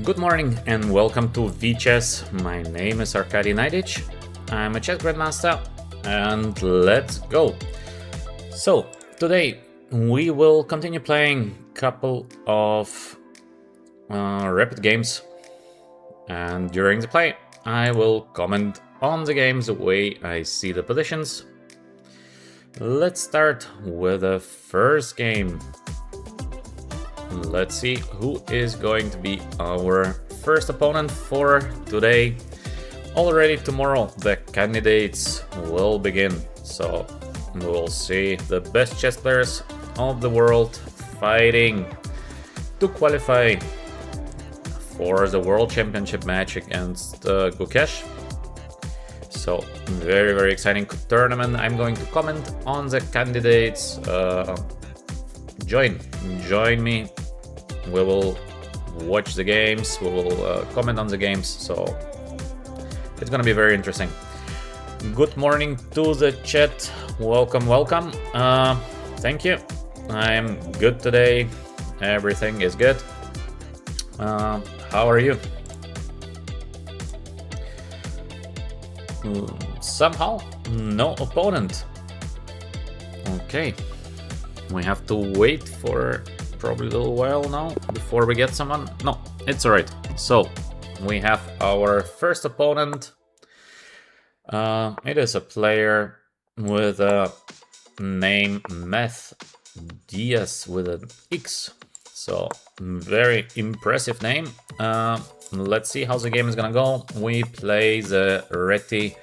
Good morning and welcome to VChess. My name is Naiditsch. I'm a chess grandmaster and let's go. So today we will continue playing a couple of rapid games, and during the play I will comment on the games the way I see the positions. Let's start with the first game. Let's see who is going to be our first opponent for today. Already tomorrow the candidates will begin, so we will see the best chess players of the world fighting to qualify for the World Championship match against Gukesh. So very exciting tournament. I'm going to comment on the candidates. Join me. We will watch the games, we will comment on the games, so it's gonna be very interesting. Good morning to the chat. Welcome. Thank you. I'm good today. Everything is good. How are you? Somehow no opponent. Okay, we have to wait for probably a little while now before we get someone. No, it's alright. So we have our first opponent. It is a player with a name Meth Diaz with an X. So very impressive name. Let's see how the game is gonna go. We play the Reti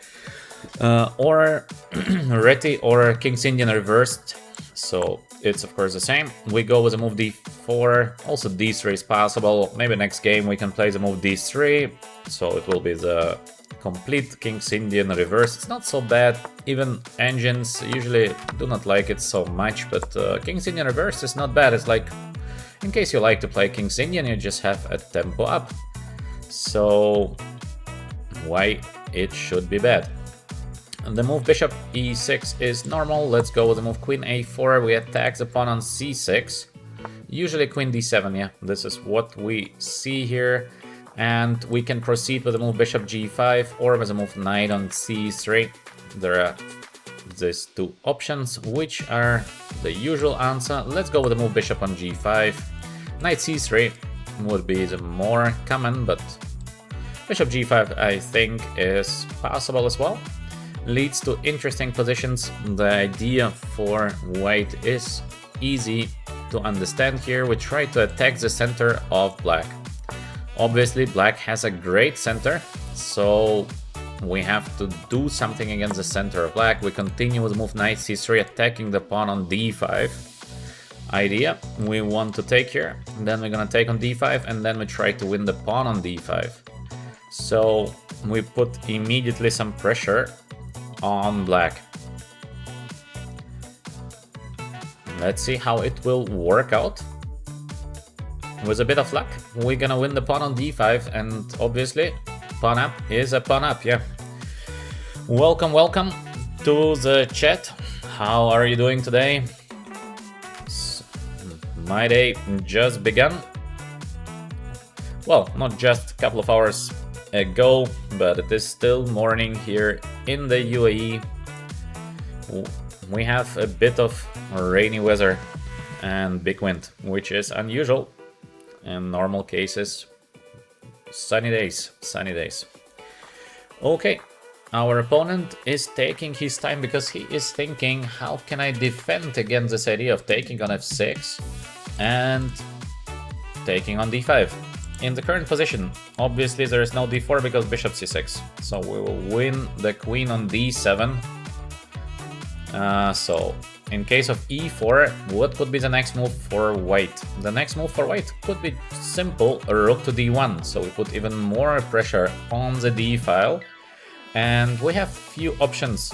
or Reti or King's Indian reversed. So it's of course the same. We go with the move d4, also d3 is possible. Maybe next game we can play the move d3, so it will be the complete King's Indian reverse. It's not so bad, even engines usually do not like it so much, but King's Indian reverse is not bad. It's like, in case you like to play King's Indian, you just have a tempo up. So why it should be bad? And the move bishop e6 is normal. Let's go with the move queen a4. We attack the pawn on c6. Usually queen d7, yeah. This is what we see here. And we can proceed with the move bishop g5 or with the move knight on c3. There are these two options, which are the usual answer. Let's go with the move bishop on g5. Knight c3 would be the more common, but bishop g5 I think is possible as well. Leads to interesting positions. The idea for white is easy to understand here. We try to attack the center of black. Obviously black has a great center, so we have to do something against the center of black. We continue with move knight c3, attacking the pawn on d5. Idea, we want to take here, then we're gonna take on d5, and then we try to win the pawn on d5. So we put immediately some pressure on black. Let's see how it will work out. With a bit of luck, we're gonna win the pawn on d5, and obviously pawn up is a pawn up, yeah. Welcome to the chat. How are you doing today? My day just begun. Well, not just a couple of hours ago, but it is still morning here in the UAE. We have a bit of rainy weather and big wind, which is unusual. In normal cases, sunny days. Okay, our opponent is taking his time because he is thinking, how can I defend against this idea of taking on f6 and taking on d5? In the current position, obviously there is no d4 because bishop c6. So we will win the queen on d7. So in case of e4, what could be the next move for white? The next move for white could be simple, rook to d1. So we put even more pressure on the d file. And we have few options,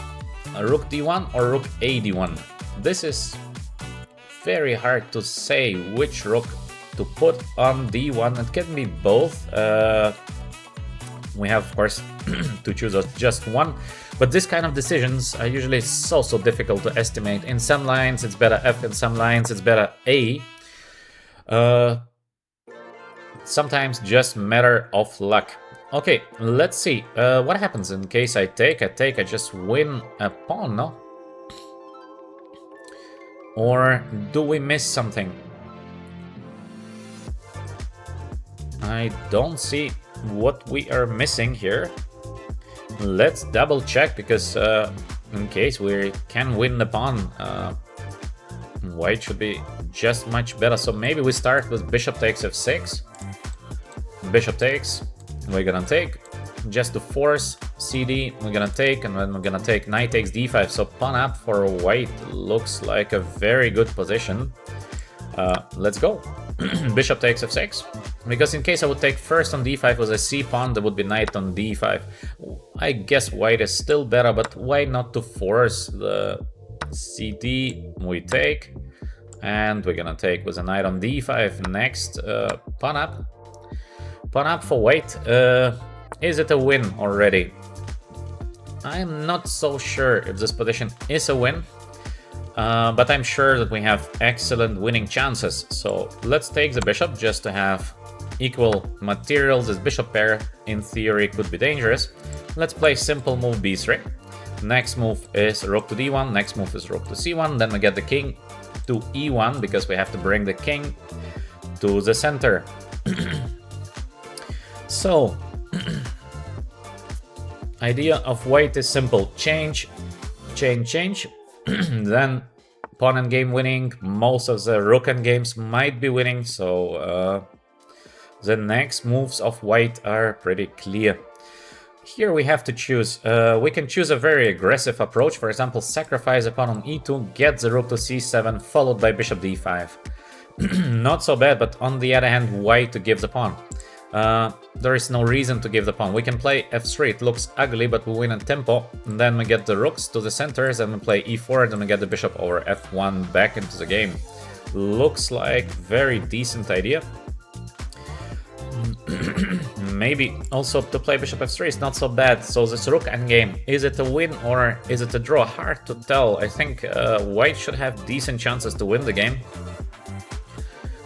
rook d1 or rook a d1. This is very hard to say which rook to put on d1. It can be both. We have, of course, to choose just one. But this kind of decisions are usually so difficult to estimate. In some lines it's better f, in some lines it's better a. sometimes just matter of luck. Okay, let's see. What happens in case I take? I just win a pawn, no? Or do we miss something? I don't see what we are missing here. Let's double check, because in case we can win the pawn, white should be just much better. So maybe we start with bishop takes f6. Bishop takes, we're gonna take, just to force cd, we're gonna take, and then we're gonna take knight takes d5. So pawn up for white looks like a very good position. Let's go. Bishop takes f6, because in case I would take first on d5 with a c pawn, there would be knight on d5. I guess white is still better, but why not to force the cd? We take, and we're gonna take with a knight on d5 next. Pawn up. Pawn up for white. Is it a win already? I'm not so sure if this position is a win. But I'm sure that we have excellent winning chances. So let's take the bishop just to have equal materials. This bishop pair in theory could be dangerous. Let's play simple move b3. Next move is rook to d1. Next move is rook to c1. Then we get the king to e1 because we have to bring the king to the center. So idea of white is simple. Change, change, change. Then pawn and game winning. Most of the rook and games might be winning, so the next moves of white are pretty clear. Here we have to choose. We can choose a very aggressive approach. For example, sacrifice a pawn on e2, get the rook to c7, followed by bishop d5. Not so bad, but on the other hand, white to give the pawn. There is no reason to give the pawn. We can play f3, it looks ugly, but we win in tempo. And then we get the rooks to the centers, and we play e4, then we get the bishop over f1 back into the game. Looks like very decent idea. Maybe also to play bishop f3 is not so bad. So this rook endgame, is it a win or is it a draw? Hard to tell. I think white should have decent chances to win the game.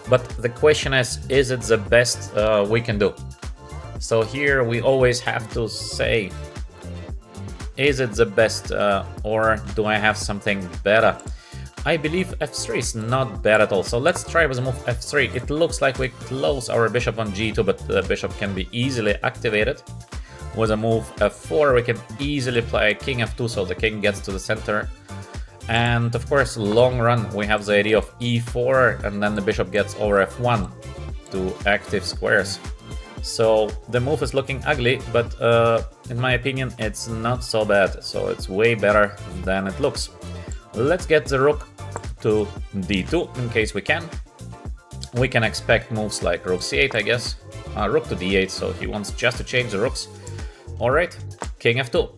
But the question is it the best we can do? So here we always have to say, is it the best or do I have something better? I believe f3 is not bad at all. So let's try with the move f3. It looks like we close our bishop on g2, but the bishop can be easily activated. With a move f4, we can easily play king f2, so the king gets to the center. And of course, long run, we have the idea of e4, and then the bishop gets over f1 to active squares. So the move is looking ugly, but in my opinion, it's not so bad. So it's way better than it looks. Let's get the rook to d2 in case we can. We can expect moves like rook c8, I guess. Rook to d8, so he wants just to change the rooks. Alright, king f2.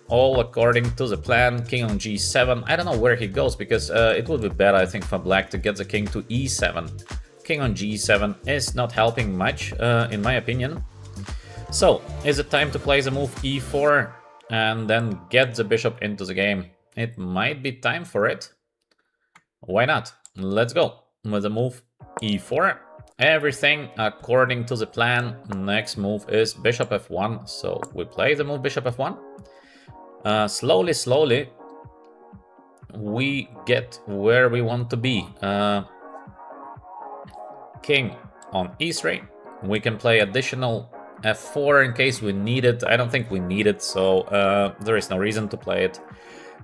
All according to the plan. King on g7. I don't know where he goes, because it would be better, I think, for black to get the king to e7. King on g7 is not helping much, in my opinion. So, is it time to play the move e4 and then get the bishop into the game? It might be time for it. Why not? Let's go with the move e4. Everything according to the plan. Next move is bishop f1. So we play the move bishop f1. Slowly, we get where we want to be. King on e3. We can play additional f4 in case we need it. I don't think we need it, so there is no reason to play it.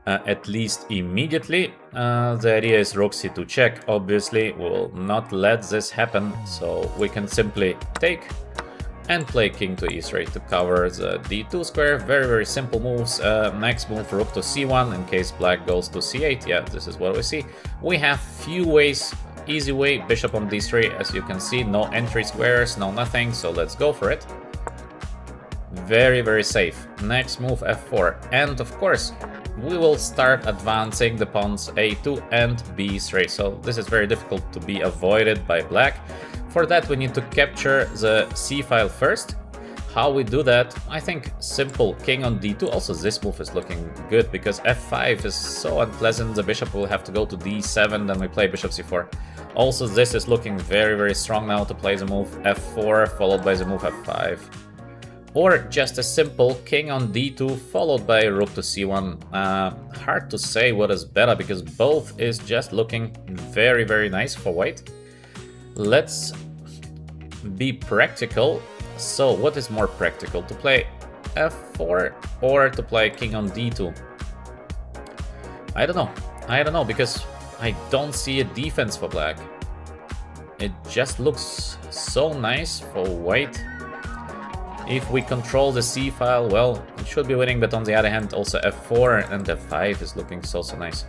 At least immediately. The idea is rook c2 check. Obviously, we will not let this happen, so we can simply take and play king to e3 to cover the d2 square. Very simple moves. Next move, rook to c1 in case black goes to c8. Yeah, this is what we see. We have few ways. Easy way, bishop on d3, as you can see. No entry squares, no nothing, so let's go for it. Very safe. Next move f4, and of course we will start advancing the pawns a2 and b3. So this is very difficult to be avoided by black. For that we need to capture the c file first. How we do that? I think simple, king on d2. Also this move is looking good because f5 is so unpleasant. The bishop will have to go to d7, then we play bishop c4. Also, this is looking very, very strong now to play the move f4 followed by the move f5. Or just a simple king on d2 followed by rook to c1. Hard to say what is better because both is just looking very, very nice for white. Let's be practical. So what is more practical, to play f4 or to play king on d2? I don't know because I don't see a defense for black. It just looks so nice for white. If we control the c file, well, it should be winning, but on the other hand, also f4 and f5 is looking so nice.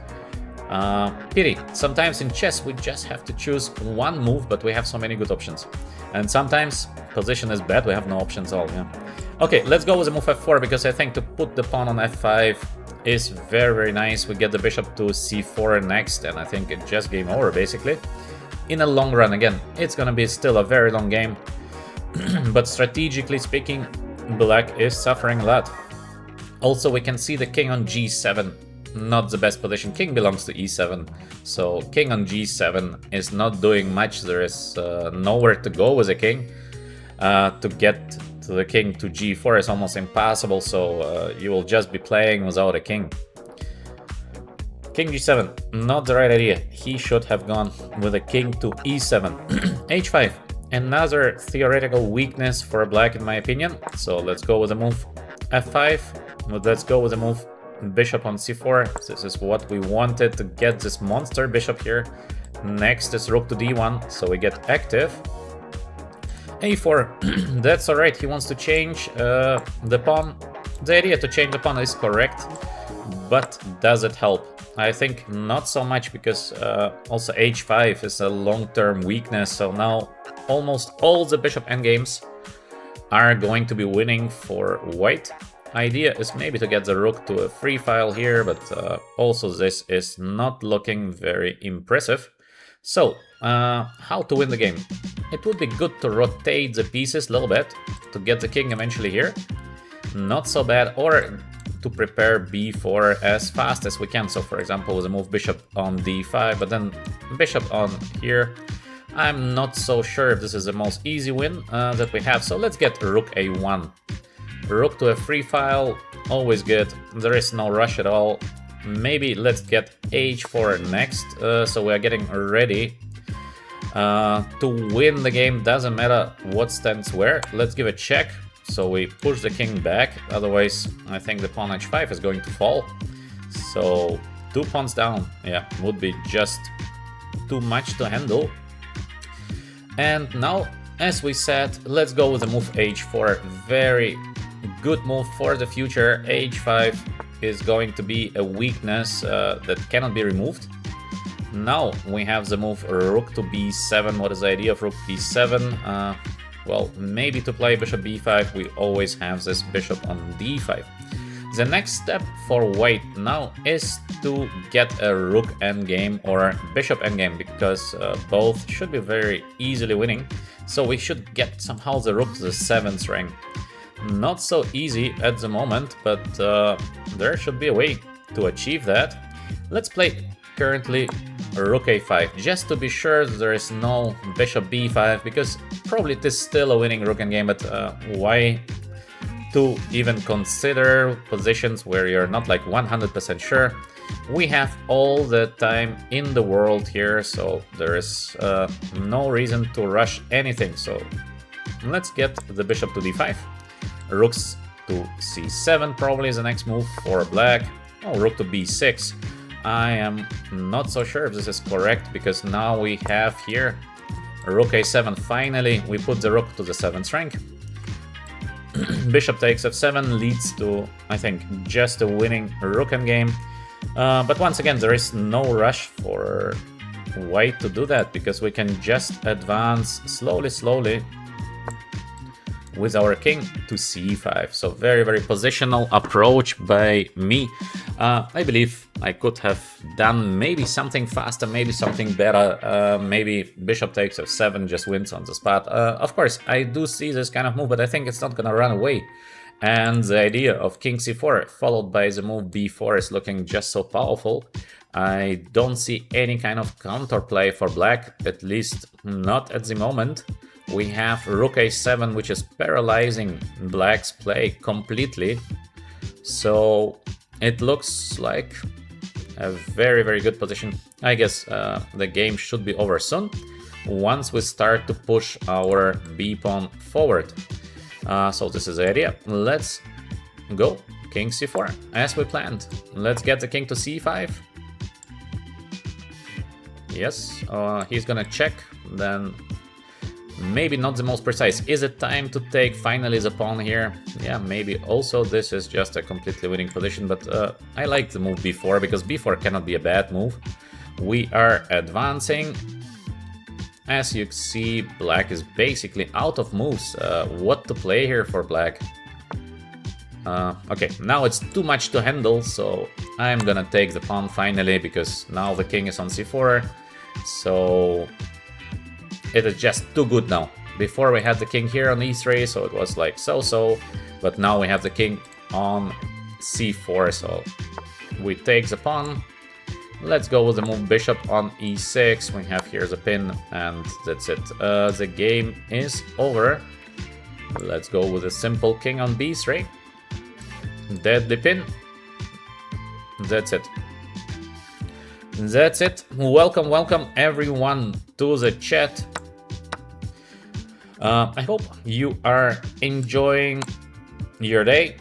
Pity. Sometimes in chess we just have to choose one move, but we have so many good options. And sometimes position is bad, we have no options at all, yeah. Okay, let's go with the move f4, because I think to put the pawn on f5 is very, very nice. We get the bishop to c4 next, and I think it's just game over, basically. In a long run, again, it's gonna be still a very long game. But strategically speaking, black is suffering a lot. Also, we can see the king on g7, not the best position. King belongs to e7, so king on g7 is not doing much. There is nowhere to go with the king. To get to the king to g4 is almost impossible, so you will just be playing without a king. King g7, not the right idea. He should have gone with a king to e7. h5. Another theoretical weakness for black, in my opinion. So let's go with the move f5. Let's go with the move bishop on c4. This is what we wanted to get this monster bishop here. Next is rook to d1, so we get active. a4, that's alright, he wants to change the pawn. The idea to change the pawn is correct, but does it help? I think not so much, because also h5 is a long-term weakness, so now almost all the bishop endgames are going to be winning for white. Idea is maybe to get the rook to a free file here, but also this is not looking very impressive. So, how to win the game? It would be good to rotate the pieces a little bit to get the king eventually here. Not so bad, or to prepare b4 as fast as we can. So for example, with a move bishop on d5, but then bishop on here. I'm not so sure if this is the most easy win that we have. So let's get rook a1. Rook to a free file, always good. There is no rush at all. Maybe let's get h4 next. So we are getting ready to win the game. Doesn't matter what stands where. Let's give a check. So we push the king back, otherwise I think the pawn h5 is going to fall. So 2 pawns down, yeah, would be just too much to handle. And now, as we said, let's go with the move h4. Very good move for the future. h5 is going to be a weakness that cannot be removed. Now we have the move rook to b7. What is the idea of rook b7? Well, maybe to play bishop b5, we always have this bishop on d5. The next step for white now is to get a rook endgame or bishop endgame, because both should be very easily winning. So we should get somehow the rook to the 7th rank. Not so easy at the moment, but there should be a way to achieve that. Let's play currently rook a5, just to be sure there is no bishop b5, because probably it is still a winning rook endgame, but why to even consider positions where you're not like 100% sure? We have all the time in the world here, so there is no reason to rush anything. So let's get the bishop to d5. Rooks to c7 probably is the next move for black. Oh, rook to b6. I am not so sure if this is correct, because now we have here rook a7. Finally, we put the rook to the 7th rank. Bishop takes f7 leads to, I think, just a winning rook endgame. But once again, there is no rush for white to do that, because we can just advance slowly with our king to c5. So very, very positional approach by me. I believe I could have done maybe something faster, maybe something better. Maybe bishop takes f7, just wins on the spot. Of course, I do see this kind of move, but I think it's not gonna run away. And the idea of king c4 followed by the move b4 is looking just so powerful. I don't see any kind of counterplay for black, at least not at the moment. We have rook a7, which is paralyzing black's play completely. So it looks like a very, very good position. I guess the game should be over soon once we start to push our b pawn forward. So this is the idea. Let's go king c4 as we planned. Let's get the king to c5. Yes, he's gonna check, then maybe not the most precise. Is it time to take finally the pawn here? Yeah, maybe also this is just a completely winning position, but I like the move b4 because b4 cannot be a bad move. We are advancing. As you see, black is basically out of moves. What to play here for black? Okay, now it's too much to handle, so I'm gonna take the pawn finally, because now the king is on c4, so it is just too good now. Before we had the king here on e3, so it was like so-so, but now we have the king on c4, so we take the pawn. Let's go with the move bishop on e6. We have here the pin, and that's it. The game is over. Let's go with a simple king on b3. Deadly pin. That's it. That's it. Welcome, welcome everyone to the chat. I hope you are enjoying your day.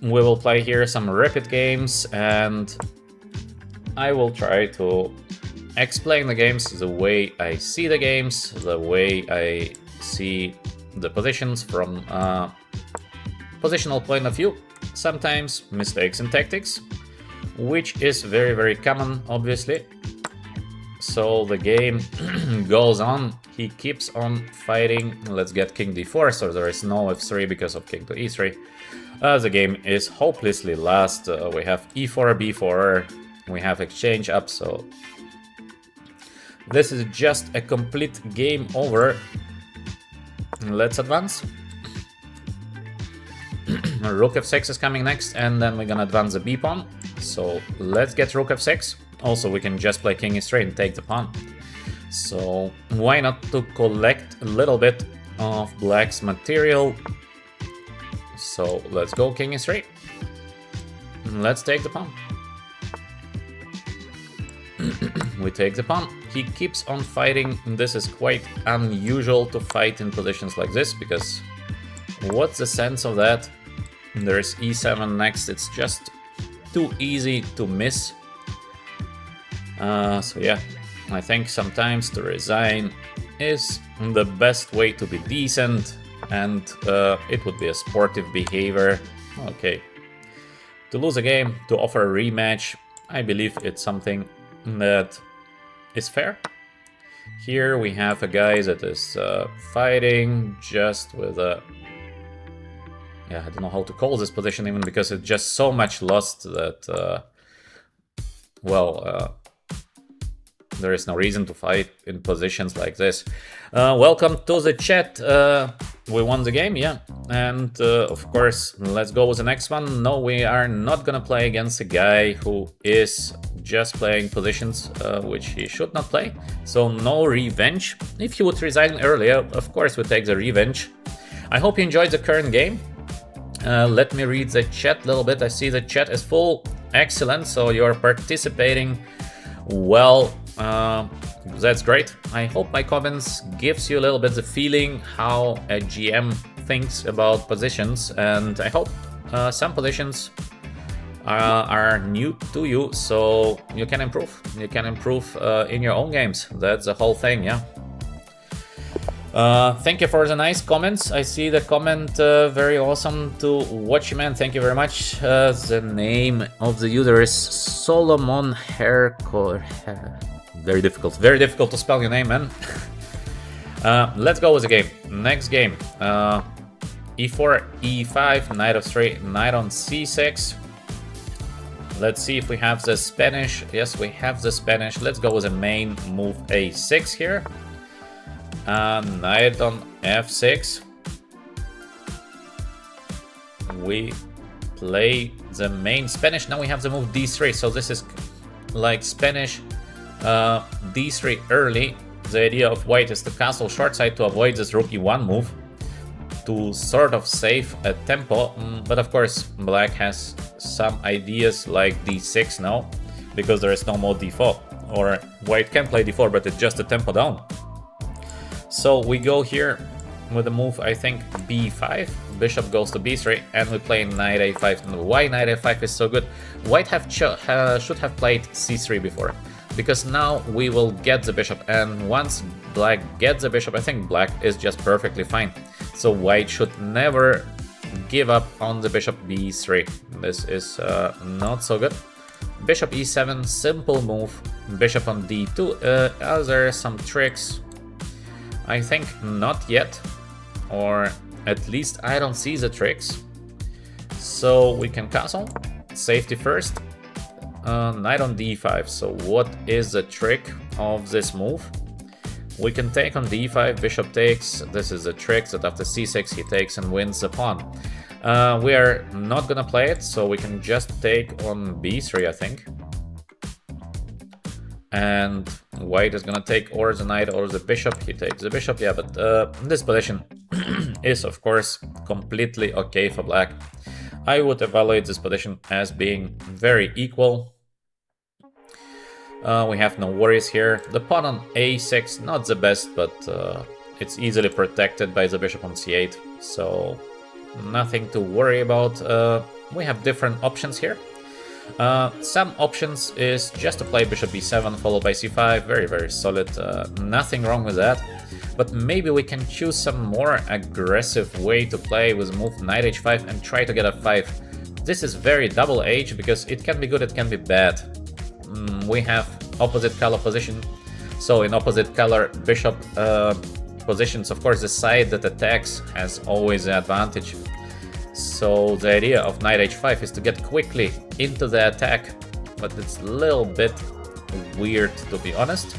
We will play here some rapid games, and I will try to explain the games the way I see the games, the way I see the positions from a positional point of view. Sometimes mistakes in tactics, which is very, very common, obviously. So the game goes on. He keeps on fighting. Let's get king d4, so there is no f3 because of king to e3. The game is hopelessly lost. We have e4, b4. We have exchange up, so this is just a complete game over. Let's advance. Rook f6 is coming next, and then we're gonna advance the b pawn. So let's get rook f6. Also, we can just play king e3 and take the pawn. So why not to collect a little bit of black's material? So let's go king e3. Let's take the pawn. We take the pawn. He keeps on fighting. This is quite unusual to fight in positions like this, because what's the sense of that? There's e7 next. It's just too easy to miss. So yeah, I think sometimes to resign is the best way to be decent, and it would be a sportive behavior. Okay, to lose a game, to offer a rematch, I believe it's something that is fair. Here we have a guy that is fighting just with a... Yeah, I don't know how to call this position even, because it's just so much lost that, there is no reason to fight in positions like this. Welcome to the chat. We won the game, yeah. And of course, let's go with the next one. No, we are not gonna play against a guy who is just playing positions which he should not play. So no revenge. If he would resign earlier, of course we take the revenge. I hope you enjoyed the current game. Let me read the chat a little bit. I see the chat is full. Excellent, so you're participating well. That's great. I hope my comments gives you a little bit the feeling how a GM thinks about positions, and I hope some positions are new to you, so you can improve. You can improve in your own games. That's the whole thing, yeah. Thank you for the nice comments. I see the comment, very awesome to watch, man. Thank you very much. The name of the user is Solomon Herco. Very difficult to spell your name, man. Let's go with the game. Next game. E4, E5, knight f3, knight on c6. Let's see if we have the Spanish. Yes, we have the Spanish. Let's go with the main move a6 here. Knight on f6. we play the main Spanish. Now we have the move d3, so this is like Spanish d3 early. The idea of white is to castle short side to avoid this rook e1 move, to sort of save a tempo, but of course black has some ideas like d6 now, because there is no more d4, or white can play d4, but it's just a tempo down. So we go here with a move, I think, b5, bishop goes to b3, and we play knight a5. And why knight a5 is so good? White should have played c3 before, because now we will get the bishop, and once black gets the bishop, I think black is just perfectly fine. So white should never give up on the bishop b3. This is not so good. Bishop e7, simple move. Bishop on d2. Are there some tricks? I think not yet, or at least I don't see the tricks. So we can castle. Safety first. Knight on d5. So what is the trick of this move? We can take on d5, bishop takes. This is a trick that after c6 he takes and wins the pawn. We are not gonna play it, so we can just take on b3, I think. And white is gonna take or the knight or the bishop. He takes the bishop, yeah, but this position is of course completely okay for black. I would evaluate this position as being very equal. We have no worries here. The pawn on a6, not the best, but it's easily protected by the bishop on c8, so nothing to worry about. We have different options here. Some options is just to play bishop b7 followed by c5, very solid, nothing wrong with that. But maybe we can choose some more aggressive way to play with move knight h5 and try to get a 5. This is very double edged because it can be good, it can be bad. We have opposite color position, so in opposite color bishop positions, of course the side that attacks has always the advantage. So the idea of knight h5 is to get quickly into the attack, but it's a little bit weird to be honest.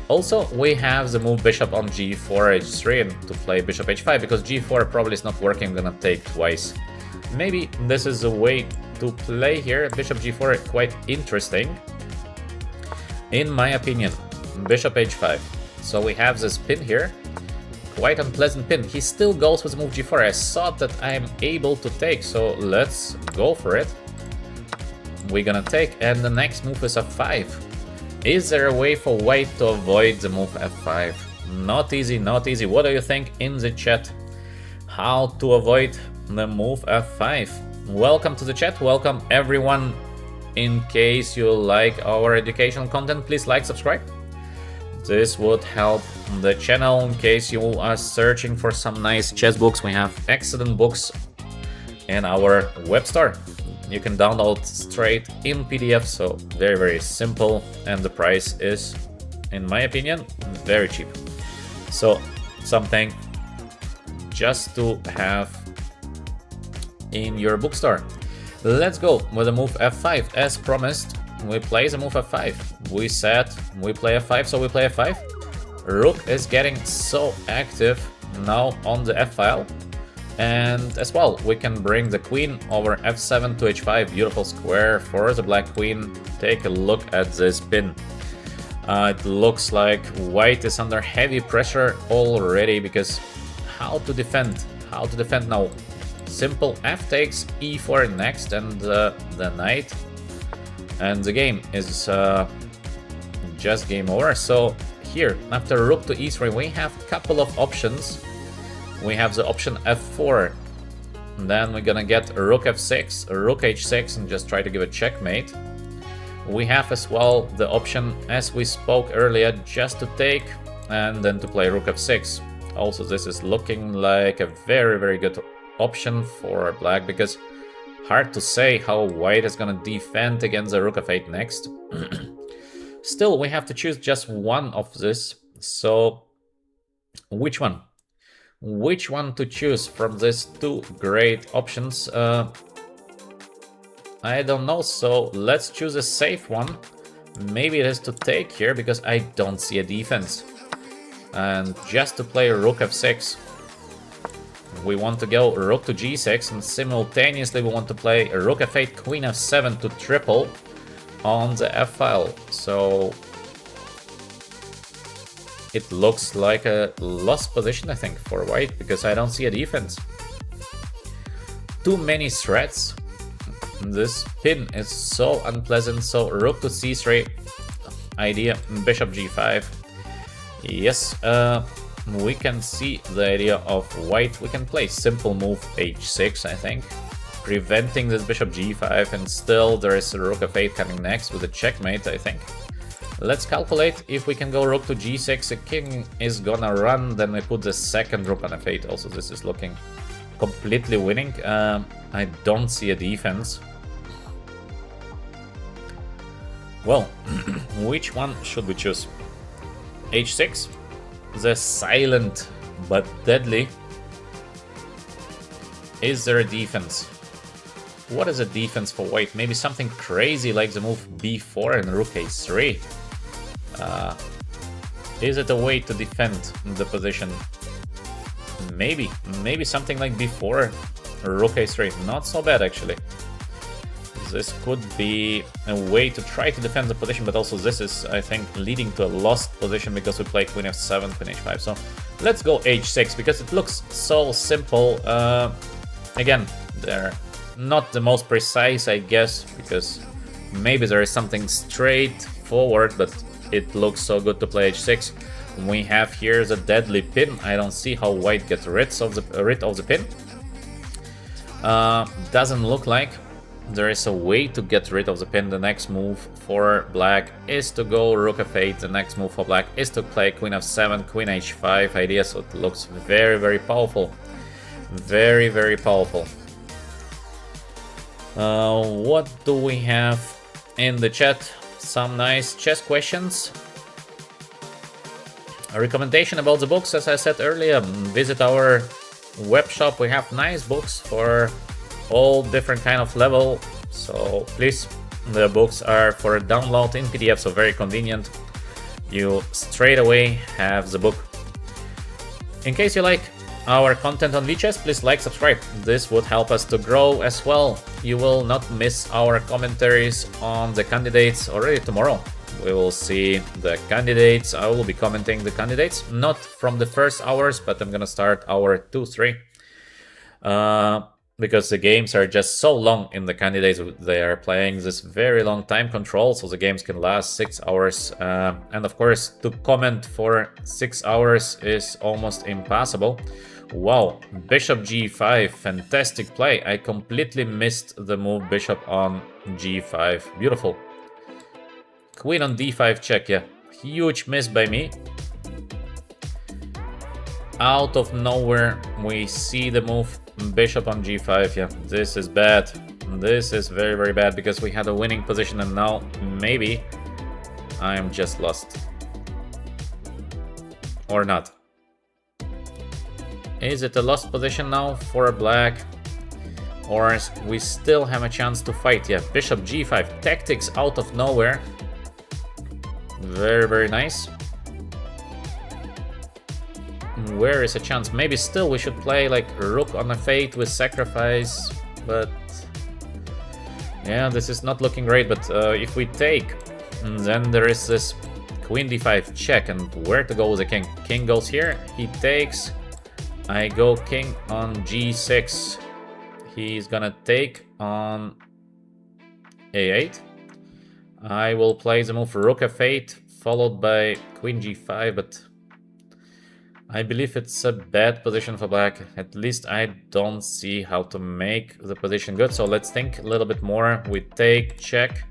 Also, we have the move bishop on g4, h3, and to play bishop h5, because g4 probably is not working, gonna take twice. Maybe this is a way to play here. Bishop g4 quite interesting, in my opinion. Bishop h5. So we have this pin here. Quite unpleasant pin. He still goes with move g4. I thought that I'm able to take, so let's go for it. We're gonna take, and the next move is f5. Is there a way for white to avoid the move f5? Not easy, not easy. What do you think in the chat? How to avoid the move f5? Welcome to the chat, welcome everyone. In case you like our educational content, please like, subscribe. This would help the channel. In case you are searching for some nice chess books, we have excellent books in our web store. You can download straight in PDF, so very simple, and the price is, in my opinion, very cheap. So something just to have in your bookstore. Let's go with the move f5 as promised. We play the move f5. We said we play f5, so we play f5. Rook is getting so active now on the f-file. And as well, we can bring the queen over f7 to h5. Beautiful square for the black queen. Take a look at this pin. It looks like white is under heavy pressure already, because how to defend? How to defend now? Simple f takes e4 next, and the knight. And the game is just game over. So here, after rook to e3, we have a couple of options. We have the option f4. Then we're gonna get rook f6, rook h6, and just try to give a checkmate. We have as well the option, as we spoke earlier, just to take and then to play rook f6. Also, this is looking like a very good option for black, because hard to say how white is gonna defend against the rook f8 next. Still, we have to choose just one of this. So which one? Which one to choose from these two great options? I don't know, so let's choose a safe one. Maybe it is to take here, because I don't see a defense. And just to play rook f6. we want to go rook to g6, and simultaneously we want to play rook f8, queen f7 to triple on the f file. So it looks like a lost position, I think, for white, because I don't see a defense. Too many threats. This pin is so unpleasant. So rook to c3, idea, bishop g5. Yes, we can see the idea of white. We can play simple move h6, I think, preventing this bishop g5, and still there is a rook f8 coming next with a checkmate, I think. Let's calculate if we can go rook to g6, the king is gonna run, then we put the second rook on f8. Also, this is looking completely winning. I don't see a defense. Well, which one should we choose? h6, the silent but deadly. Is there a defense? What is a defense for white? Maybe something crazy like the move b4 and rook a3. Is it a way to defend the position? Maybe something like b4, rook a3. Not so bad, actually. This could be a way to try to defend the position, but also this is, I think, leading to a lost position because we play queen f7, queen h5. So let's go h6 because it looks so simple. Again, they're not the most precise, I guess, because maybe there is something straightforward, but it looks so good to play h6. We have here the deadly pin. I don't see how white gets rid of the pin. Doesn't look like there is a way to get rid of the pin. The next move for black is to go rook f8. The next move for black is to play queen f7, queen h5 idea. So it looks very, very powerful. Very, very powerful. What do we have in the chat? Some nice chess questions. A recommendation about the books, as I said earlier, visit our web shop. We have nice books for all different kind of level. So please, the books are for download in PDF, so very convenient. You straight away have the book. In case you like our content on VChess, please like, subscribe. This would help us to grow as well. You will not miss our commentaries on the candidates already tomorrow. We will see the candidates. I will be commenting the candidates, not from the first hours, but I'm gonna start hour 2, 3. Because the games are just so long in the candidates. They are playing this very long time control, so the games can last 6 hours. And of course, to comment for 6 hours is almost impossible. Wow, bishop g5, fantastic play. I completely missed the move bishop on g5. Beautiful. Queen on d5 check, yeah. Huge miss by me. Out of nowhere, we see the move bishop on g5, yeah. This is bad. This is very, very bad because we had a winning position and now maybe I'm just lost. Or not. Is it a lost position now for black? Or we still have a chance to fight? Yeah, bishop g5. Tactics out of nowhere. Very, very nice. Where is a chance? Maybe still we should play like rook on f8 with sacrifice. But yeah, this is not looking great. But if we take, then there is this queen d5 check. And where to go with the king? King goes here. He takes. I go king on g6. He's gonna take on a8. I will play the move rook f8 followed by queen g5, but I believe it's a bad position for black. At least I don't see how to make the position good. So let's think a little bit more. We take, check,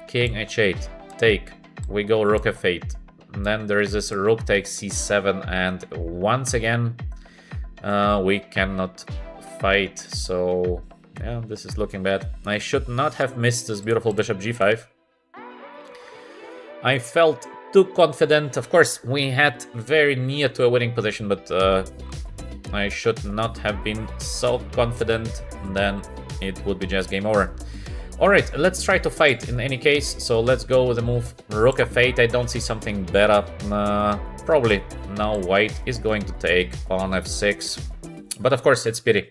king h8, take. We go rook f8. And then there is this rook takes c7, and once again we cannot fight. So yeah, this is looking bad. I should not have missed this beautiful bishop g5. I felt too confident. Of course, we had very near to a winning position, but I should not have been so confident. Then it would be just game over. Alright, let's try to fight in any case. So let's go with the move rook f8. I don't see something better. Probably now white is going to take on f6. But of course, it's pity.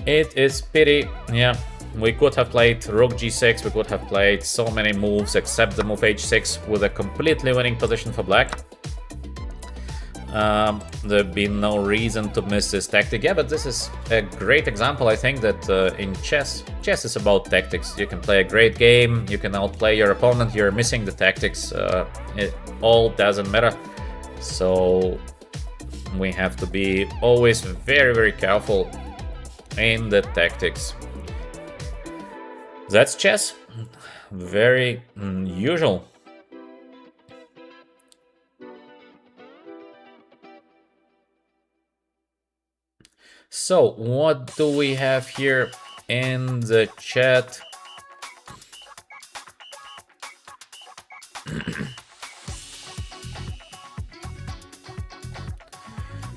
It is pity, yeah. We could have played rook g6, we could have played so many moves except the move h6 with a completely winning position for black. There'd be no reason to miss this tactic. Yeah, but this is a great example, I think, that in chess is about tactics. You can play a great game, you can outplay your opponent, you're missing the tactics. It all doesn't matter. So we have to be always very, very careful in the tactics. That's chess. Very usual. So, what do we have here in the chat?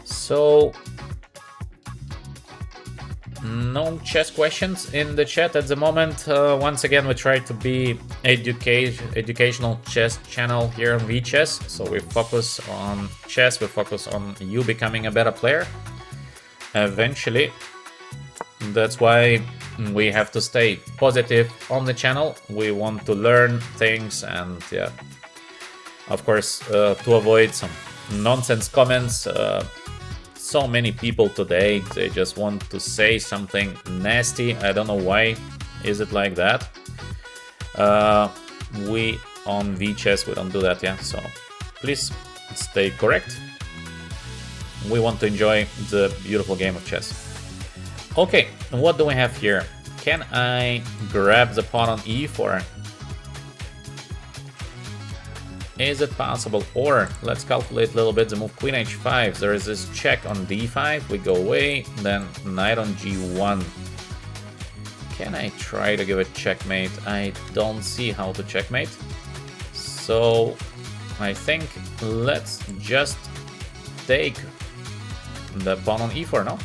So, no chess questions in the chat at the moment. Once again, we try to be educational chess channel here on VChess. So we focus on chess, we focus on you becoming a better player. Eventually, that's why we have to stay positive on the channel. We want to learn things, and yeah, of course, to avoid some nonsense comments. So many people today, they just want to say something nasty. I don't know why is it like that. We on VChess, we don't do that, yeah, so please stay correct. We want to enjoy the beautiful game of chess. Okay, what do we have here? Can I grab the pawn on e4? Is it possible? Or let's calculate a little bit the move queen h5. There is this check on d5. We go away, then knight on g1. Can I try to give a checkmate? I don't see how to checkmate. So I think let's just take the pawn on e4, no?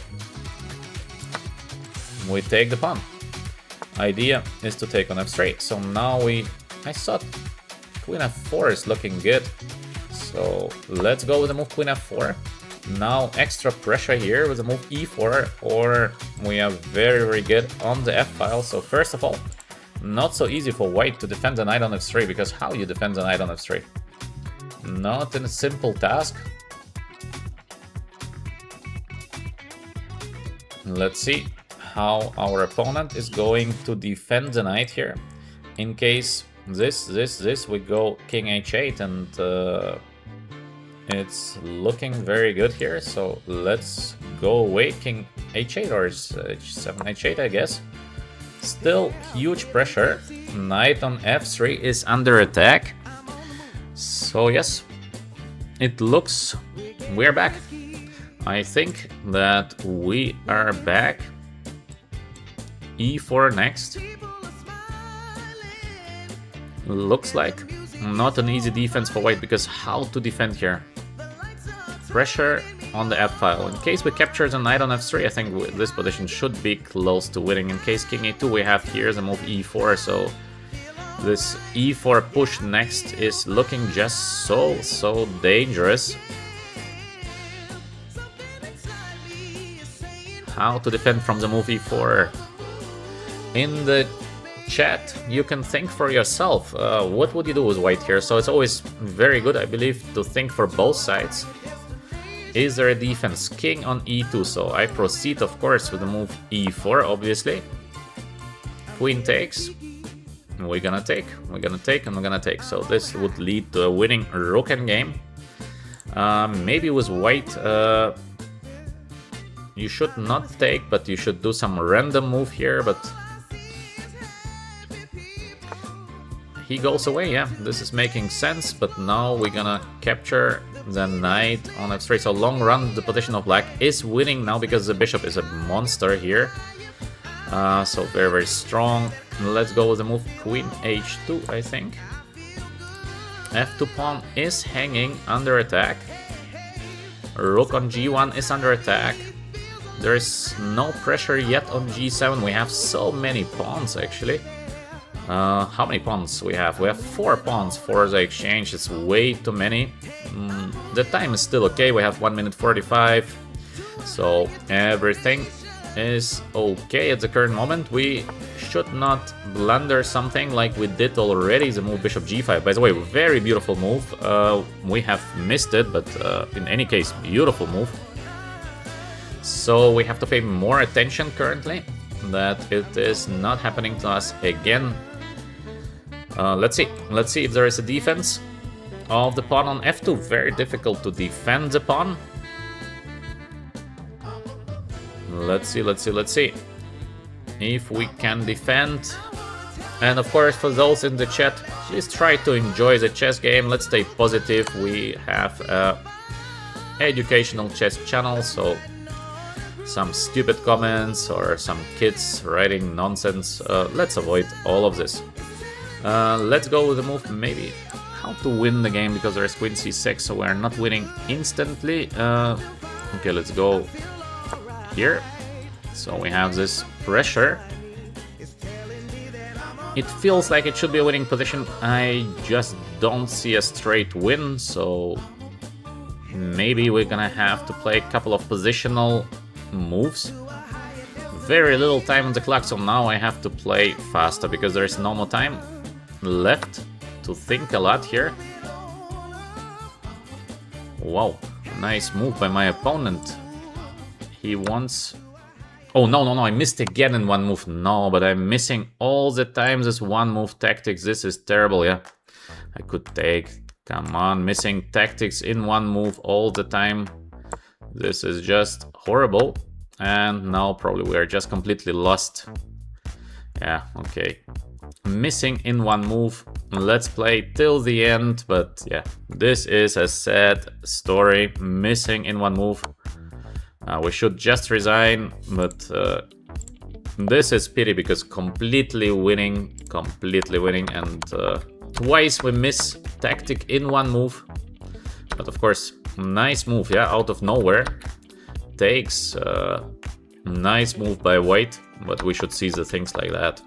We take the pawn. Idea is to take on f3. So now I thought queen f4 is looking good. So let's go with the move queen f4. Now extra pressure here with the move e4, or we are very, very good on the f-file. So first of all, not so easy for white to defend the knight on f3, because how you defend the knight on f3? Not a simple task. Let's see how our opponent is going to defend the knight here. In case this, we go king h8, and it's looking very good here. So let's go away king h8, or h7, h8, I guess. Still huge pressure. Knight on f3 is under attack. So yes, it looks we're back. I think that we are back. e4 next. Looks like not an easy defense for white, because how to defend here? Pressure on the f-file. In case we capture the knight on f3, I think this position should be close to winning. In case king a2, we have here the move e4, so this e4 push next is looking just so dangerous. How to defend from the move e4? In the chat, you can think for yourself. What would you do with white here? So it's always very good, I believe, to think for both sides. Is there a defense? King on e2, so I proceed, of course, with the move e4, obviously. Queen takes. We're gonna take, and we're gonna take. So this would lead to a winning rook endgame. Maybe with white, you should not take, but you should do some random move here, but he goes away, yeah, this is making sense. But now we're gonna capture the knight on f3. So long run, the position of black is winning now, because the bishop is a monster here. So very, very strong. Let's go with the move queen h2, I think. f2 pawn is hanging under attack. Rook on g1 is under attack. There is no pressure yet on g7. We have so many pawns, actually. How many pawns we have? We have 4 pawns for the exchange. It's way too many. The time is still okay. We have 1 minute 45. So everything is okay at the current moment. We should not blunder something like we did already, the move bishop g5. By the way, very beautiful move. We have missed it, but in any case, beautiful move. So we have to pay more attention currently that it is not happening to us again. Let's see if there is a defense of the pawn on f2. Very difficult to defend the pawn. Let's see if we can defend. And of course, for those in the chat, just try to enjoy the chess game. Let's stay positive. We have a educational chess channel, so some stupid comments or some kids writing nonsense, let's avoid all of this. Let's go with the move, maybe how to win the game, because there is queen c6, so we're not winning instantly. Okay, let's go here. So we have this pressure. It feels like it should be a winning position. I just don't see a straight win, so maybe we're gonna have to play a couple of positional moves. Very little time on the clock, so now I have to play faster because there is no more time left to think a lot here. Wow, nice move by my opponent. He wants... Oh, no, I missed again in one move. No, but I'm missing all the time this one move tactics. This is terrible, yeah. I could take... Come on, missing tactics in one move all the time. This is just horrible. And now probably we are just completely lost. Yeah, okay. Missing in one move. Let's play till the end. But yeah, this is a sad story. Missing in one move. We should just resign, but this is pity because completely winning, and twice we miss tactic in one move. But of course, nice move, yeah, out of nowhere. Takes nice move by white, but we should see the things like that.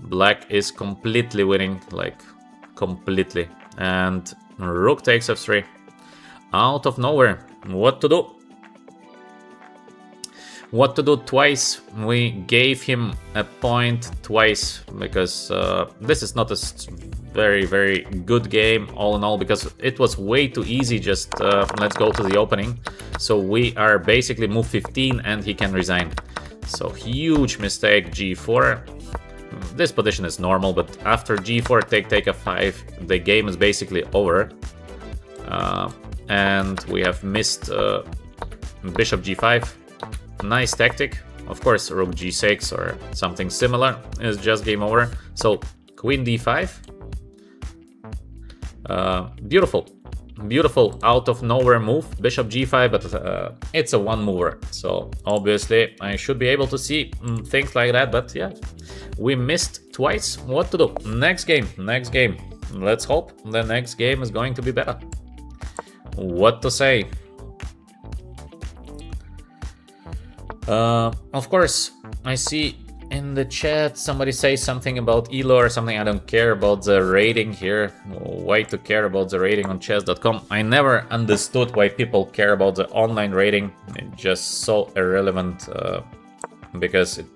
Black is completely winning, like completely. And rook takes f3. Out of nowhere. What to do? What to do twice? We gave him a point twice because this is not a very good game all in all, because it was way too easy. Just let's go to the opening. So we are basically move 15 and he can resign. So huge mistake, g4. This position is normal, but after g4 take f5, the game is basically over. And we have missed bishop g5. Nice tactic. Of course, rook g6 or something similar is just game over. So queen d5. Beautiful out of nowhere move, bishop g5, but it's a one mover. So obviously I should be able to see things like that, but yeah, we missed twice. What to do? Next game. Let's hope the next game is going to be better. What to say? Of course, I see in the chat somebody say something about ELO or something. I don't care about the rating here. Why to care about the rating on chess.com? I never understood why people care about the online rating. It's just so irrelevant because it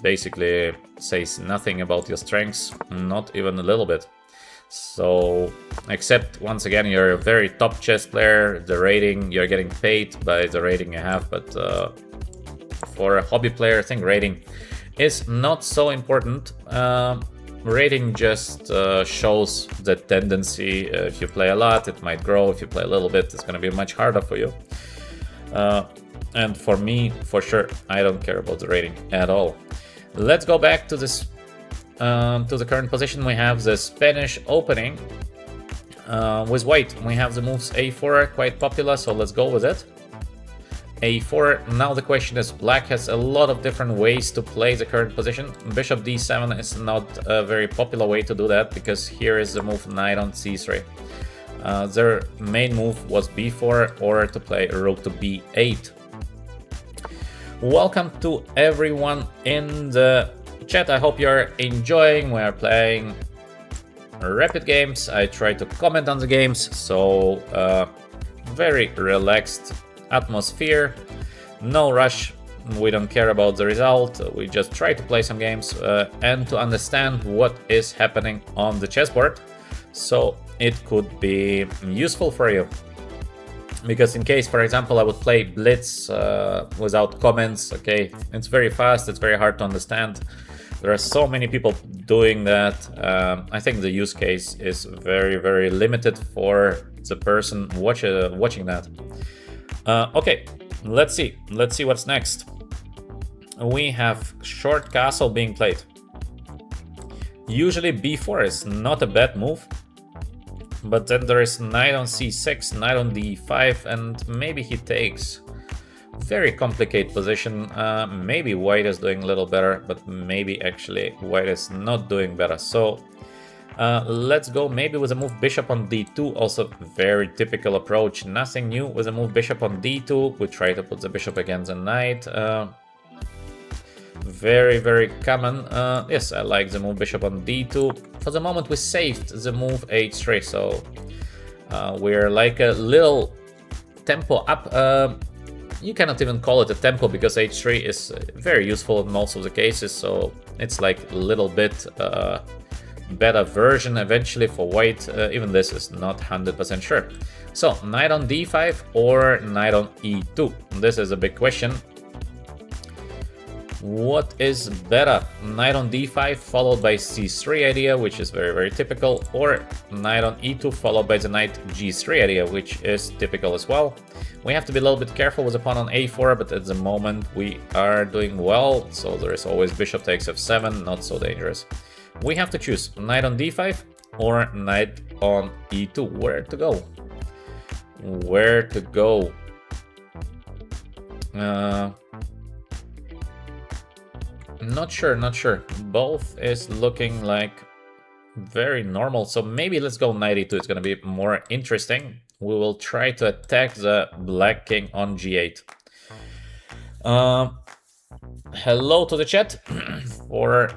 basically says nothing about your strengths, not even a little bit. So, except once again, you're a very top chess player, the rating, you're getting paid by the rating you have, but for a hobby player, I think rating is not so important. Rating just shows the tendency. If you play a lot, it might grow. If you play a little bit, it's going to be much harder for you. And for me, for sure, I don't care about the rating at all. Let's go back to this, to the current position. We have the Spanish opening with white. We have the moves a4, quite popular, so let's go with it. a4. Now the question is, black has a lot of different ways to play the current position. Bishop d7 is not a very popular way to do that, because here is the move knight on c3. Their main move was b4 or to play rook to b8. Welcome to everyone in the chat. I hope you're enjoying. We are playing rapid games. I try to comment on the games, so very relaxed atmosphere. No rush, we don't care about the result, we just try to play some games and to understand what is happening on the chessboard, so it could be useful for you. Because in case, for example, I would play Blitz without comments, okay, it's very fast, it's very hard to understand. There are so many people doing that. I think the use case is very, very limited for the person watching that. Okay, let's see what's next. We have short castle being played. Usually b4 is not a bad move, but then there is knight on c6, knight on d5, and maybe he takes. Very complicated position. Maybe white is doing a little better, but maybe actually white is not doing better. So let's go maybe with a move bishop on d2, also very typical approach, nothing new with a move bishop on d2. We try to put the bishop against the knight. Very, very common. Yes, I like the move bishop on d2. For the moment we saved the move h3, so we're like a little tempo up. You cannot even call it a tempo because h3 is very useful in most of the cases, so it's like a little bit better version eventually for white. Even this is not 100% sure. So knight on d5 or knight on e2, this is a big question. What is better, knight on d5 followed by c3 idea, which is very, very typical, or knight on e2 followed by the knight g3 idea, which is typical as well. We have to be a little bit careful with the pawn on a4, but at the moment we are doing well, so there is always bishop takes f7, not so dangerous. We have to choose knight on d5 or knight on e2. Where to go? Where to go? Not sure. Both is looking like very normal, so maybe let's go knight e2. It's gonna be more interesting. We will try to attack the black king on g8. Hello to the chat for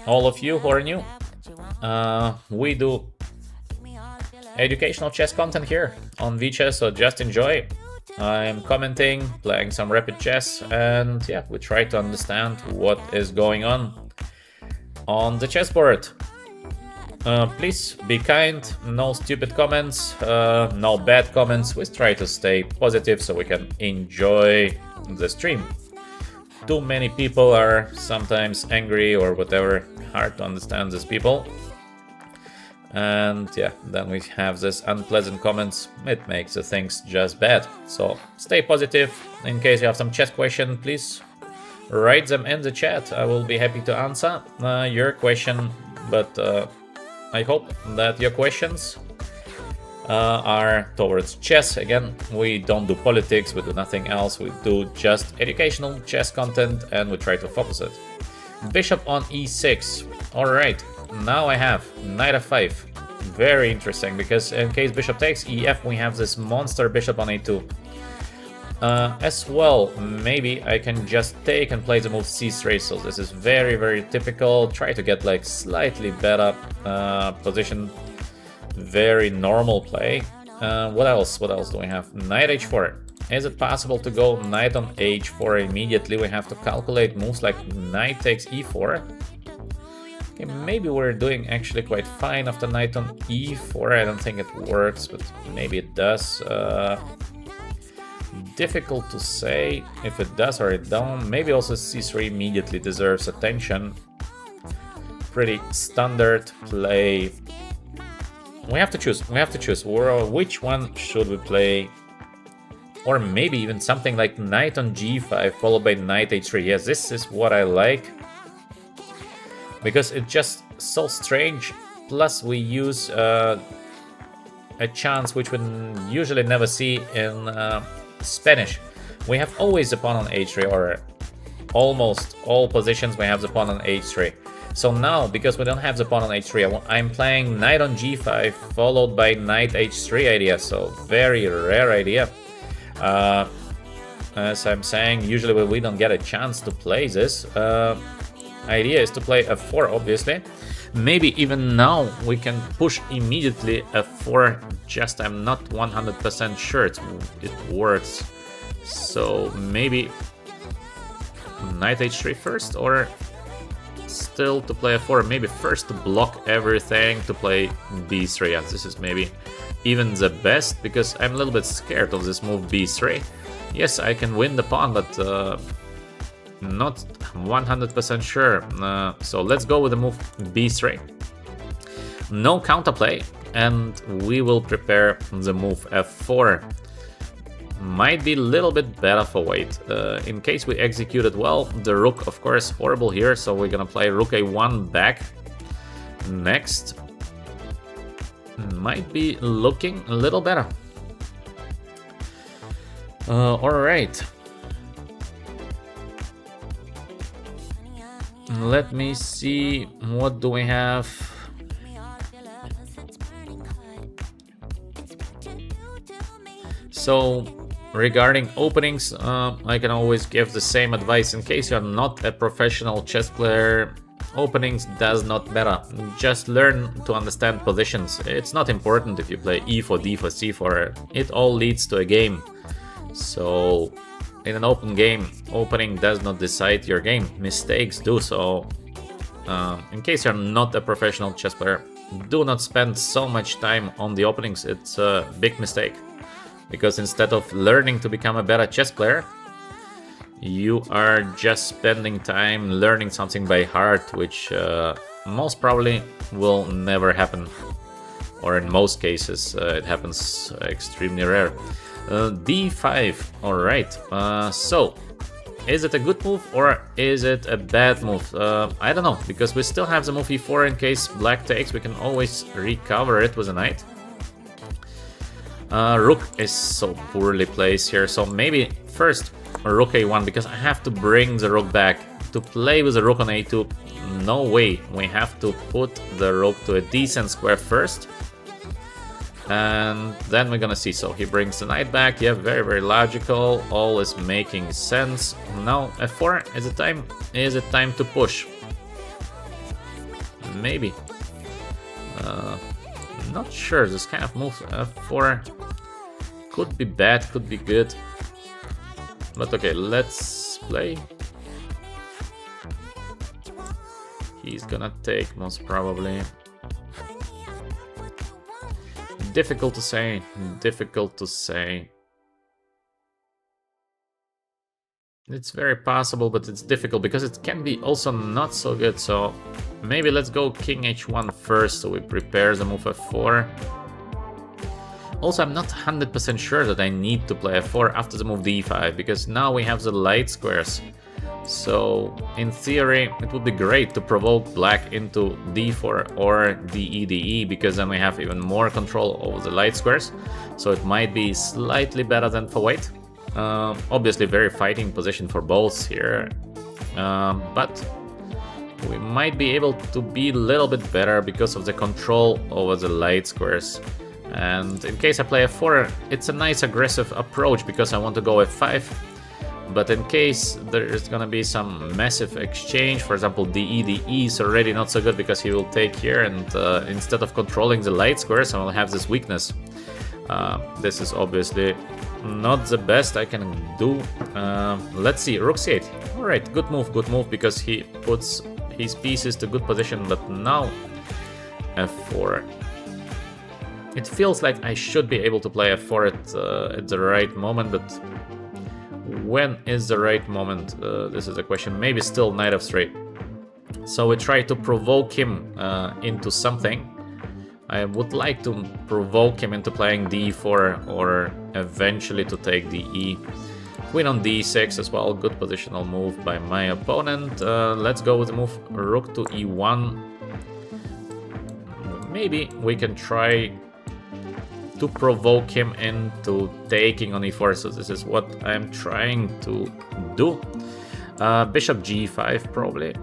all of you who are new. We do educational chess content here on VChess, so just enjoy. I'm commenting, playing some rapid chess, and yeah, we try to understand what is going on the chessboard. Please be kind, no stupid comments, no bad comments. We try to stay positive so we can enjoy the stream. Too many people are sometimes angry or whatever, hard to understand these people. And yeah, then we have this unpleasant comments. It makes the things just bad. So stay positive. In case you have some chess question, please write them in the chat. I will be happy to answer your question. But I hope that your questions are towards chess. Again, we don't do politics, we do nothing else. We do just educational chess content and we try to focus it. Bishop on e6. All right. Now I have knight f5. Very interesting, because in case bishop takes ef, we have this monster bishop on a2. As well, maybe I can just take and play the move c3. So this is very, very typical. Try to get like slightly better position. Very normal play. What else? What else do we have? Knight h4. Is it possible to go knight on h4 immediately? We have to calculate moves like knight takes e4. Okay, maybe we're doing actually quite fine after knight on e4. I don't think it works, but maybe it does. Difficult to say if it does or it don't. Maybe also c3 immediately deserves attention. Pretty standard play. We have to choose. Which one should we play? Or maybe even something like knight on g5 followed by knight h3. Yes, this is what I like. Because it's just so strange. Plus we use a chance which we usually never see in Spanish. We have always the pawn on h3, or almost all positions we have the pawn on h3. So now, because we don't have the pawn on h3, I'm playing knight on g5 followed by knight h3 idea. So very rare idea. As I'm saying, usually we don't get a chance to play this. Idea is to play f4, obviously. Maybe even now we can push immediately f4. Just I'm not 100% sure it works. So maybe knight h3 first, or still to play f4. Maybe first to block everything to play b3. Yeah, this is maybe even the best, because I'm a little bit scared of this move b3. Yes, I can win the pawn, but not 100% sure. So let's go with the move b3. No counterplay, and we will prepare the move f4. Might be a little bit better for white. In case we execute it well, the rook, of course, horrible here, so we're gonna play rook a1 back next. Might be looking a little better. Alright. Let me see, what do we have? So, regarding openings, I can always give the same advice. In case you're not a professional chess player, openings does not matter. Just learn to understand positions. It's not important if you play e4, d4, c4. It all leads to a game. So, in an open game, opening does not decide your game. Mistakes do. So, in case you're not a professional chess player, do not spend so much time on the openings. It's a big mistake. Because instead of learning to become a better chess player, you are just spending time learning something by heart, which most probably will never happen. Or in most cases, it happens extremely rare. d5, alright. So, is it a good move or is it a bad move? I don't know, because we still have the move e4 in case black takes. We can always recover it with a knight. Rook is so poorly placed here, so maybe first rook a1, because I have to bring the rook back. To play with the rook on a2, no way. We have to put the rook to a decent square first, and then we're gonna see. So he brings the knight back. Yeah, very, very logical. All is making sense. Now f4, is it time to push? Maybe. Not sure. This kind of move f4 could be bad, could be good. But okay, let's play. He's gonna take, most probably. Difficult to say, difficult to say. It's very possible, but it's difficult because it can be also not so good. So maybe let's go king h1 first, so we prepare the move f4. Also, I'm not 100% sure that I need to play f4 after the move d5, because now we have the light squares. So in theory, it would be great to provoke black into d4 or de, because then we have even more control over the light squares. So it might be slightly better than for white. Obviously very fighting position for both here, but we might be able to be a little bit better because of the control over the light squares. And in case I play f4, it's a nice aggressive approach because I want to go f5. But in case there is gonna be some massive exchange, for example de is already not so good because he will take here, and instead of controlling the light squares, I will have this weakness. This is obviously not the best I can do. Let's see, rook c8. Alright, good move, because he puts his pieces to good position, but now f4. It feels like I should be able to play f4 at the right moment, but when is the right moment? This is a question. Maybe still knight f3. So we try to provoke him into something. I would like to provoke him into playing d4 or eventually to take de. Queen on d6 as well, good positional move by my opponent. Let's go with the move rook to e1. Maybe we can try to provoke him into taking on e4, so this is what I'm trying to do. Bishop g5 probably.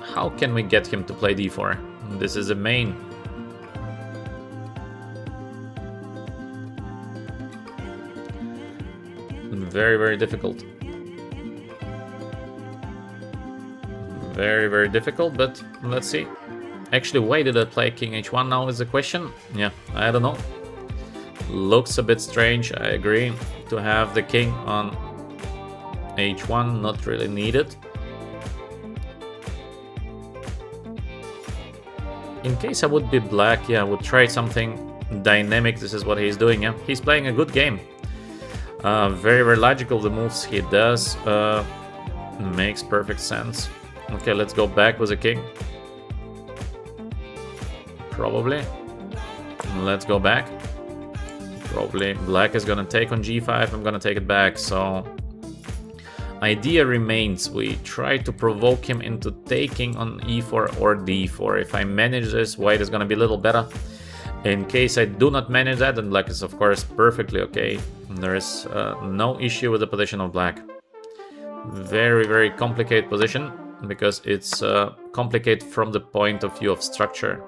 How can we get him to play d4? This is a main. Very, very difficult. Very, very difficult, but let's see. Actually, why did I play king h1 now is the question. Yeah, I don't know. Looks a bit strange, I agree. To have the king on h1, not really needed. In case I would be black, yeah, I would try something dynamic. This is what he's doing, yeah. He's playing a good game. Very, very logical, the moves he does. Makes perfect sense. Okay, let's go back with the king. Probably. Let's go back. Probably black is gonna take on g5, I'm gonna take it back, so... Idea remains, we try to provoke him into taking on e4 or d4. If I manage this, white is gonna be a little better. In case I do not manage that, then black is of course perfectly okay. There is no issue with the position of black. Very, very complicated position, because it's complicated from the point of view of structure.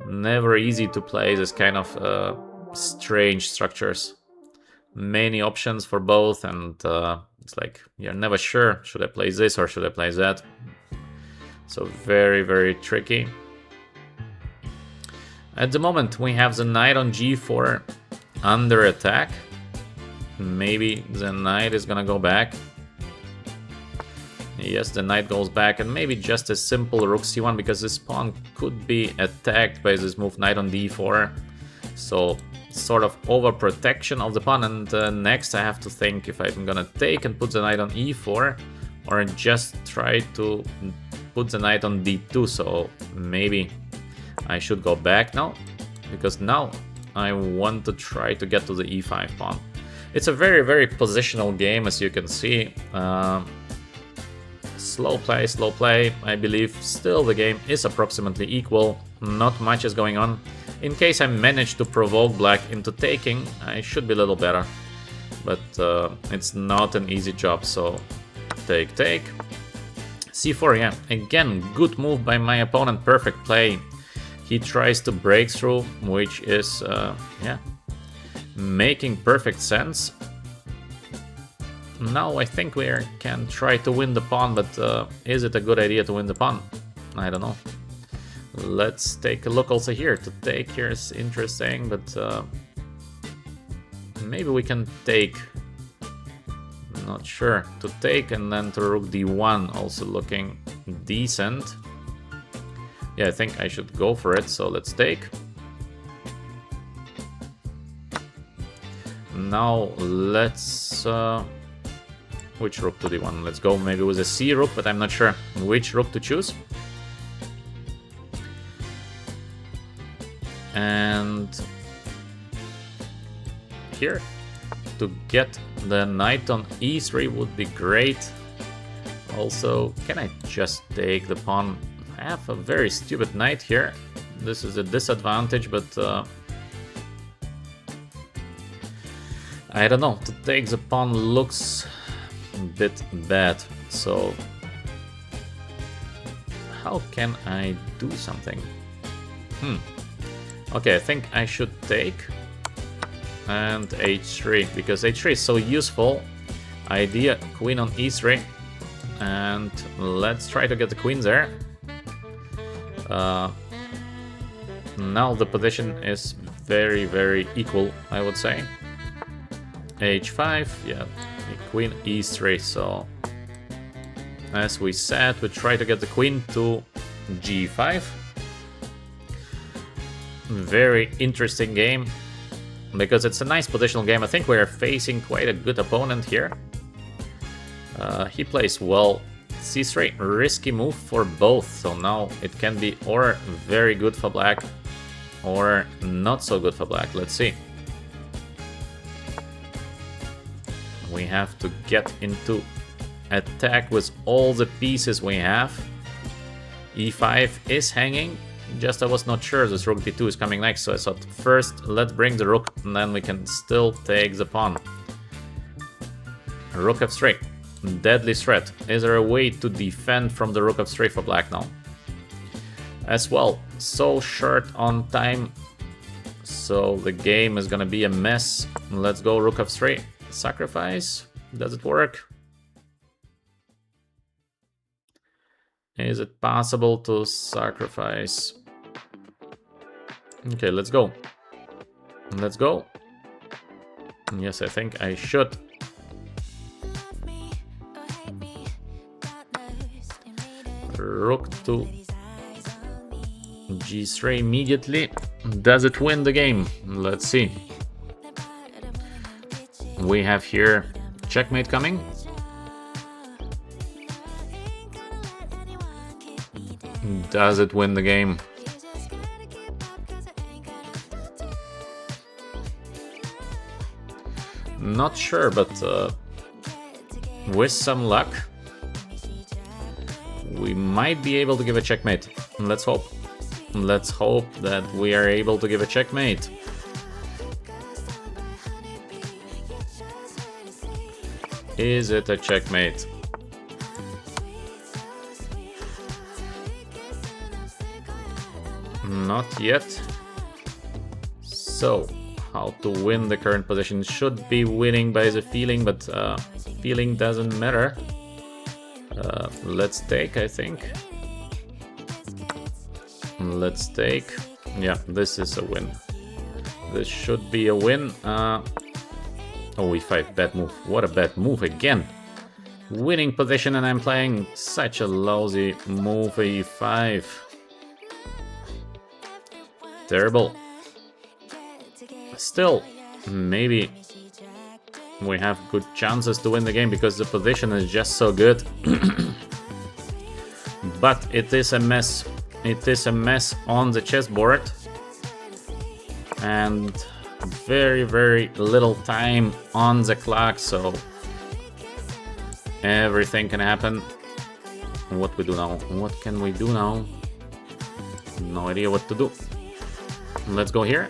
Never easy to play this kind of strange structures. Many options for both, and it's like you're never sure, should I play this or should I play that? So very, very tricky. At the moment we have the knight on g4 under attack. Maybe the knight is gonna go back. Yes, the knight goes back, and maybe just a simple rook c1, because this pawn could be attacked by this move knight on d4. So sort of overprotection of the pawn, and next I have to think if I'm gonna take and put the knight on e4 or just try to put the knight on d2. So maybe I should go back now, because now I want to try to get to the e5 pawn. It's a very, very positional game, as you can see. Slow play, I believe. Still the game is approximately equal, not much is going on. In case I manage to provoke black into taking, I should be a little better. But it's not an easy job, so take. c4, yeah, again, good move by my opponent, perfect play. He tries to break through, which is, yeah, making perfect sense. Now I think we can try to win the pawn, but is it a good idea to win the pawn? I don't know. Let's take a look also here. To take here is interesting, but maybe we can take. Not sure. To take and then to rook d1, also looking decent. Yeah, I think I should go for it, so let's take. Now let's... which rook to d1? Let's go maybe with a c rook, but I'm not sure which rook to choose. And here, to get the knight on e3 would be great. Also, can I just take the pawn? I have a very stupid knight here. This is a disadvantage, but I don't know. To take the pawn looks a bit bad. So how can I do something? Okay, I think I should take and h3, because h3 is so useful. Idea, queen on e3, and let's try to get the queen there. Now the position is very, very equal, I would say. h5, yeah, queen e3, so as we said, we try to get the queen to g5. Very interesting game, because it's a nice positional game. I think we're facing quite a good opponent here. He plays well. c3, risky move for both, so now it can be or very good for black or not so good for black. Let's see. We have to get into attack with all the pieces we have. e5 is hanging. Just I was not sure this rook d2 is coming next, so I thought first let's bring the rook and then we can still take the pawn. Rook f3, deadly threat. Is there a way to defend from the rook f3 for black now? As well, so short on time, so the game is gonna be a mess. Let's go rook f3, sacrifice, does it work? Is it possible to sacrifice? Okay, let's go. Let's go. Yes, I think I should. Rook to G3 immediately. Does it win the game? Let's see. We have here checkmate coming. Does it win the game? Not sure, but with some luck, we might be able to give a checkmate. Let's hope. Let's hope that we are able to give a checkmate. Is it a checkmate? Not yet. So, how to win the current position? Should be winning by the feeling, but feeling doesn't matter. Let's take, I think. Let's take. Yeah, this is a win. This should be a win. Oh, e5, bad move. What a bad move again. Winning position, and I'm playing such a lousy move, e5. Terrible. Still, maybe we have good chances to win the game because the position is just so good. But it is a mess. It is a mess on the chessboard. And very, very little time on the clock, so everything can happen. What we do now? What can we do now? No idea what to do. Let's go here.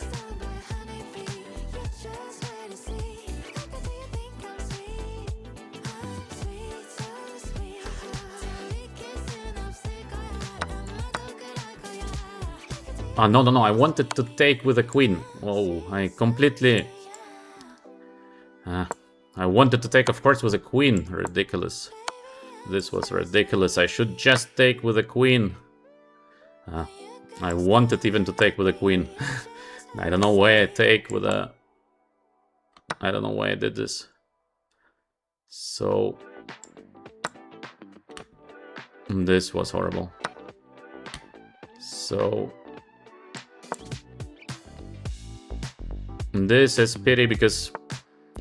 Oh, no, I wanted to take with a queen. Oh, I completely... I wanted to take, of course, with a queen. Ridiculous. This was ridiculous. I should just take with a queen. I wanted even to take with a queen. I don't know why I take with a... I don't know why I did this. So... This was horrible. So... This is pity because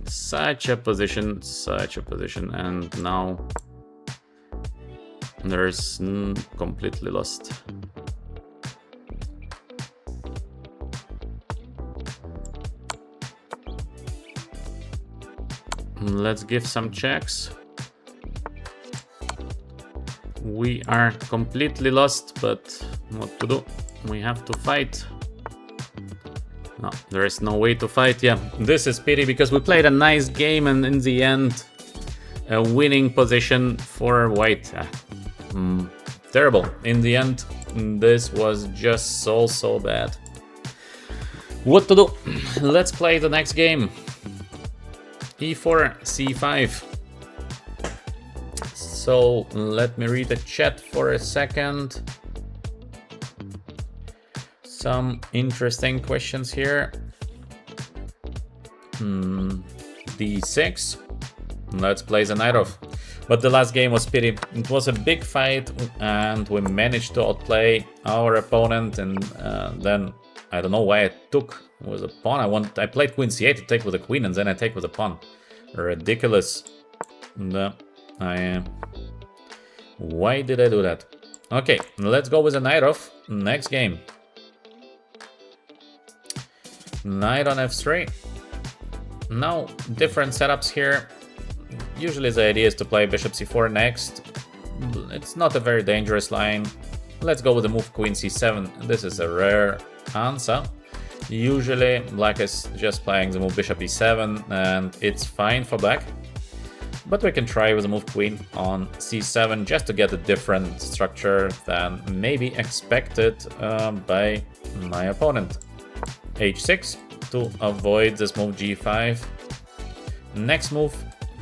such a position, and now there's completely lost. Let's give some checks. We are completely lost, but what to do? We have to fight. No, there is no way to fight. Yeah, this is pity because we played a nice game and in the end a winning position for white. Terrible. In the end, this was just so bad. What to do? Let's play the next game. E4, C5. So let me read the chat for a second. Some interesting questions here. D6. Let's play the knight off. But the last game was pity. It was a big fight and we managed to outplay our opponent, and then I don't know why I took with a pawn. I played queen c8 to take with a queen, and then I take with a pawn. Ridiculous. Why did I do that? Okay, let's go with a knight off. Next game. Knight on f3. Now, different setups here. Usually the idea is to play bishop c4 next. It's not a very dangerous line. Let's go with the move queen c7. This is a rare answer. Usually black is just playing the move bishop e7 and it's fine for black. But we can try with the move queen on c7 just to get a different structure than maybe expected by my opponent. H6 to avoid this move g5. Next move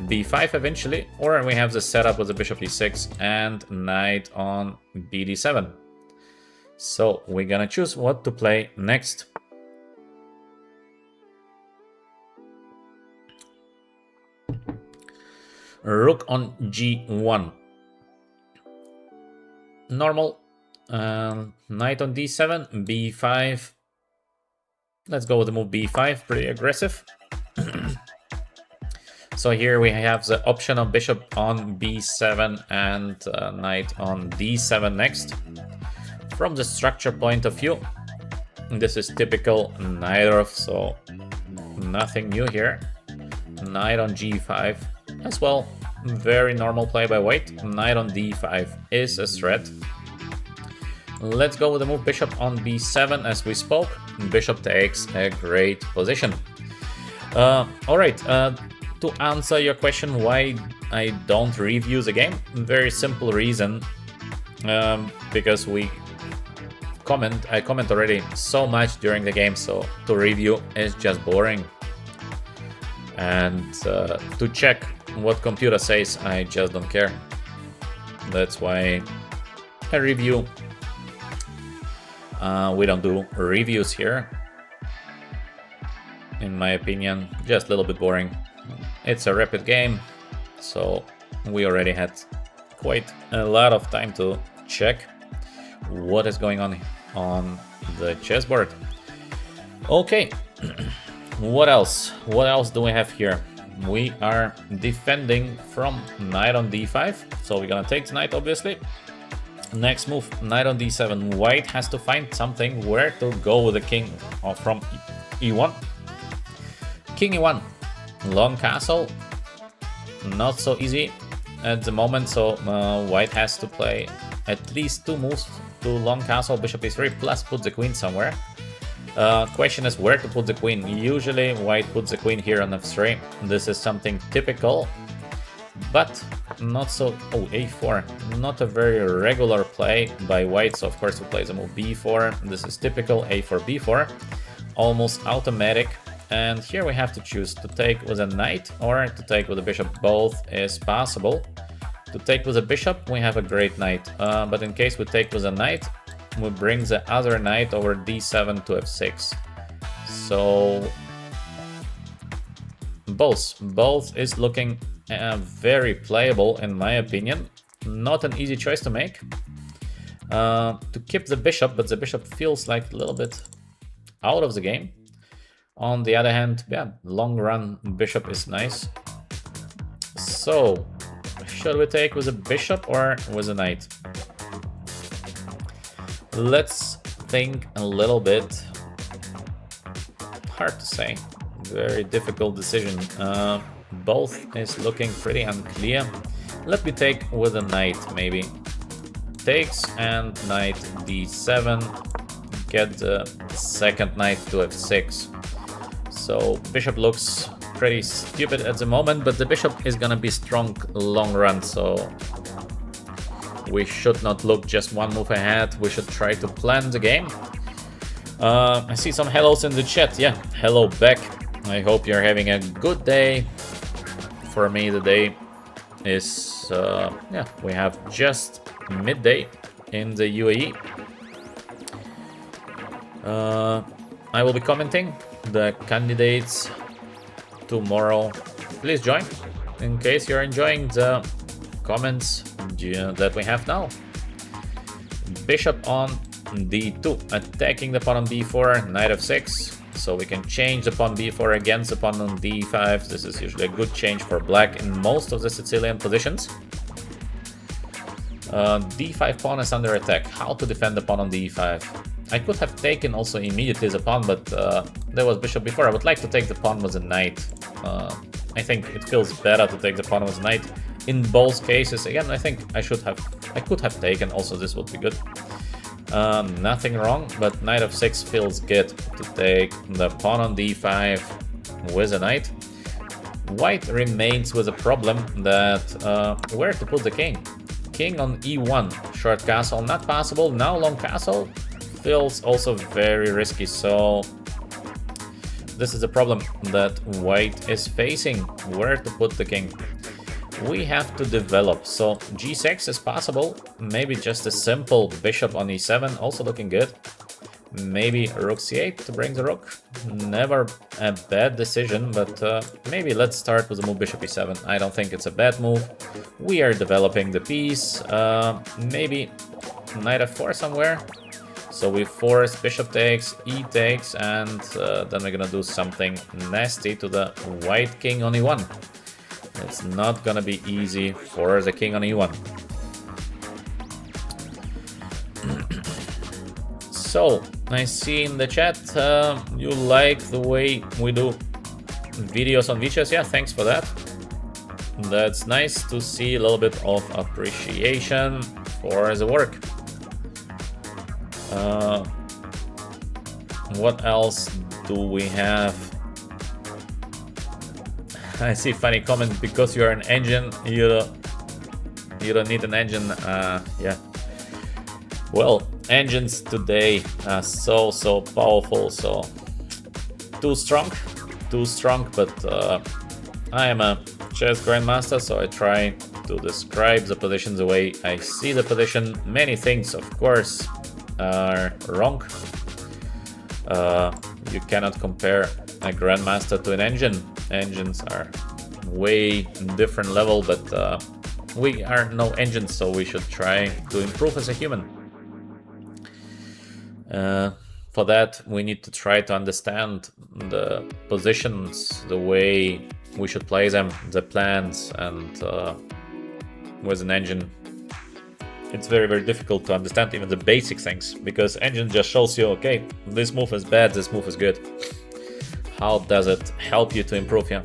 b5 eventually, or we have the setup with the bishop e6 and knight on bd7. So we're gonna choose what to play next. Rook on g1. Normal. Knight on d7, b5. Let's go with the move b5, pretty aggressive. So here we have the option of bishop on b7 and knight on d7 next. From the structure point of view, this is typical Naiditsch, so nothing new here. Knight on g5 as well, very normal play by white. Knight on d5 is a threat. Let's go with the move bishop on b7 as we spoke. Bishop takes a great position. Alright, to answer your question why I don't review the game, very simple reason, because I comment already so much during the game, so to review is just boring. And to check what computer says, I just don't care. That's why I review. We don't do reviews here. In my opinion, just a little bit boring. It's a rapid game, so we already had quite a lot of time to check what is going on the chessboard. Okay, what else? What else do we have here? We are defending from knight on d5, so we're gonna take the knight, obviously. Next move, knight on d7. White has to find something where to go with the king from e1. King e1. Long castle, not so easy at the moment, so white has to play at least 2 moves to long castle, bishop e3, plus put the queen somewhere. Question is where to put the queen. Usually white puts the queen here on f3. This is something typical, but not so... Oh, a4, not a very regular play by white, so of course we play the move b4. This is typical a4, b4, almost automatic. And here we have to choose to take with a knight or to take with a bishop. Both is possible. To take with a bishop, we have a great knight. But in case we take with a knight, we bring the other knight over d7 to f6. So both is looking very playable in my opinion. Not an easy choice to make. To keep the bishop, but the bishop feels like a little bit out of the game. On the other hand, yeah, long run bishop is nice. So, should we take with a bishop or with a knight? Let's think a little bit. Hard to say. Very difficult decision. Both is looking pretty unclear. Let me take with a knight, maybe. Takes and knight d7. Get the second knight to f6. So bishop looks pretty stupid at the moment, but the bishop is gonna be strong long run, so we should not look just one move ahead. We should try to plan the game. I see some hellos in the chat. Yeah, hello back. I hope you're having a good day. For me, the day is yeah, we have just midday in the UAE. I will be commenting the candidates tomorrow. Please join in case you're enjoying the comments that we have now. Bishop on d2, attacking the pawn on b4, knight f6, so we can change the pawn b4 against the pawn on d5. This is usually a good change for black in most of the Sicilian positions. d5 pawn is under attack. How to defend the pawn on d5? I could have taken also immediately the pawn, but there was bishop before. I would like to take the pawn with a knight. I think it feels better to take the pawn with a knight in both cases. Again, I think I could have taken also, this would be good. Nothing wrong, but knight f6 feels good to take the pawn on d5 with a knight. White remains with a problem that where to put the king. King on e1, short castle not possible. Now long castle feels also very risky, so this is the problem that white is facing, where to put the king. We have to develop, so g6 is possible, maybe just a simple bishop on e7, also looking good. Maybe rook c8 to bring the rook, never a bad decision, but maybe let's start with the move bishop e7. I don't think it's a bad move. We are developing the piece, maybe knight f4 somewhere. So we force bishop takes, e takes, and then we're gonna do something nasty to the white king on e1. It's not gonna be easy for the king on e1. So, I see in the chat you like the way we do videos on VChess. Yeah, thanks for that. That's nice to see a little bit of appreciation for the work. What else do we have? I see funny comment, because you're an engine, you don't need an engine. Yeah. Well, engines today are so powerful, so too strong, but I am a chess grandmaster, so I try to describe the position the way I see the position. Many things, of course, are wrong. You cannot compare a grandmaster to an engine. Engines are way different level, but we are no engines, so we should try to improve as a human. For that, we need to try to understand the positions, the way we should play them, the plans, and with an engine, it's very difficult to understand even the basic things, because engine just shows you, okay, this move is bad, this move is good. How does it help you to improve? Yeah.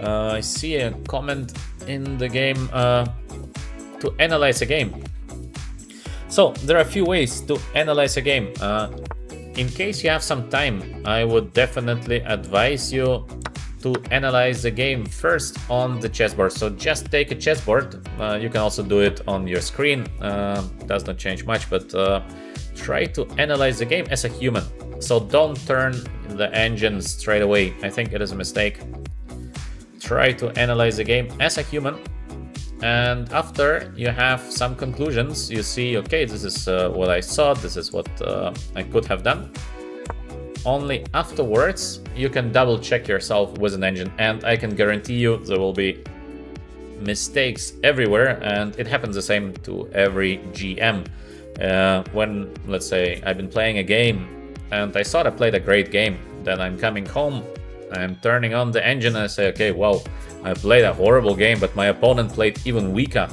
I see a comment in the game to analyze a game. So there are a few ways to analyze a game. In case you have some time, I would definitely advise you to analyze the game first on the chessboard. So just take a chessboard. You can also do it on your screen. Does not change much, but try to analyze the game as a human. So don't turn the engine straight away. I think it is a mistake. Try to analyze the game as a human. And after you have some conclusions, you see, okay, this is what I saw, this is what I could have done. Only afterwards you can double check yourself with an engine, and I can guarantee you there will be mistakes everywhere, and it happens the same to every GM. When, let's say, I've been playing a game and I thought I played a great game, then I'm coming home, I'm turning on the engine and I say, okay, well, I played a horrible game, but my opponent played even weaker.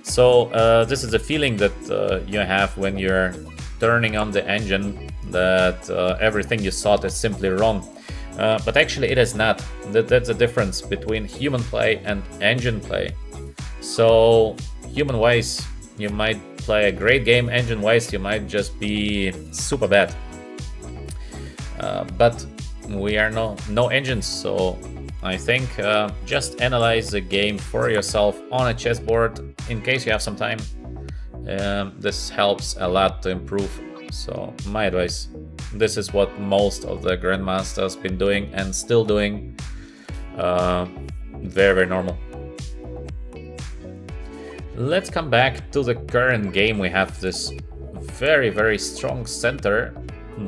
So this is a feeling that you have when you're turning on the engine, that everything you thought is simply wrong. But actually it is not. That's the difference between human play and engine play. So human-wise, you might play a great game. Engine-wise, you might just be super bad. But we are no engines, so I think just analyze the game for yourself on a chessboard in case you have some time. This helps a lot to improve. So my advice, this is what most of the grandmasters been doing and still doing. Very normal. Let's come back to the current game. We have this very strong center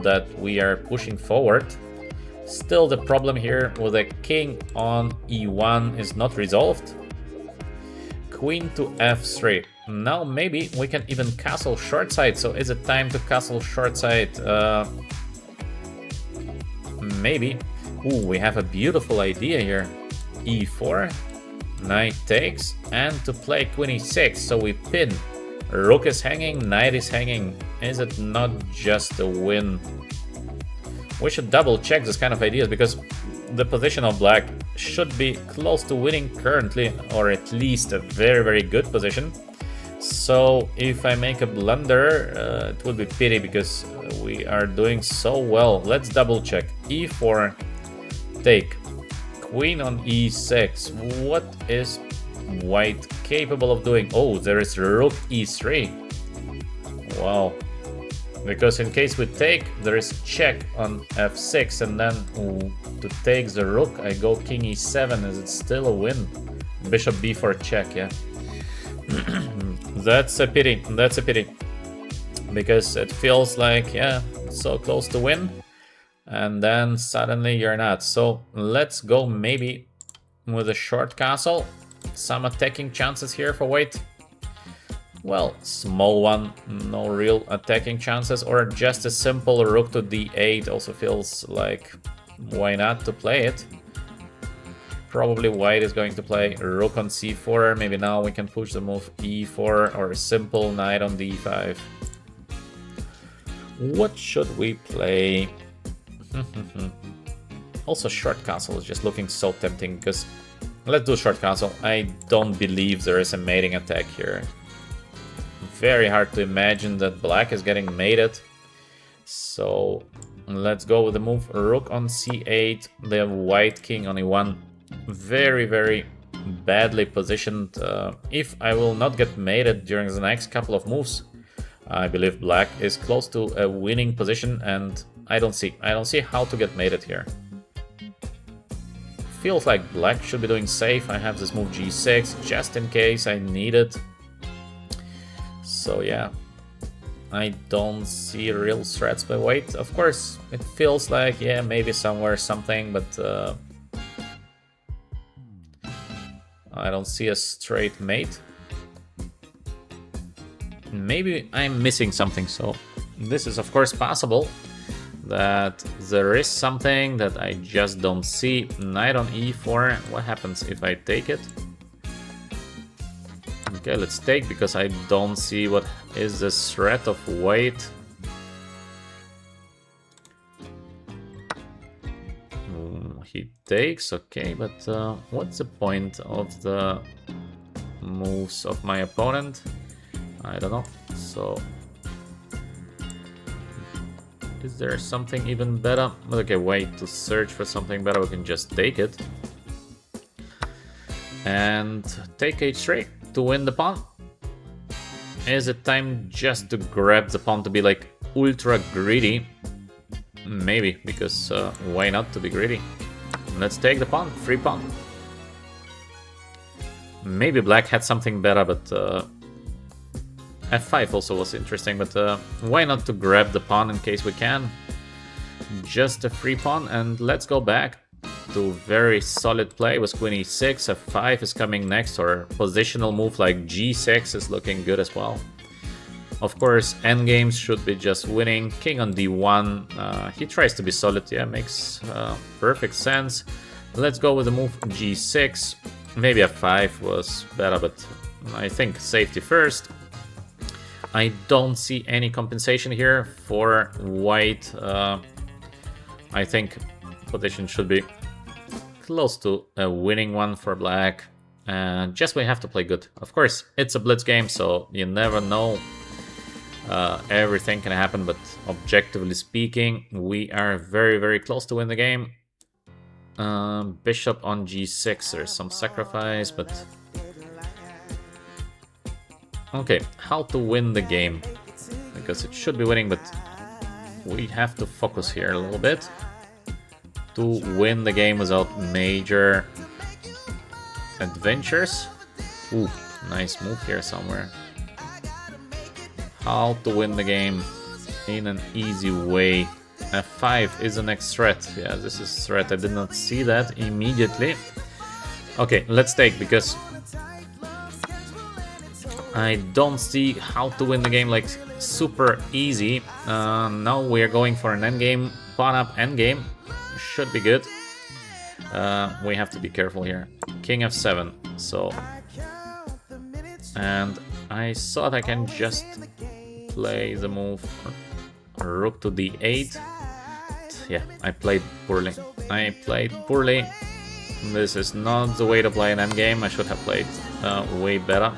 that we are pushing forward. Still, the problem here with the king on e1 is not resolved. Queen to f3. Now maybe we can even castle short side. So is it time to castle short side? Maybe. Ooh, we have a beautiful idea here. e4, knight takes, and to play queen e6. So we pin. Rook is hanging, knight is hanging. Is it not just a win? We should double check this kind of ideas, because the position of black should be close to winning currently, or at least a very good position. So if I make a blunder, it would be pity, because we are doing so well. Let's double check. e4, take, queen on e6. What is white capable of doing? Oh, there is rook e3. Wow. Because in case we take, there is check on f6, and then to take the rook, I go king e7. Is it still a win? Bishop b4 check, yeah. That's a pity. That's a pity. Because it feels like, yeah, so close to win. And then suddenly you're not. So let's go maybe with a short castle. Some attacking chances here for white. Well, small one, no real attacking chances, or just a simple rook to d8 also feels like, why not to play it? Probably white is going to play rook on c4, maybe now we can push the move e4, or a simple knight on d5. What should we play? Also short castle is just looking so tempting, because let's do short castle. I don't believe there is a mating attack here. Very hard to imagine that black is getting mated. So let's go with the move rook on c8. They have white king on e1. Very, very badly positioned. If I will not get mated during the next couple of moves, I believe black is close to a winning position, and I don't see how to get mated here. Feels like black should be doing safe. I have this move g6 just in case I need it. So yeah, I don't see real threats by white. Of course, it feels like, yeah, maybe somewhere something, but I don't see a straight mate. Maybe I'm missing something, so this is of course possible. That there is something that I just don't see. Knight on e4, what happens if I take it? Okay, let's take, because I don't see what is the threat of white. He takes, okay, but what's the point of the moves of my opponent? I don't know, so... Is there something even better? Okay, wait, to search for something better, we can just take it. And take h3 to win the pawn. Is it time just to grab the pawn to be like ultra greedy? Maybe, because why not to be greedy? Let's take the pawn, free pawn. Maybe black had something better, but f5 also was interesting, but why not to grab the pawn in case we can? Just a free pawn, and let's go back to very solid play with queen e6. f5 is coming next, or positional move like g6 is looking good as well. Of course, endgames should be just winning. King on d1, he tries to be solid, yeah, makes perfect sense. Let's go with the move g6. Maybe f5 was better, but I think safety first. I don't see any compensation here for white. I think position should be close to a winning one for black. Just we have to play good. Of course, it's a blitz game, so you never know. Everything can happen, but objectively speaking, we are very, very close to win the game. Bishop on g6, there's some sacrifice, but... Okay, how to win the game? Because it should be winning, but we have to focus here a little bit to win the game without major adventures. Ooh, nice move here somewhere. How to win the game in an easy way. f5 is the next threat. Yeah, this is threat. I did not see that immediately. Okay, let's take, because I don't see how to win the game like super easy. Now we are going for an endgame, pawn up endgame. Should be good. We have to be careful here. King f7. So, and I thought I can just play the move rook to d8. Yeah, I played poorly. This is not the way to play an endgame. I should have played way better.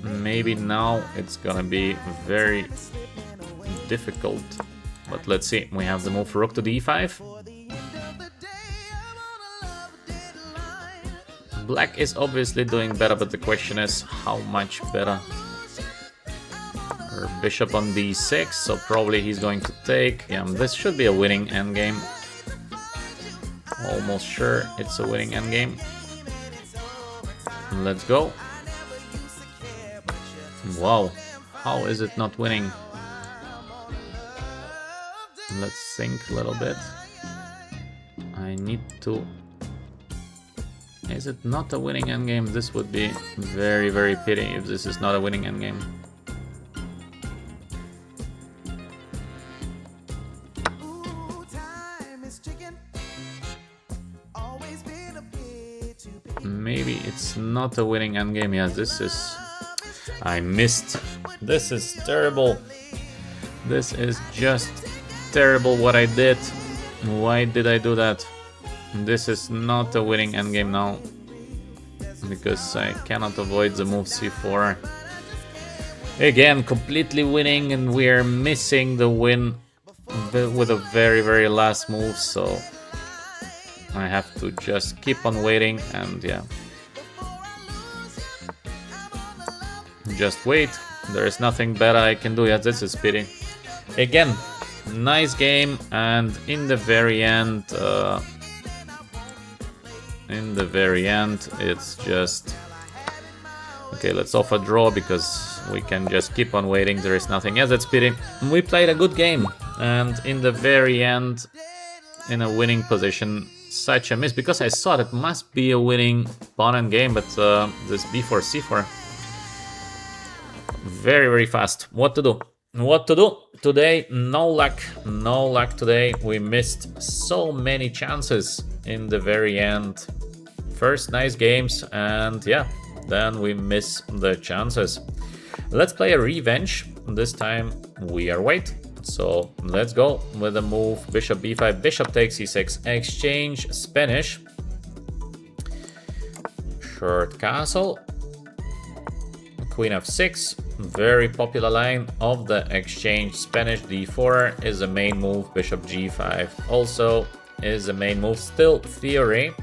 Maybe now it's gonna be very difficult, but let's see. We have the move rook to d5. Black is obviously doing better, but the question is how much better. Or bishop on d6, so probably he's going to take. Yeah, this should be a winning endgame. Almost sure it's a winning endgame. Let's go. Wow, how is it not winning? Let's think a little bit. I need to... Is it not a winning endgame? This would be very, very pity if this is not a winning endgame. Maybe it's not a winning endgame. Yeah, this is... I missed. This is terrible. This is just terrible what I did. Why did I do that? This is not a winning endgame now. Because I cannot avoid the move c4. Again, completely winning, and we are missing the win with a very, very last move, so I have to just keep on waiting, and yeah. Just wait. There is nothing better I can do. Yeah, this is pity. Again, nice game, and in the very end, it's just... Okay, let's offer draw because we can just keep on waiting. There is nothing. Yes, that's pity. We played a good game, and in the very end, in a winning position, such a miss, because I thought it must be a winning pawn and game, but this b4 c4, very, very fast. What to do? What to do? Today, no luck. No luck today. We missed so many chances in the very end. First nice games, and yeah, then we miss the chances. Let's play a revenge. This time we are white. So let's go with a move. Bishop b5, bishop takes e6, exchange, Spanish. Short castle. Queen f6. Very popular line of the exchange. Spanish d4 is the main move. Bishop g5 also is the main move. Still theory.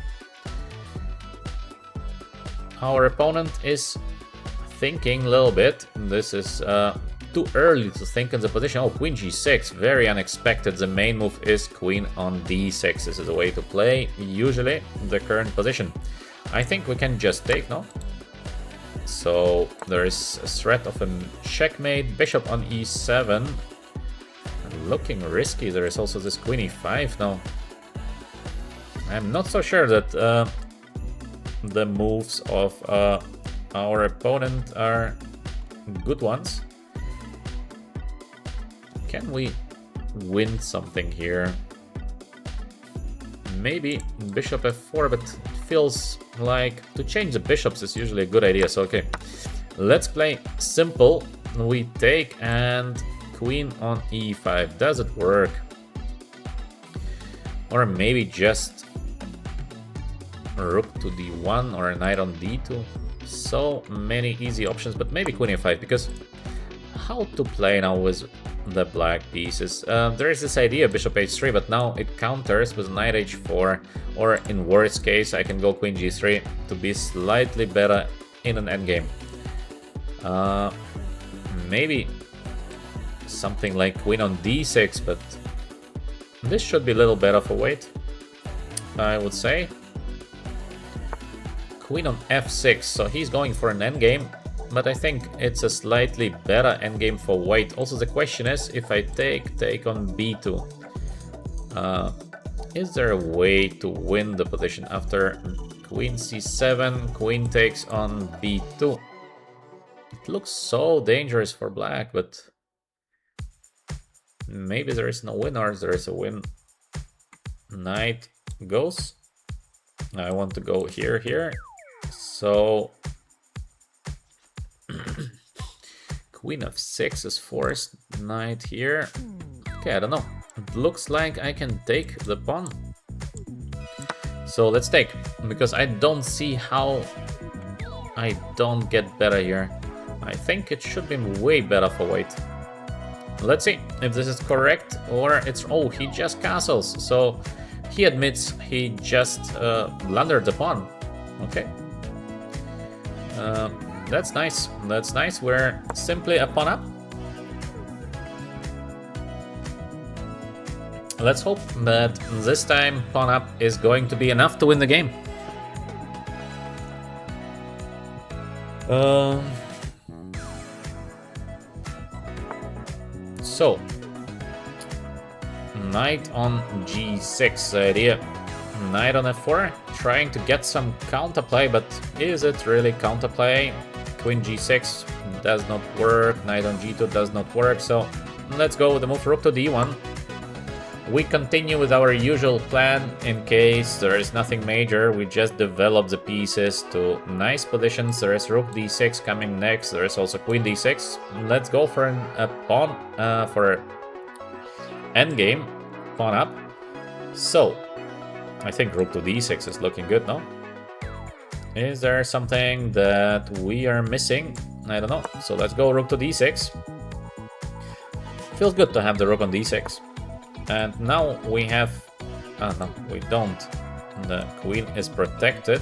Our opponent is thinking a little bit. This is too early to think in the position. Oh, queen g6, very unexpected. The main move is queen on d6. This is the way to play, usually, the current position. I think we can just take, no? So there is a threat of a checkmate. Bishop on e7. Looking risky. There is also this queen e5 now. I'm not so sure that the moves of our opponent are good ones. Can we win something here? Maybe bishop f4, but it feels like to change the bishops is usually a good idea. So okay, let's play simple. We take, and queen on e5. Does it work? Or maybe just rook to d1 or knight on d2. So many easy options, but maybe queen a5, because how to play now with the black pieces? There is this idea bishop h3, but now it counters with knight h4, or in worst case I can go queen g3 to be slightly better in an endgame. Maybe something like queen on d6, but this should be a little better for white, I would say. Queen on f6, so he's going for an endgame, but I think it's a slightly better endgame for white. Also, the question is, if I take on b2, is there a way to win the position after queen c7, queen takes on b2? It looks so dangerous for black, but maybe there is no win, or there is a win. Knight goes. I want to go here. So queen f6 is forced. Knight here. Okay, I don't know. It looks like I can take the pawn. So let's take, because I don't see how I don't get better here. I think it should be way better for white. Let's see if this is correct, or it's... Oh, he just castles. So he admits he just blundered the pawn. Okay, That's nice. That's nice. We're simply a pawn up. Let's hope that this time pawn up is going to be enough to win the game. So, knight on g6 idea. Knight on f4, trying to get some counterplay, but is it really counterplay? Queen g6 does not work, knight on g2 does not work, so let's go with the move rook to d1. We continue with our usual plan in case there is nothing major. We just develop the pieces to nice positions. There is rook d6 coming next. There is also queen d6. Let's go for a pawn for endgame, pawn up. So I think rook to d6 is looking good, no? Is there something that we are missing? I don't know. So let's go rook to d6. Feels good to have the rook on d6. And now we have... no, we don't. The queen is protected.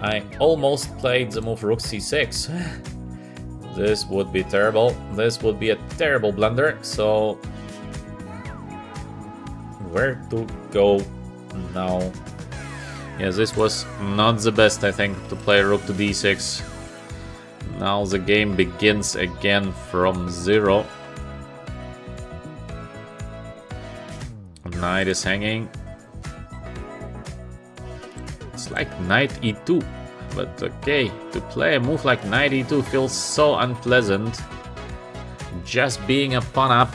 I almost played the move rook c6. This would be terrible. This would be a terrible blunder. So where to go now? Yeah, this was not the best, I think, to play rook to d6. Now the game begins again from zero. Knight is hanging. It's like knight e2, but okay, to play a move like knight e2 feels so unpleasant. Just being a pawn up,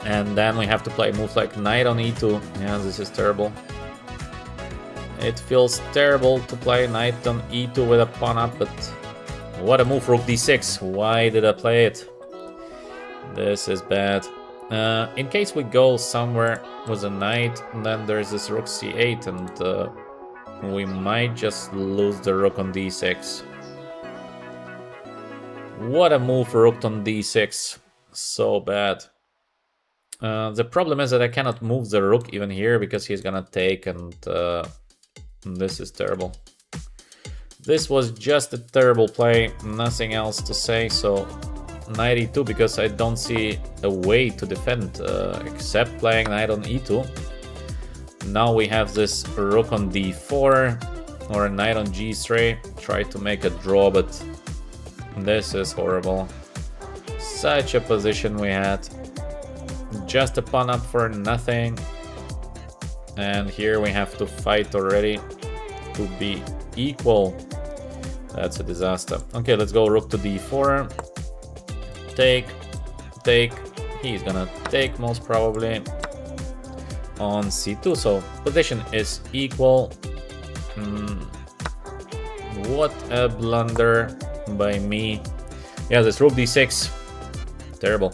and then we have to play a move like knight on e2. Yeah, this is terrible. It feels terrible to play knight on e2 with a pawn up, but what a move, rook d6. Why did I play it? This is bad. In case we go somewhere with a knight, then there's this rook c8, and we might just lose the rook on d6. What a move, rook on d6. So bad. The problem is that I cannot move the rook even here because he's gonna take, and this is terrible. This was just a terrible play, nothing else to say, so knight e2 because I don't see a way to defend except playing knight on e2. Now we have this rook on d4 or knight on g3. Try to make a draw, but this is horrible. Such a position we had. Just a pawn up for nothing. And here we have to fight already to be equal. That's a disaster. Okay, let's go rook to d4. Take. He's gonna take most probably on c2, so position is equal. What a blunder by me. Yeah, this rook d6, terrible.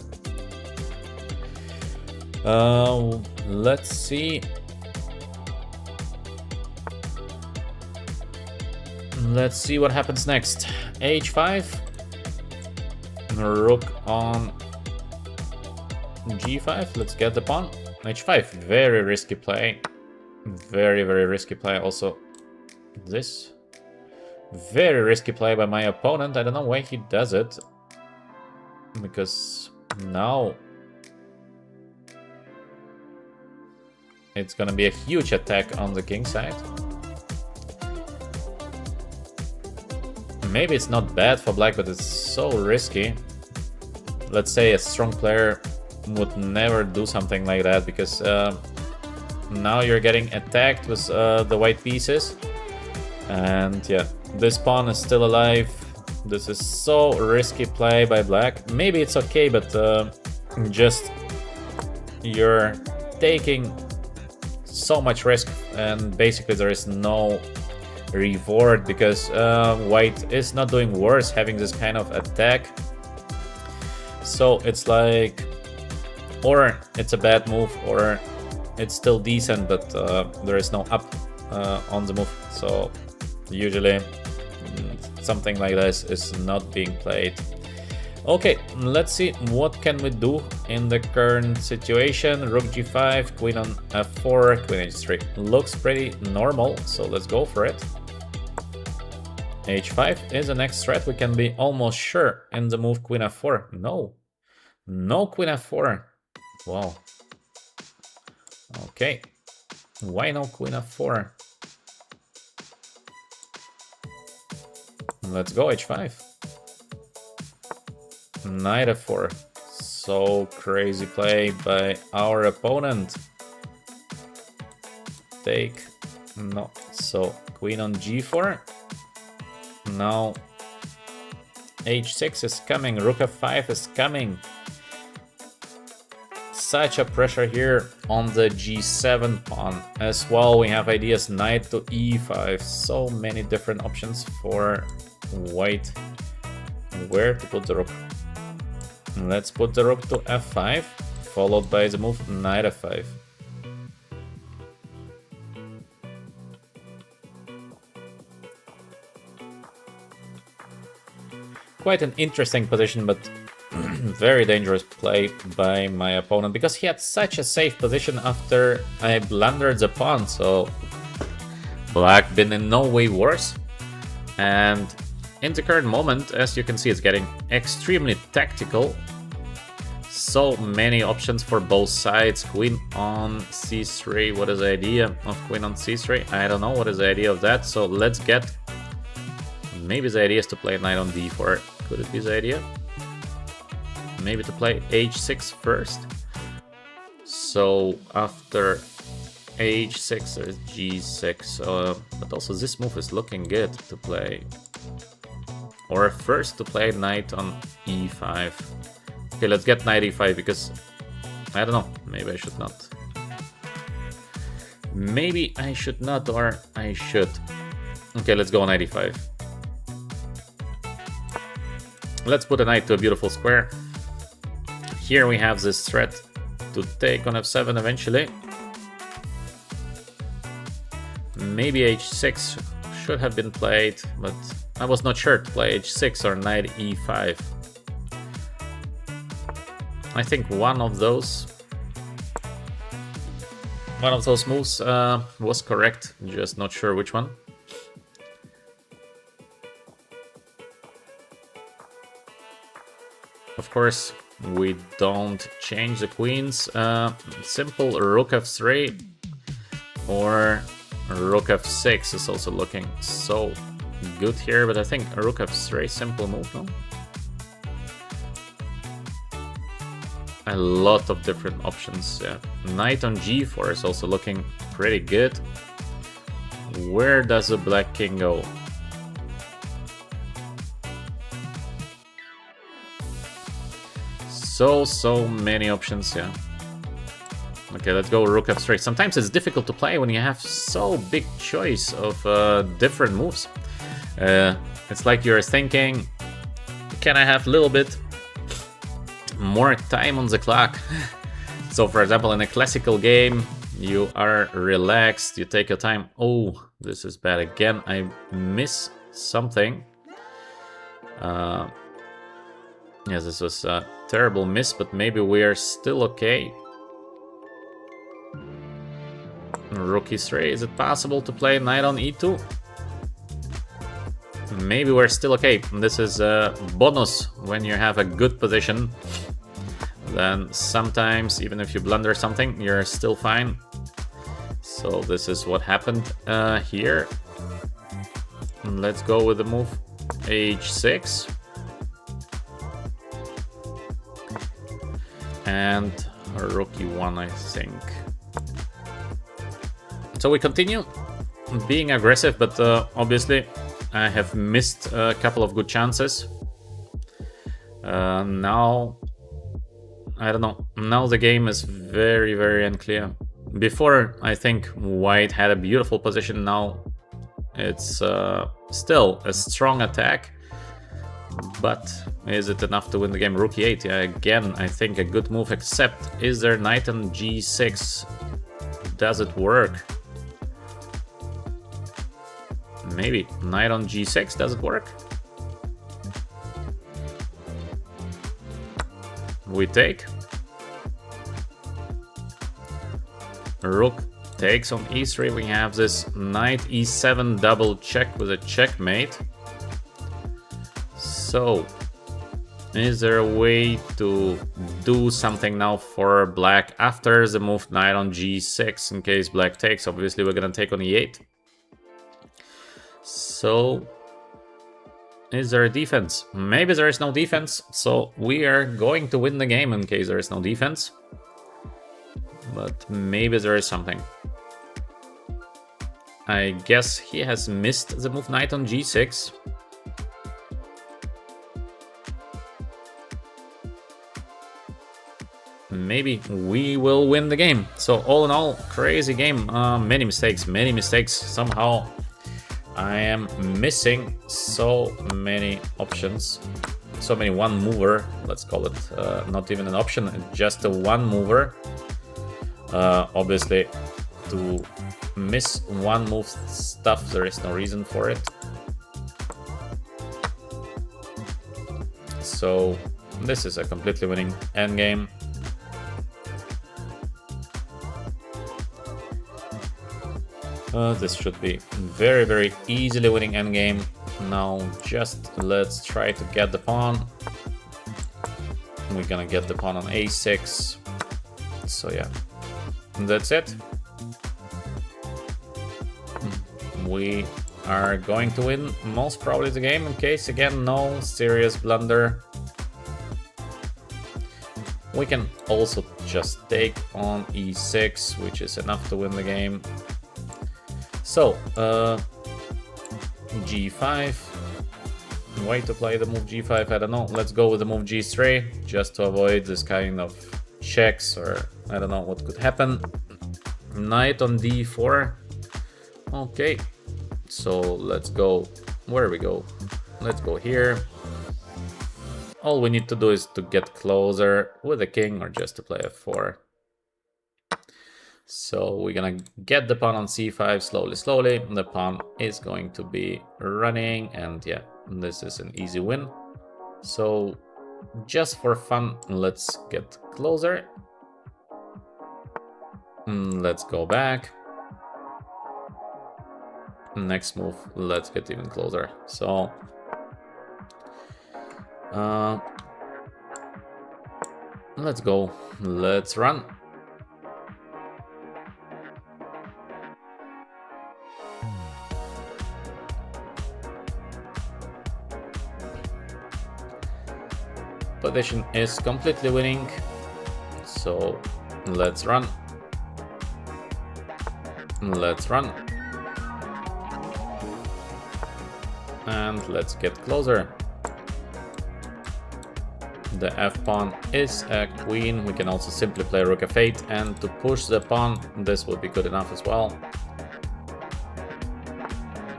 Let's see. Let's see what happens next. h5. Rook on g5. Let's get the pawn. h5. Very risky play. Very risky play. Also, this. Very risky play by my opponent. I don't know why he does it. Because now it's gonna be a huge attack on the king side. Maybe it's not bad for black, but it's so risky. Let's say a strong player would never do something like that, because now you're getting attacked with the white pieces. And yeah, this pawn is still alive. This is so risky play by black. Maybe it's okay, but just you're taking so much risk, and basically there is no reward, because white is not doing worse having this kind of attack. So it's like, or it's a bad move, or it's still decent, but there is no up on the move. So usually something like this is not being played. Okay, let's see what can we do in the current situation. Rook g5, queen on f4, queen h3. Looks pretty normal, so let's go for it. h5 is the next threat. We can be almost sure in the move queen f4. No. No queen f4. Wow. Okay. Why no queen f4? Let's go h5. Knight f4. So crazy play by our opponent. Take. No. So queen on g4. Now h6 is coming. Rook f5 is coming. Such a pressure here on the g7 pawn. As well, we have ideas knight to e5. So many different options for white. Where to put the rook? Let's put the rook to f5, followed by the move knight f5. Quite an interesting position, but very dangerous play by my opponent, because he had such a safe position after I blundered the pawn, so black been in no way worse. And in the current moment, as you can see, it's getting extremely tactical. So many options for both sides. Queen on c3, what is the idea of queen on c3? I don't know what is the idea of that, so let's get... Maybe the idea is to play knight on d4. Could it be the idea? Maybe to play h6 first. So after h6 there's g6. But also this move is looking good to play. Or first to play knight on e5. Okay, let's get knight e5 because I don't know. Maybe I should not. Maybe I should not, or I should. Okay, let's go on knight e5. Let's put a knight to a beautiful square. Here we have this threat to take on f7 eventually. Maybe h6 should have been played, but I was not sure to play h6 or knight e5. I think one of those moves was correct, just not sure which one. Of course, we don't change the queens. Simple rook f3 or rook f6 is also looking so good here, but I think rook f3, simple move, no? A lot of different options, yeah. Knight on g4 is also looking pretty good. Where does the black king go? So many options, yeah. Okay, let's go rook f3. Sometimes it's difficult to play when you have so big choice of different moves. It's like you're thinking, can I have a little bit more time on the clock? So for example, in a classical game, you are relaxed, you take your time. Oh, this is bad again. I miss something. Yes, this was a terrible miss, but maybe we are still okay. Rook e3, is it possible to play knight on e2? Maybe we're still okay. This is a bonus when you have a good position. Then sometimes, even if you blunder something, you're still fine. So this is what happened here. Let's go with the move h6. And rook e1, I think. So we continue being aggressive, but obviously I have missed a couple of good chances. Now, I don't know. Now the game is very, very unclear. Before, I think white had a beautiful position. Now it's still a strong attack. But is it enough to win the game? Rook e8, yeah, again, I think a good move, except is there knight on g6? Does it work? Maybe. Knight on g6, does it work? We take. Rook takes on e3. We have this knight e7 double check with a checkmate. So, is there a way to do something now for black after the move knight on g6 in case black takes? Obviously, we're gonna take on e8. So, is there a defense? Maybe there is no defense, so we are going to win the game in case there is no defense. But maybe there is something. I guess he has missed the move knight on g6. Maybe we will win the game. So all in all, crazy game. Many mistakes. Somehow I am missing so many options. So many one mover, let's call it. Not even an option, just a one mover. Obviously, to miss one move stuff, there is no reason for it. So this is a completely winning endgame. This should be very, very easily winning endgame. Now just let's try to get the pawn. We're gonna get the pawn on a6. So yeah, that's it. We are going to win most probably the game in case again no serious blunder. We can also just take on e6, which is enough to win the game. So, g5. Way to play the move g5, I don't know. Let's go with the move g3, just to avoid this kind of checks, or I don't know what could happen. Knight on d4. Okay, so let's go. Where we go? Let's go here. All we need to do is to get closer with the king, or just to play f4. So we're gonna get the pawn on c5 slowly. The pawn is going to be running, and yeah, this is an easy win. So just for fun, let's get closer. Let's go back. Next move, let's get even closer. So let's go. Let's run. Position is completely winning, so let's run. And let's get closer. The f pawn is a queen. We can also simply play rook f8, and to push the pawn, this would be good enough as well.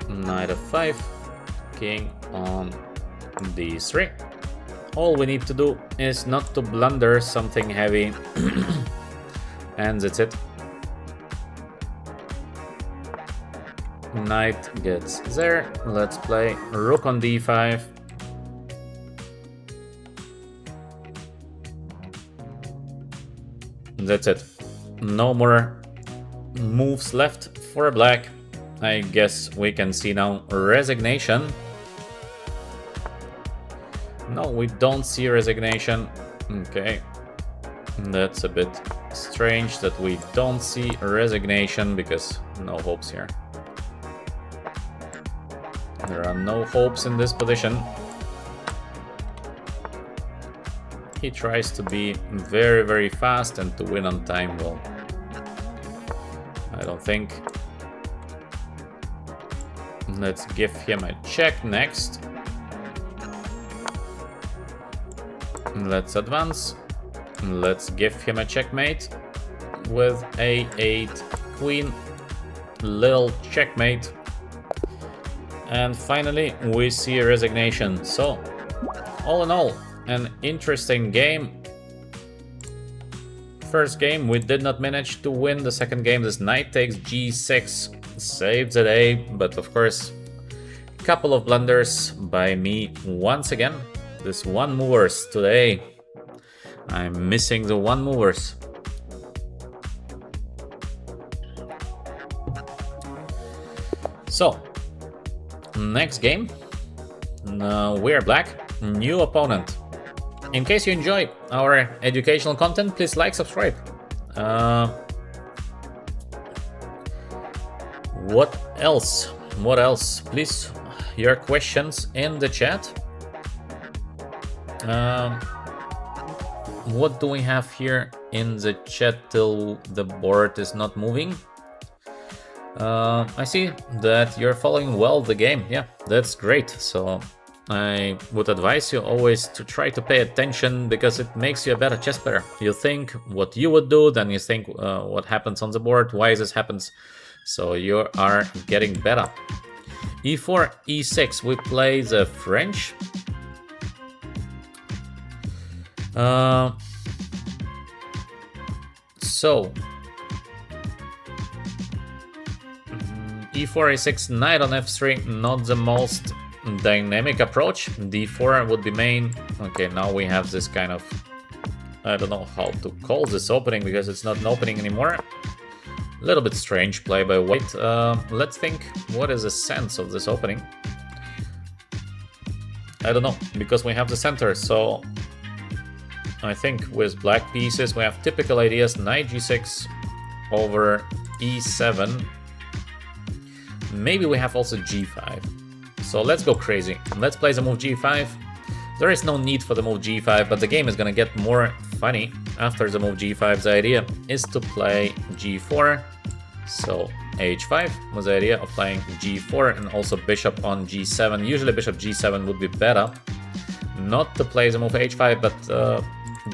Knight f5, king on d3. All we need to do is not to blunder something heavy, and that's it. Knight gets there. Let's play rook on d5. That's it. No more moves left for black. I guess we can see now resignation. No, we don't see resignation. Okay, that's a bit strange that we don't see resignation, because no hopes here. There are no hopes in this position. He tries to be very, very fast and to win on time. Well, I don't think. Let's give him a check next. Let's advance. Let's give him a checkmate with a8 queen. Little checkmate. And finally we see a resignation. So all in all, an interesting game. First game we did not manage to win. The second game, this knight takes g6 saved the day, but of course a couple of blunders by me once again. This one movers today. I'm missing the one movers. So next game, we are black. new opponent. In case you enjoy our educational content, please like, subscribe. What else? What else? Please, your questions in the chat. What do we have here in the chat till the board is not moving? I see that you're following well the game. Yeah, that's great. So I would advise you always to try to pay attention, because it makes you a better chess player. You think what you would do, then you think what happens on the board, why this happens. So you are getting better. E4, E6, we play the French. So E4, A6, knight on F3, not the most dynamic approach. D4 would be main. Okay, now we have this kind of, I don't know how to call this opening, because it's not an opening anymore. A little bit strange play by white. Let's think, what is the sense of this opening? I don't know, because we have the center, so I think with black pieces we have typical ideas. Knight G6 over E7. Maybe we have also G5. So let's go crazy. Let's play the move G5. There is no need for the move G5, but the game is gonna get more funny after the move G5. The idea is to play G4. So H5 was the idea of playing G4, and also bishop on G7. Usually bishop G7 would be better. Not to play the move H5, but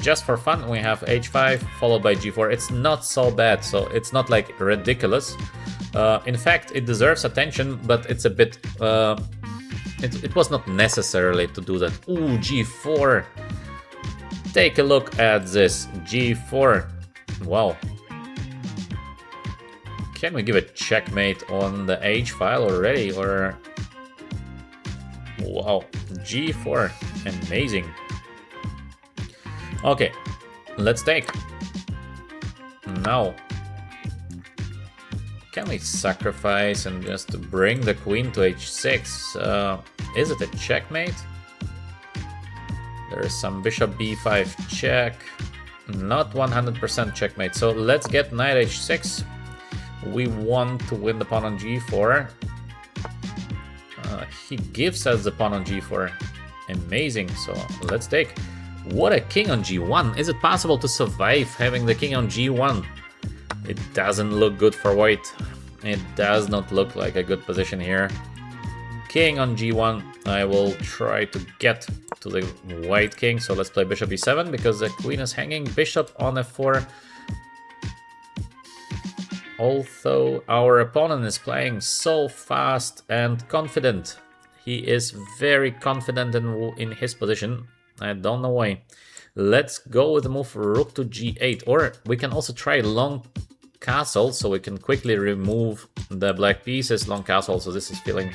just for fun we have H5 followed by G4. It's not so bad, so it's not like ridiculous. In fact, it deserves attention, but it's a bit... It was not necessarily to do that. Ooh, G4. Take a look at this. G4. Wow. Can we give a checkmate on the H file already, or... Wow, G4. Amazing. Okay, let's take. Now, can we sacrifice and just bring the queen to H6? Is it a checkmate? There is some bishop B5 check. Not 100% checkmate. So let's get knight H6. We want to win the pawn on G4. He gives us the pawn on G4. Amazing. So let's take. What a king on G1. Is it possible to survive having the king on G1? It doesn't look good for white. It does not look like a good position here. King on G1. I will try to get to the white king. So let's play bishop E7 because the queen is hanging. Bishop on F4. Although our opponent is playing so fast and confident. He is very confident in his position. I don't know why. Let's go with the move rook to G8. Or we can also try long castle, so we can quickly remove the black pieces. Long castle, so this is feeling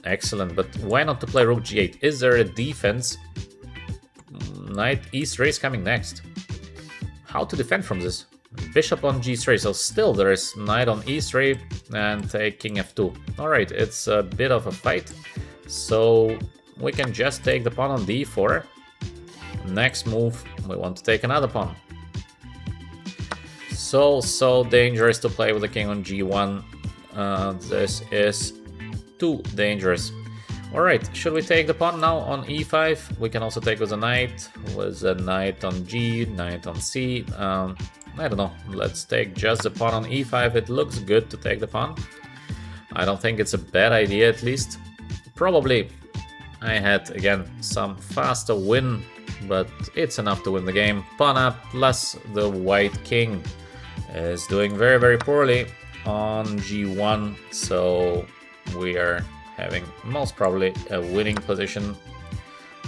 excellent. But why not to play rook G8? Is there a defense? Knight E3 is coming next. How to defend from this? Bishop on G3, so still there is knight on E3 and take king F2. Alright, it's a bit of a fight. So we can just take the pawn on D4. Next move, we want to take another pawn. So dangerous to play with the king on G1. This is too dangerous. Alright, should we take the pawn now on E5? We can also take with a knight on G, knight on C. I don't know, let's take just the pawn on E5. It looks good to take the pawn. I don't think it's a bad idea, at least. Probably I had, again, some faster win, but it's enough to win the game. Pawn up, plus the white king is doing very, very poorly on G1, so we are having most probably a winning position.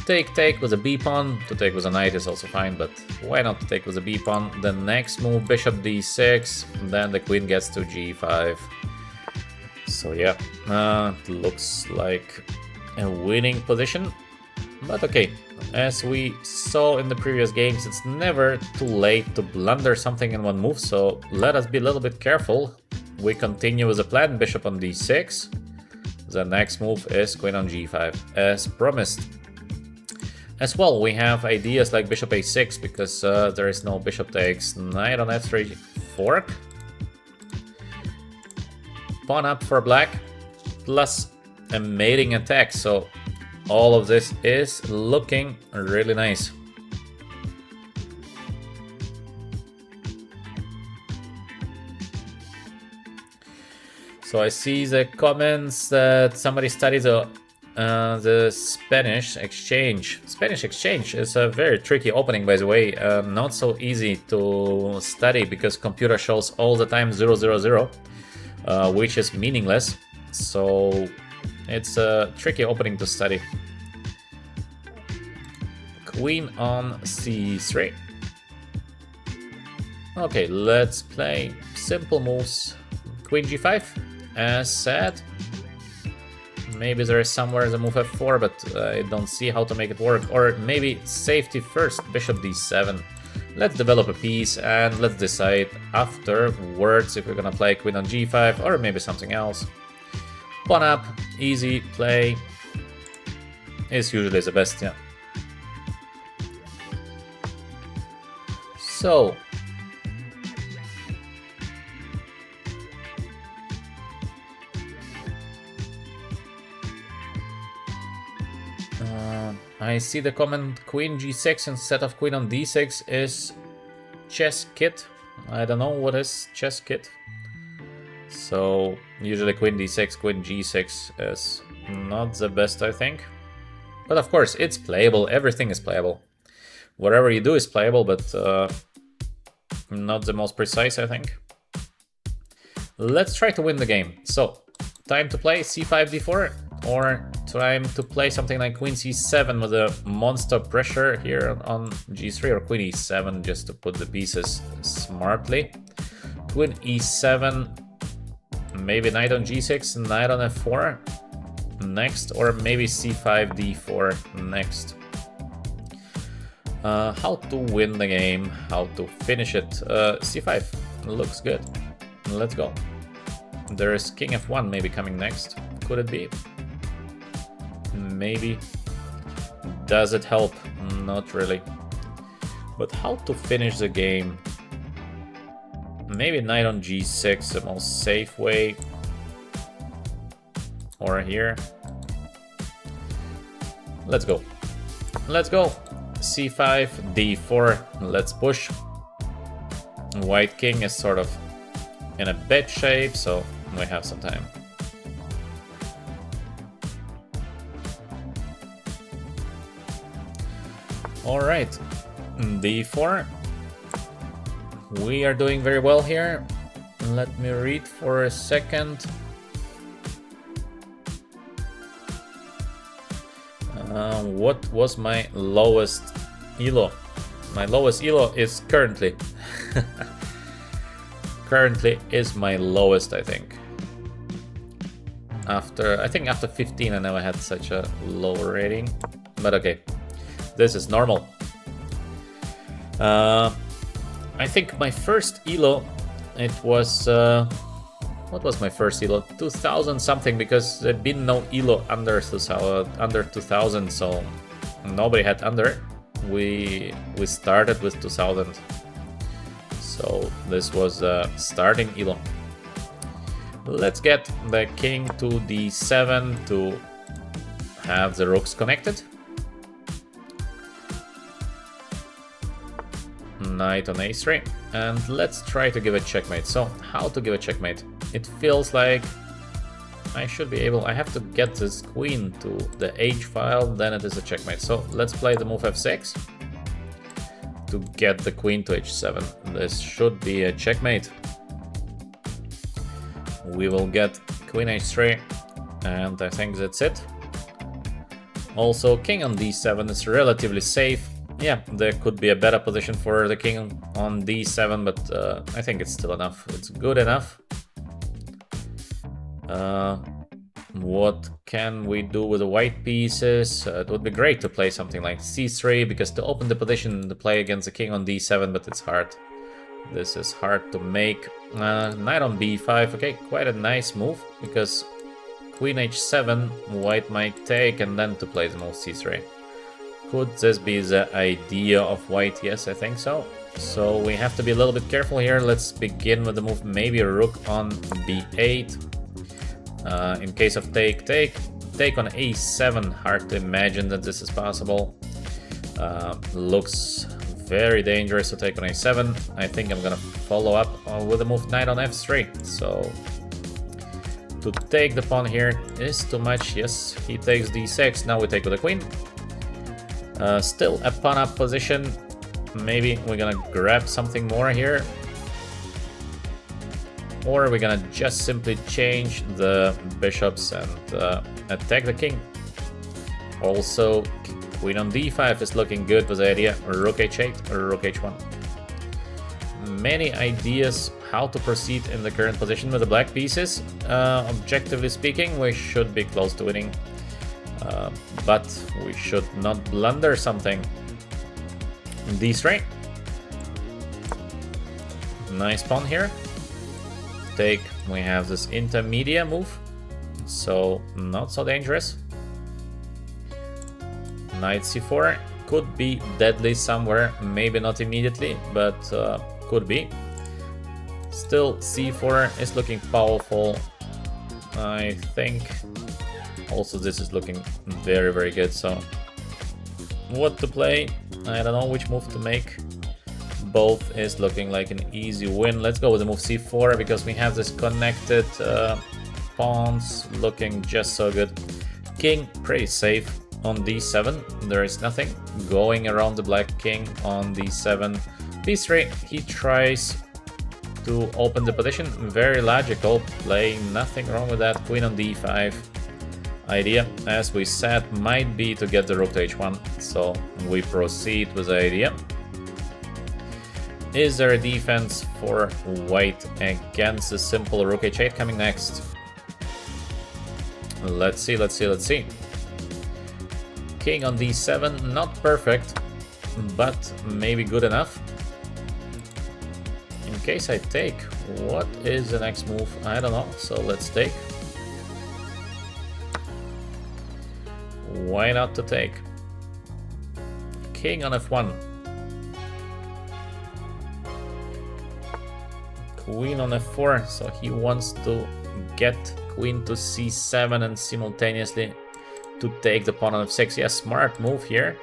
Take with a b pawn. To take with a knight is also fine, but why not to take with a b pawn? The next move, bishop d6, then the queen gets to g5. So yeah, it looks like a winning position. But okay, as we saw in the previous games, it's never too late to blunder something in one move, so let us be a little bit careful. We continue with the plan, bishop on d6. The next move is queen on g5, as promised. As well, we have ideas like bishop a6 because there is no bishop takes. Knight on f3 fork. Pawn up for black, plus a mating attack. So all of this is looking really nice. So I see the comments that somebody studied the Spanish exchange. Spanish exchange is a very tricky opening, by the way. Not so easy to study because computer shows all the time 000, which is meaningless. So it's a tricky opening to study. Queen on c3. Okay, let's play simple moves. Queen g5, as said. Maybe there is somewhere the move f4, but I don't see how to make it work. Or maybe safety first, bishop d7. Let's develop a piece and let's decide afterwards if we're gonna play queen on g5 or maybe something else. Pawn up, easy play is usually the best, yeah. So I see the comment queen g6 instead of queen on d6 is chess kit. I don't know what is chess kit. So usually queen d6, queen g6 is not the best, I think. But of course, it's playable. Everything is playable. Whatever you do is playable, but not the most precise, I think. Let's try to win the game. So time to play c5, d4. Or time to play something like queen c7 with a monster pressure here on g3, or queen e7 just to put the pieces smartly. Queen e7, maybe knight on g6, knight on f4 next, or maybe c5, d4 next. How to win the game, how to finish it. c5 looks good. Let's go. There is king f1 maybe coming next. Could it be? Maybe. Does it help? Not really. But how to finish the game? Maybe knight on g6, the most safe way. Or here. Let's go. Let's go. c5, d4. Let's push. White king is sort of in a bad shape, so we have some time. Alright, d4. We are doing very well here. Let me read for a second. What was my lowest elo? My lowest elo is currently. Currently is my lowest, I think. I think after 15 I never had such a low rating. But okay. This is normal. I think my first elo, it was what was my first elo? 2000 something, because there'd been no elo under 2000, so nobody had under. We started with 2000, so this was starting elo. Let's get the king to d7 to have the rooks connected. Knight on a3, and let's try to give a checkmate. So how to give a checkmate? It feels like I should be able, I have to get this queen to the h file, then it is a checkmate. So let's play the move f6 to get the queen to h7. This should be a checkmate. We will get queen h3, and I think that's it. Also, king on d7 is relatively safe. Yeah, there could be a better position for the king on d7, but I think it's still enough. It's good enough. What can we do with the white pieces? It would be great to play something like c3, because to open the position to play against the king on d7, but it's hard. This is hard to make. Knight on b5, okay, quite a nice move, because queen h7, white might take, and then to play the move c3. Could this be the idea of white? Yes, I think so. So we have to be a little bit careful here. Let's begin with the move, maybe a rook on b8. In case of take on a7. Hard to imagine that this is possible. Looks very dangerous to take on a7. I think I'm gonna follow up with the move knight on f3. So to take the pawn here is too much. Yes, he takes d6. Now we take with the queen. Still a pawn up position. Maybe we're gonna grab something more here. Or we're gonna just simply change the bishops and attack the king. Also, queen on d5 is looking good with the idea. Rook h8 or rook h1. Many ideas how to proceed in the current position with the black pieces. Objectively speaking, we should be close to winning. But we should not blunder something. d3. Nice pawn here. Take, we have this intermediate move, so not so dangerous. Knight c4 could be deadly somewhere, maybe not immediately, but could be. Still, c4 is looking powerful. I think also this is looking very, very good. So what to play? I don't know which move to make. Both is looking like an easy win. Let's go with the move c4 because we have this connected pawns looking just so good. King pretty safe on d7. There is nothing going around the black king on d7. b3, he tries to open the position. Very logical play, nothing wrong with that. Queen on d5. Idea, as we said, might be to get the rook to h1. So we proceed with the idea. Is there a defense for white against the simple rook h8 coming next? Let's see, let's see, let's see. King on d7, not perfect, but maybe good enough. In case I take, what is the next move? I don't know, so let's take. Why not to take? King on f1. Queen on f4, so he wants to get queen to c7 and simultaneously to take the pawn on f6. Yeah, smart move here,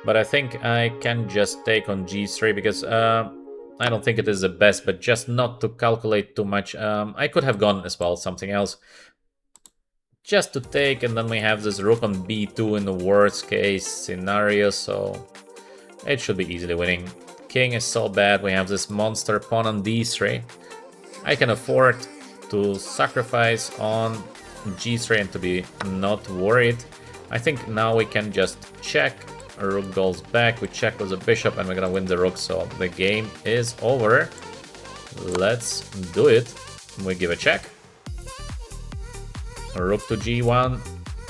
but I think I can just take on g3 because I don't think it is the best, but just not to calculate too much. I could have gone as well something else. Just to take, and then we have this rook on b2 in the worst case scenario, so it should be easily winning. King is so bad, we have this monster pawn on d3. I can afford to sacrifice on g3 and to be not worried. I think now we can just check. Rook goes back, we check with the bishop, and we're gonna win the rook, so the game is over. Let's do it. We give a check. Rook to g1.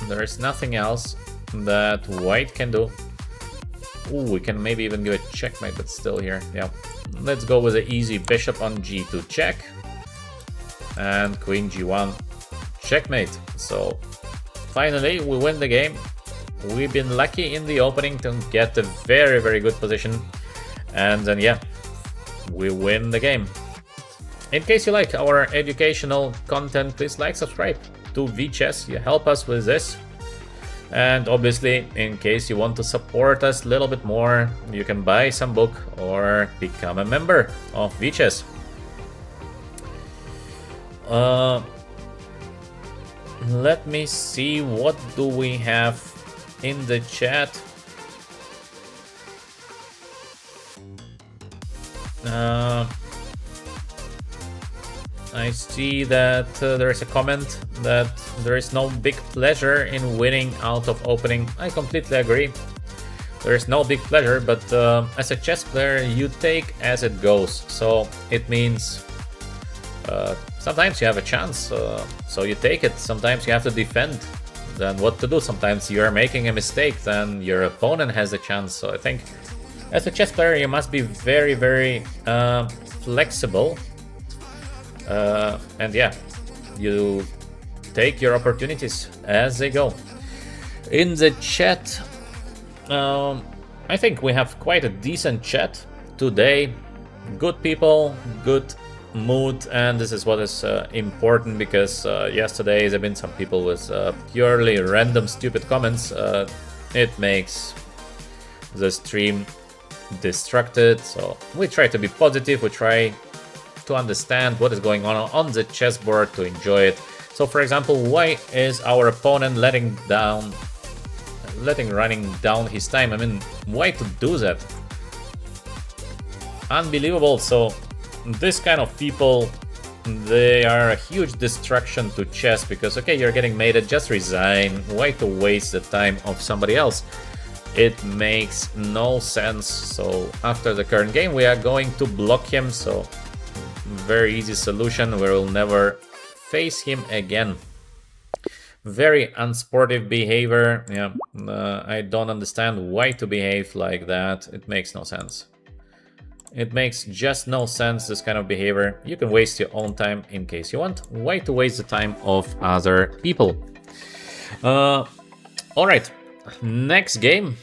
There is nothing else that white can do. Ooh, we can maybe even give a checkmate, but still here. Yeah. Let's go with the easy bishop on g2 check. And queen g1 checkmate. So finally we win the game. We've been lucky in the opening to get a very, very good position. And then yeah, we win the game. In case you like our educational content, please like, subscribe to VChess. You help us with this. And obviously, in case you want to support us a little bit more, you can buy some book or become a member of VChess. Let me see, what do we have in the chat? I see that there is a comment that there is no big pleasure in winning out of opening. I completely agree. There is no big pleasure, but as a chess player, you take as it goes. So it means sometimes you have a chance, so you take it. Sometimes you have to defend. Then what to do? Sometimes you are making a mistake, then your opponent has a chance. So I think as a chess player, you must be very, very flexible. And yeah, you take your opportunities as they go. In the chat, I think we have quite a decent chat today. Good people, good mood, and this is what is important, because yesterday there have been some people with purely random stupid comments. It makes the stream distracted, so we try to be positive, we try to understand what is going on the chessboard, to enjoy it. So for example, why is our opponent running down his time? I mean, why to do that? Unbelievable. So this kind of people, they are a huge distraction to chess, because okay, you're getting mated, just resign. Why to waste the time of somebody else? It makes no sense. So after the current game, we are going to block him. So very easy solution. We will never face him again. Very unsportive behavior. Yeah, I don't understand why to behave like that. It makes no sense. It makes just no sense, this kind of behavior. You can waste your own time in case you want. Why to waste the time of other people? All right, next game.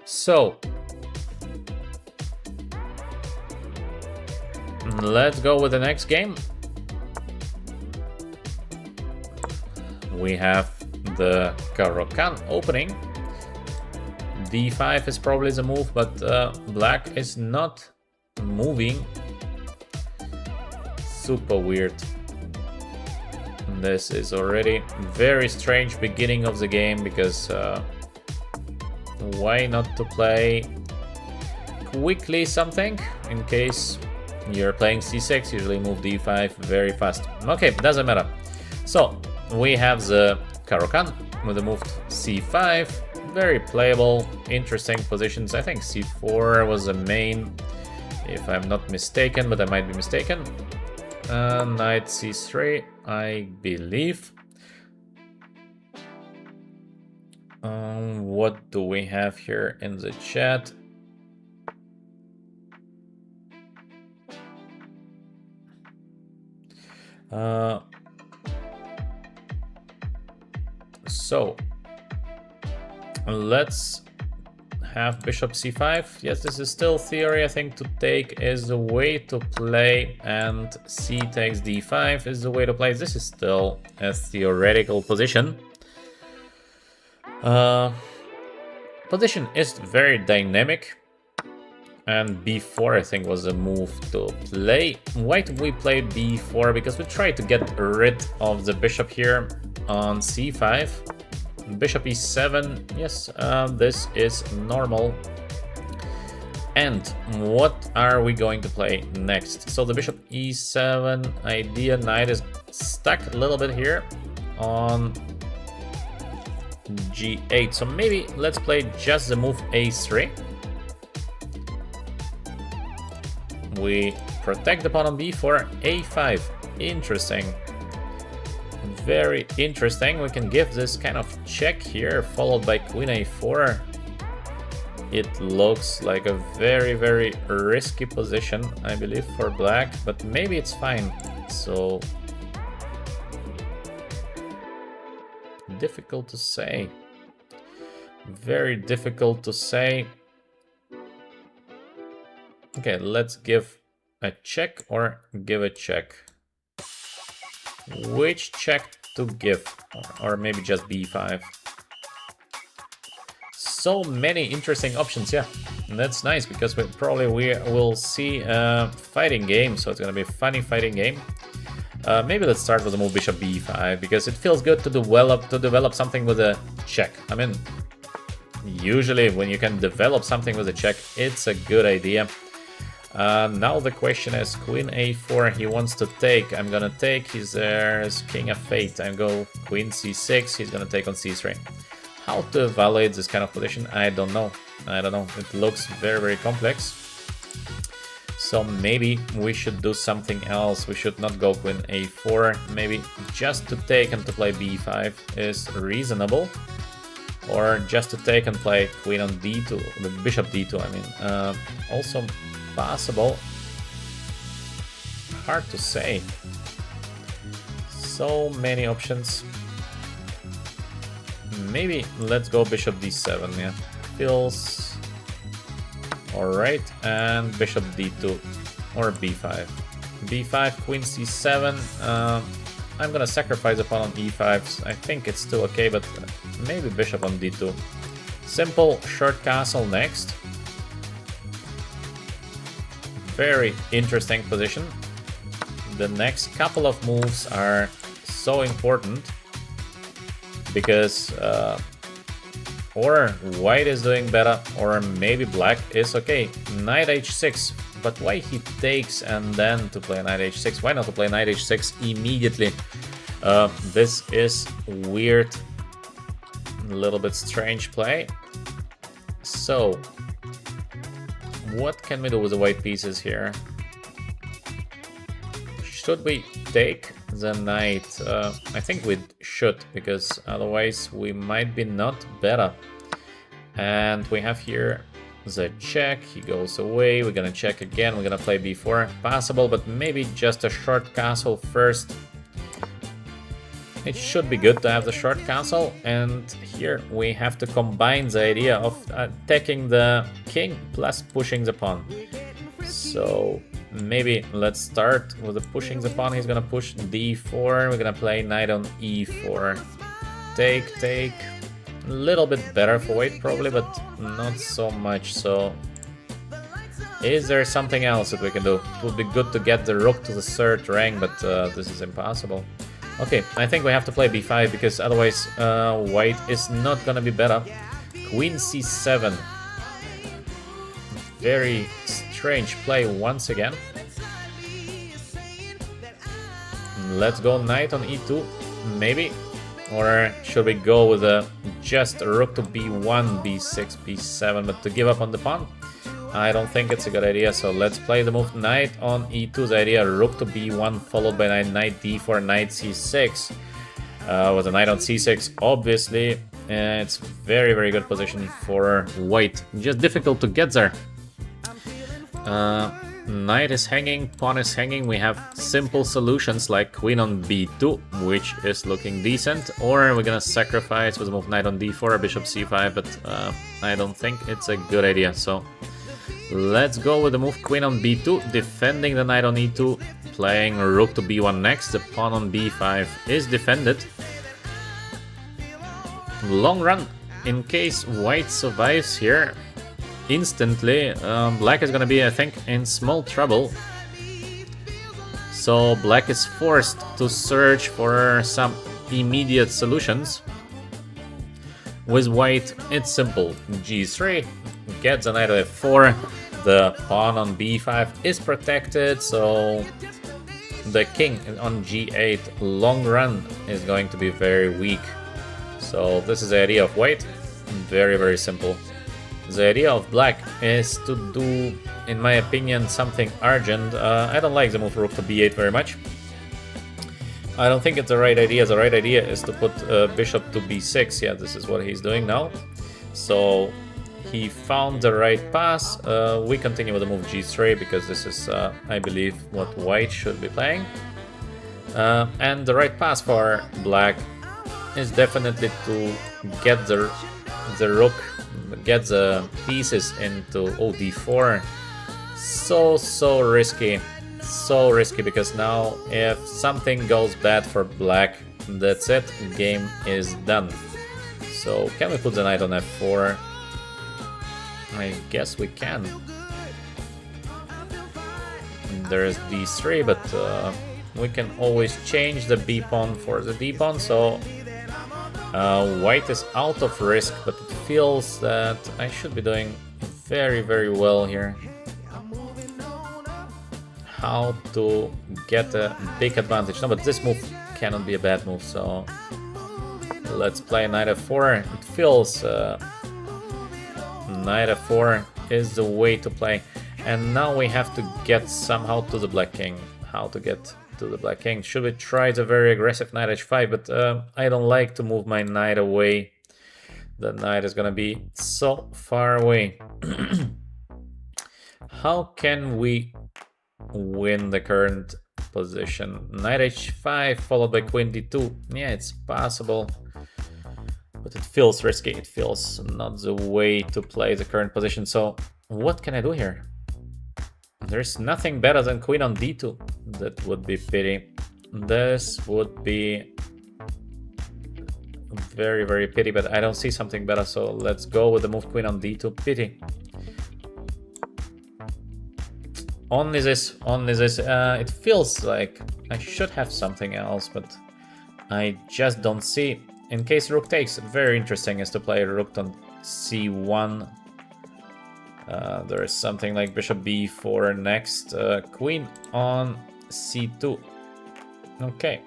So let's go with the next game. We have the Caro-Kann opening. D5 is probably the move, but black is not moving. Super weird. This is already very strange beginning of the game, because why not to play quickly something in case you're playing c6, usually move d5 very fast. Okay, doesn't matter. So we have the Caro-Kann with the move c5, very playable, interesting positions. I think c4 was the main, if I'm not mistaken, but I might be mistaken. Knight c3, I believe. What do we have here in the chat? So let's have bishop c5. Yes, this is still theory. I think to take is the way to play, and c takes d5 is the way to play. This is still a theoretical position. Position is very dynamic, and b4 I think was the move to play. Why did we play b4? Because we tried to get rid of the bishop here on c5. Bishop e7, yes, this is normal. And what are we going to play next? So the bishop e7 idea, knight is stuck a little bit here on g8. So maybe let's play just the move a3. We protect the pawn on b4, a5. Interesting. Very interesting. We can give this kind of check here, followed by queen a4. It looks like a very, very risky position, I believe, for black, but maybe it's fine. So difficult to say. Very difficult to say. Okay, let's give a check or give a check. Which check to give? Or maybe just b5. So many interesting options, yeah. And that's nice, because we will see a fighting game, so it's gonna be a funny fighting game. Maybe let's start with the move bishop b5, because it feels good to develop something with a check. I mean, usually when you can develop something with a check, it's a good idea. Now the question is queen a4. He wants to take. I'm gonna take. There's king f8. I go queen c6. He's gonna take on c3. How to evaluate this kind of position? I don't know. It looks very, very complex. So maybe we should do something else. We should not go queen a4. Maybe just to take and to play b5 is reasonable. Or just to take and play queen on d2, the bishop d2, I mean. Also possible. Hard to say. So many options. Maybe let's go bishop d7, yeah. Feels alright, and bishop d2 or b5. b5, queen c7. I'm gonna sacrifice the pawn on e5. I think it's still okay, but maybe bishop on d2. Simple short castle next. Very interesting position. The next couple of moves are so important because or white is doing better, or maybe black is okay. Knight h6, but why he takes and then to play knight h6? Why not to play knight h6 immediately? This is weird, a little bit strange play. So, what can we do with the white pieces here? Should we take the knight? I think we should, because otherwise we might be not better. And we have here the check. He goes away. We're gonna check again. We're gonna play b4. Possible, but maybe just a short castle first. It should be good to have the short castle. And here we have to combine the idea of attacking the king plus pushing the pawn. So maybe let's start with the pushing the pawn. He's gonna push d4. We're gonna play knight on e4. Take, take. A little bit better for white probably, but not so much. So is there something else that we can do? It would be good to get the rook to the third rank, but this is impossible. Okay, I think we have to play b5 because otherwise white is not gonna be better. Queen c7. Very strange play once again. Let's go knight on e2, maybe. Or should we go with a just a rook to b1, b6, b7, but to give up on the pawn? I don't think it's a good idea, so let's play the move knight on e2. The idea rook to b1 followed by knight d4, knight c6. With a knight on c6, obviously, it's very, very good position for white. Just difficult to get there. Knight is hanging, pawn is hanging. We have simple solutions like queen on b2, which is looking decent, or we're gonna sacrifice with the move knight on d4, bishop c5, but I don't think it's a good idea. So let's go with the move queen on b2, defending the knight on e2, playing rook to b1 next. The pawn on b5 is defended. Long run, in case white survives here instantly, black is gonna be, I think, in small trouble. So black is forced to search for some immediate solutions. With white, it's simple. g3, gets a knight on f4, the pawn on b5 is protected, so the king on g8, long run, is going to be very weak. So this is the idea of white, very, very simple. The idea of black is to do, in my opinion, something urgent. I don't like the move rook to b8 very much. I don't think it's the right idea. The right idea is to put bishop to b6. Yeah, this is what he's doing now. So he found the right pass. We continue with the move g3 because this is, I believe, what white should be playing. And the right pass for black is definitely to get the rook, get the pieces into d4. So risky. So risky, because now if something goes bad for black, that's it, game is done. So can we put the knight on f4? I guess we can. There's d3, but we can always change the b pawn for the d pawn, so white is out of risk, but it feels that I should be doing very, very well here. How to get a big advantage. No, but this move cannot be a bad move, so let's play knight f4. It feels knight f4 is the way to play. And now we have to get somehow to the black king. How to get to the black king? Should we try the very aggressive knight h5? But I don't like to move my knight away. The knight is gonna be so far away. How can we win the current position. Knight h5 followed by queen d2. Yeah, it's possible, but it feels risky. It feels not the way to play the current position. So what can I do here? There's nothing better than queen on d2. That would be pity. This would be very, very pity, but I don't see something better. So let's go with the move queen on d2. Pity. Only this, only this. It feels like I should have something else, but I just don't see. In case rook takes, very interesting is to play rook on c1. There is something like bishop b4 next. Queen on c2. Okay,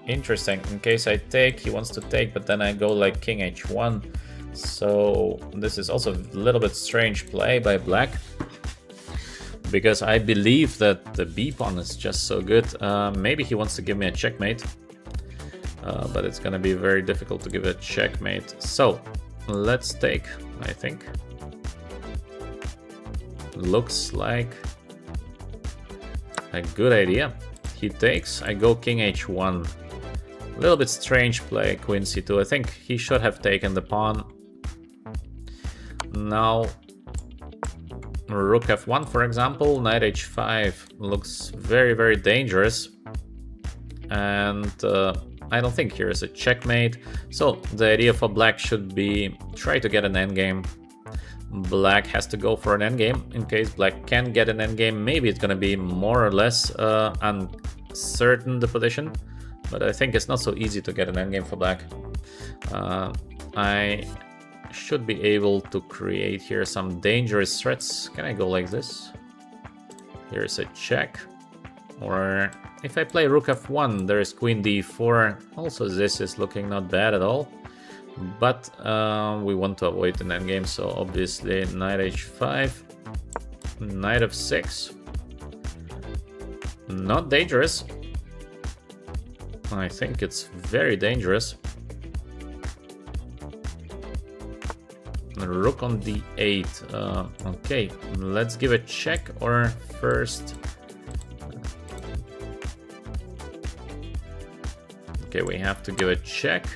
interesting. In case I take, he wants to take, but then I go like king h1. So this is also a little bit strange play by black, because I believe that the b pawn is just so good. Maybe he wants to give me a checkmate, but it's gonna be very difficult to give a checkmate. So let's take, I think. Looks like a good idea. He takes, I go king h1. A little bit strange play, queen c2. I think he should have taken the pawn. Now rook f1, for example. Knight h5 looks very, very dangerous, and I don't think here is a checkmate. So the idea for black should be try to get an endgame. Black has to go for an endgame. In case black can get an endgame, maybe it's gonna be more or less uncertain the position, but I think it's not so easy to get an endgame for black. I should be able to create here some dangerous threats. Can I go like this? Here's a check. Or if I play rook f1, there is queen d4. Also, this is looking not bad at all. But we want to avoid an endgame, so obviously knight h5, knight f6. Not dangerous. I think it's very dangerous. Rook on d8. Okay, let's give a check, or first. Okay, we have to give a check.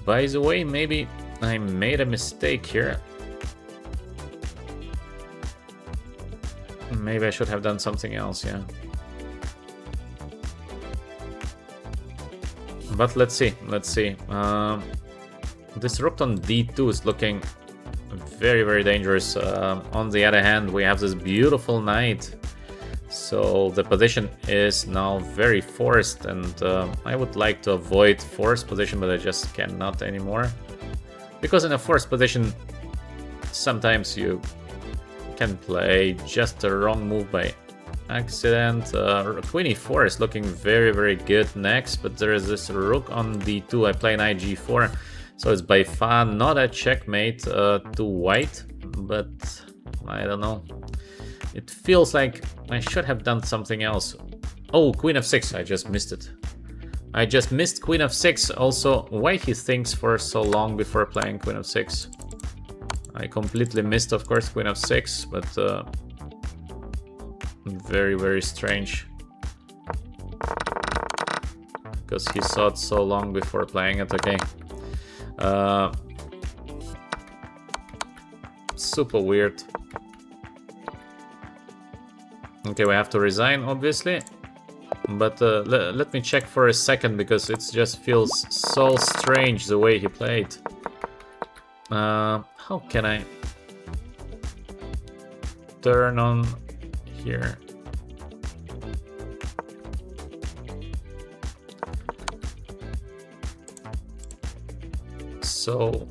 By the way, maybe I made a mistake here. Maybe I should have done something else, yeah. But let's see, let's see. This rook on d2 is looking very, very dangerous. On the other hand, we have this beautiful knight. So the position is now very forced, and I would like to avoid forced position, but I just cannot anymore. Because in a forced position, sometimes you can play just a wrong move by accident. Queen e4 is looking very, very good next, but there is this rook on d2. I play knight g4, so it's by far not a checkmate to white, but I don't know. It feels like I should have done something else. Oh, queen f6, I just missed it. I just missed queen f6. Also, why he thinks for so long before playing queen f6. I completely missed, of course, queen f6, but very, very strange. Because he thought so long before playing it, okay. Super weird. Okay, we have to resign, obviously. But let me check for a second, because it just feels so strange the way he played. How can I turn on here? So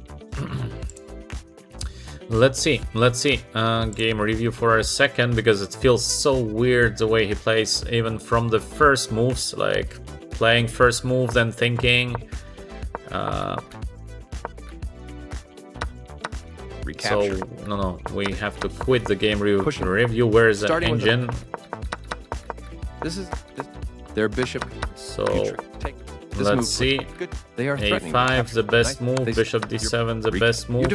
let's see. Game review for a second, because it feels so weird the way he plays, even from the first moves, like playing first move, then thinking. So no, we have to quit the game review. Where is the engine? This is their bishop. So Let's see. A5 the best move, bishop d7 the best move,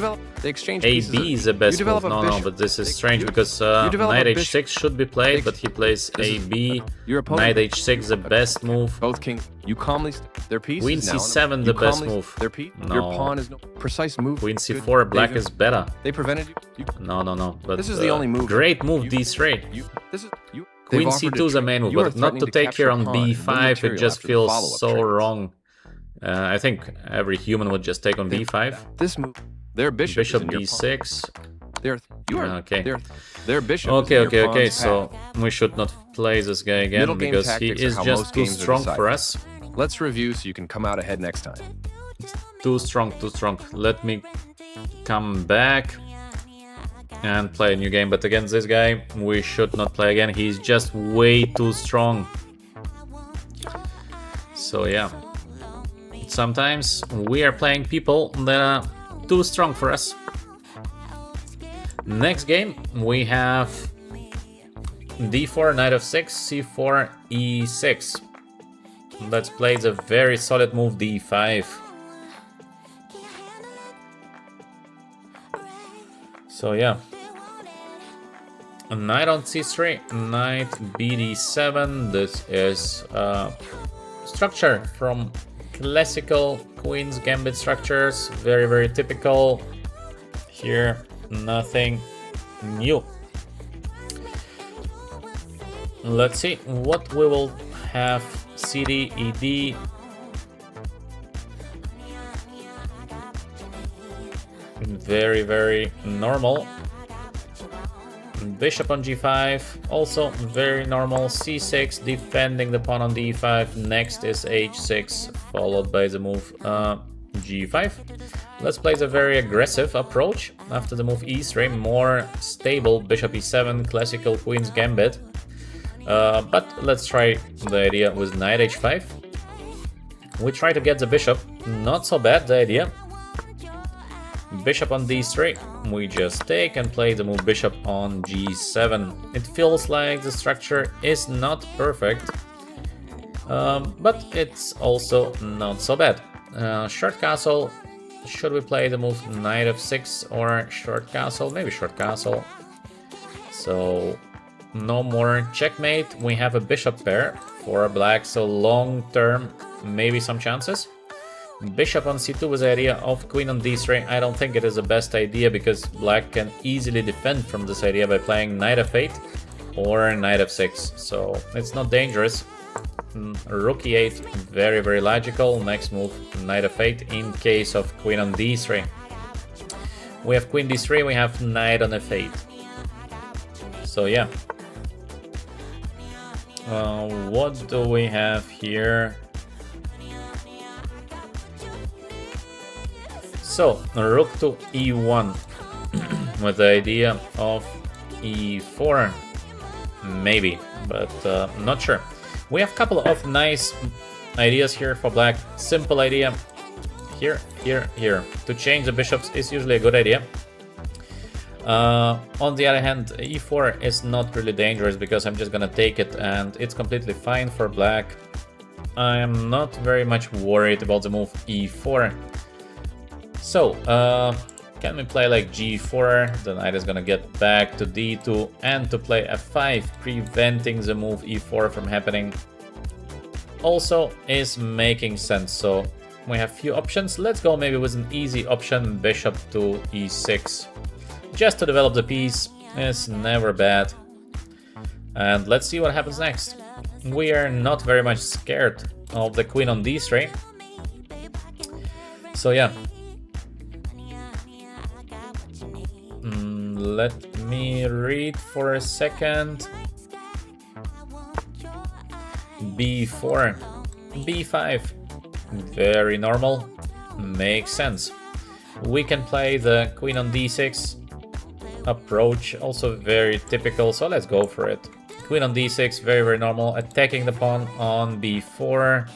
AB is the best move. No, but this is strange because knight h6 should be played, but he plays AB, knight h6 the best move. Both king, you calmly their piece. Queen c7 the best move. No. Your pawn is no precise move. Queen c4 black is better. They prevented you. No. But this is the only move. Great move d3. Queen c2 is the main move, but not to take here on b5. It just feels so wrong. I think every human would just take on b5. This move, their bishop d6. Their bishop. Okay. So we should not play this guy again because he is just too strong for us. Let's review so you can come out ahead next time. Too strong. Let me come back and play a new game. But against this guy, we should not play again. He's just way too strong. So yeah. Sometimes we are playing people that are too strong for us. Next game we have d4, knight f6, c4, e6. Let's play the very solid move d5. So yeah. Knight on c3, knight bd7. This is structure from classical Queen's Gambit structures, very typical. Here, nothing new. Let's see what we will have. CD, ED. Very normal. Bishop on g5, also very normal. c6, defending the pawn on d5. Next is h6, followed by the move g5. Let's play the very aggressive approach. After the move e3, more stable bishop e7, classical Queen's Gambit. But let's try the idea with knight h5. We try to get the bishop, not so bad the idea. Bishop on d3, we just take and play the move bishop on g7. It feels like the structure is not perfect, but it's also not so bad. Short castle, should we play the move knight f6 or short castle? Maybe short castle. So no more checkmate. We have a bishop pair for black, so long term, maybe some chances. Bishop on c2 with the idea of queen on d3. I don't think it is the best idea because black can easily defend from this idea by playing knight f8 or knight f6. So it's not dangerous. Rook e8, very logical. Next move, knight f8 in case of queen on d3. We have queen d3, we have knight on f8. So yeah. What do we have here? So, rook to e1 with the idea of e4, maybe, but not sure. We have a couple of nice ideas here for black. Simple idea, here. To change the bishops is usually a good idea. On the other hand, e4 is not really dangerous because I'm just gonna take it and it's completely fine for black. I am not very much worried about the move e4. So, can we play like g4? The knight is gonna get back to d2 and to play f5, preventing the move e4 from happening. Also is making sense. So we have few options. Let's go maybe with an easy option, bishop to e6. Just to develop the piece is never bad. And let's see what happens next. We are not very much scared of the queen on d3. So yeah. Let me read for a second. b4, b5, very normal, makes sense. We can play the queen on d6 approach, also very typical, so let's go for it. Queen on d6, very normal, attacking the pawn on b4.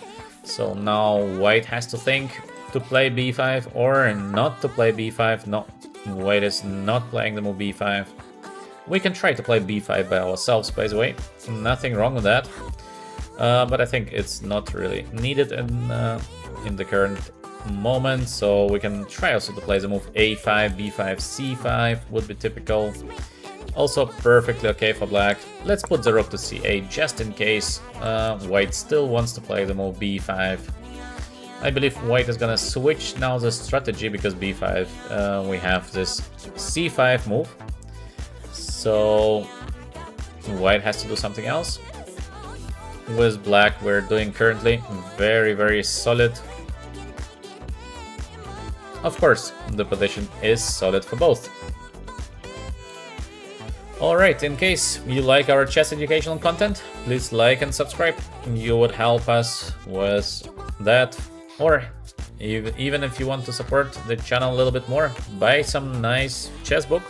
So now white has to think to play b5 or not to play b5. No, white is not playing the move b5. We can try to play b5 by ourselves, by the way, nothing wrong with that. but I think it's not really needed in the current moment, so we can try also to play the move a5, b5, c5 would be typical. Also perfectly okay for black. Let's put the rook to c8 just in case white still wants to play the move b5. I believe white is gonna switch now the strategy because b5 we have this c5 move. So white has to do something else. With black we're doing currently very solid. Of course, the position is solid for both. Alright, in case you like our chess educational content, please like and subscribe. You would help us with that. Or even if you want to support the channel a little bit more, buy some nice chess book.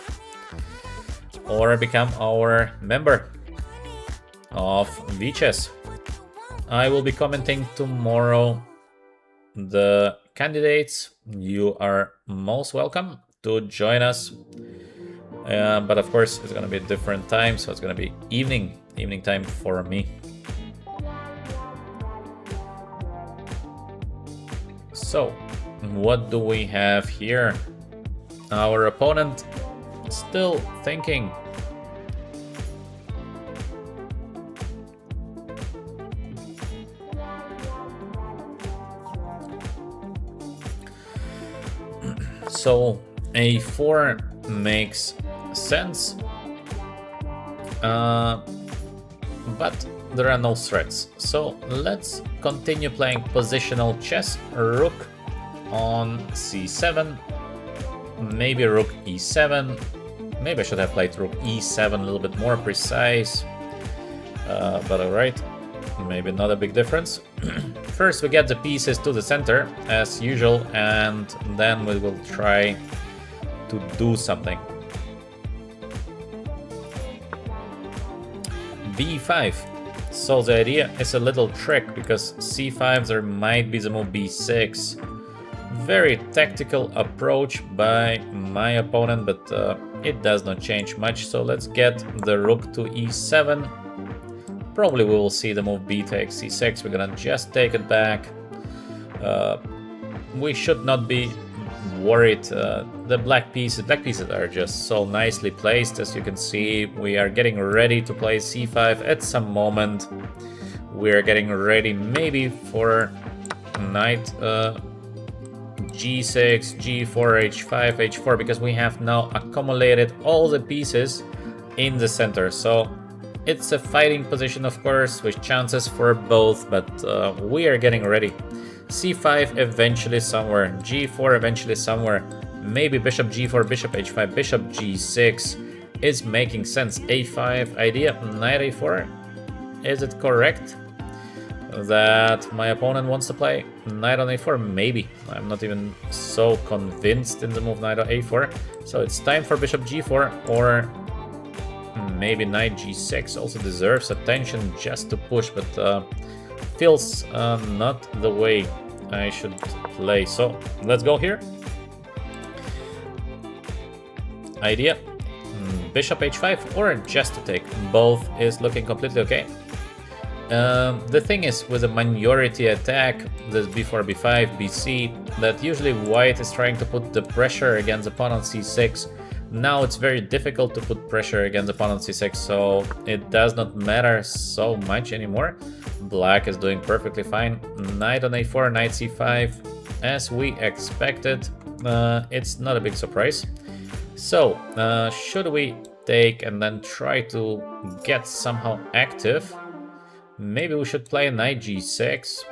Or become our member of VChess. I will be commenting tomorrow the candidates. You are most welcome to join us. But of course, it's gonna be a different time, so it's gonna be evening time for me. So, what do we have here? Our opponent still thinking. So a4 makes sense, but there are no threats. So let's continue playing positional chess. Rook on c7, maybe rook e7. Maybe I should have played rook e7 a little bit more precise, but alright, maybe not a big difference. First we get the pieces to the center as usual, and then we will try to do something. b5. So the idea is a little trick, because c5 there might be the move b6. Very tactical approach by my opponent, but it does not change much. So let's get the rook to e7. Probably we will see the move b takes c6. We're gonna just take it back. We should not be worried. The black pieces are just so nicely placed. As you can see, we are getting ready to play c5 at some moment. We are getting ready maybe for knight g6, g4, h5, h4, because we have now accumulated all the pieces in the center. So it's a fighting position, of course, with chances for both, but we are getting ready. c5 eventually somewhere, g4 eventually somewhere, maybe bishop g4, bishop h5, bishop g6 is making sense. a5 idea, knight a4, is it correct that my opponent wants to play knight on a4? Maybe. I'm not even so convinced in the move knight on a4. So it's time for bishop g4, or maybe knight g6 also deserves attention just to push, but feels not the way I should play. So let's go here. Idea, bishop h5 or just to take. Both is looking completely okay. The thing is, with a minority attack, this b4, b5, bc, that usually white is trying to put the pressure against pawn on c6. Now it's very difficult to put pressure against the pawn on c6, so it does not matter so much anymore. Black is doing perfectly fine. Knight on a4, knight c5, as we expected. It's not a big surprise. So, should we take and then try to get somehow active? Maybe we should play knight g6.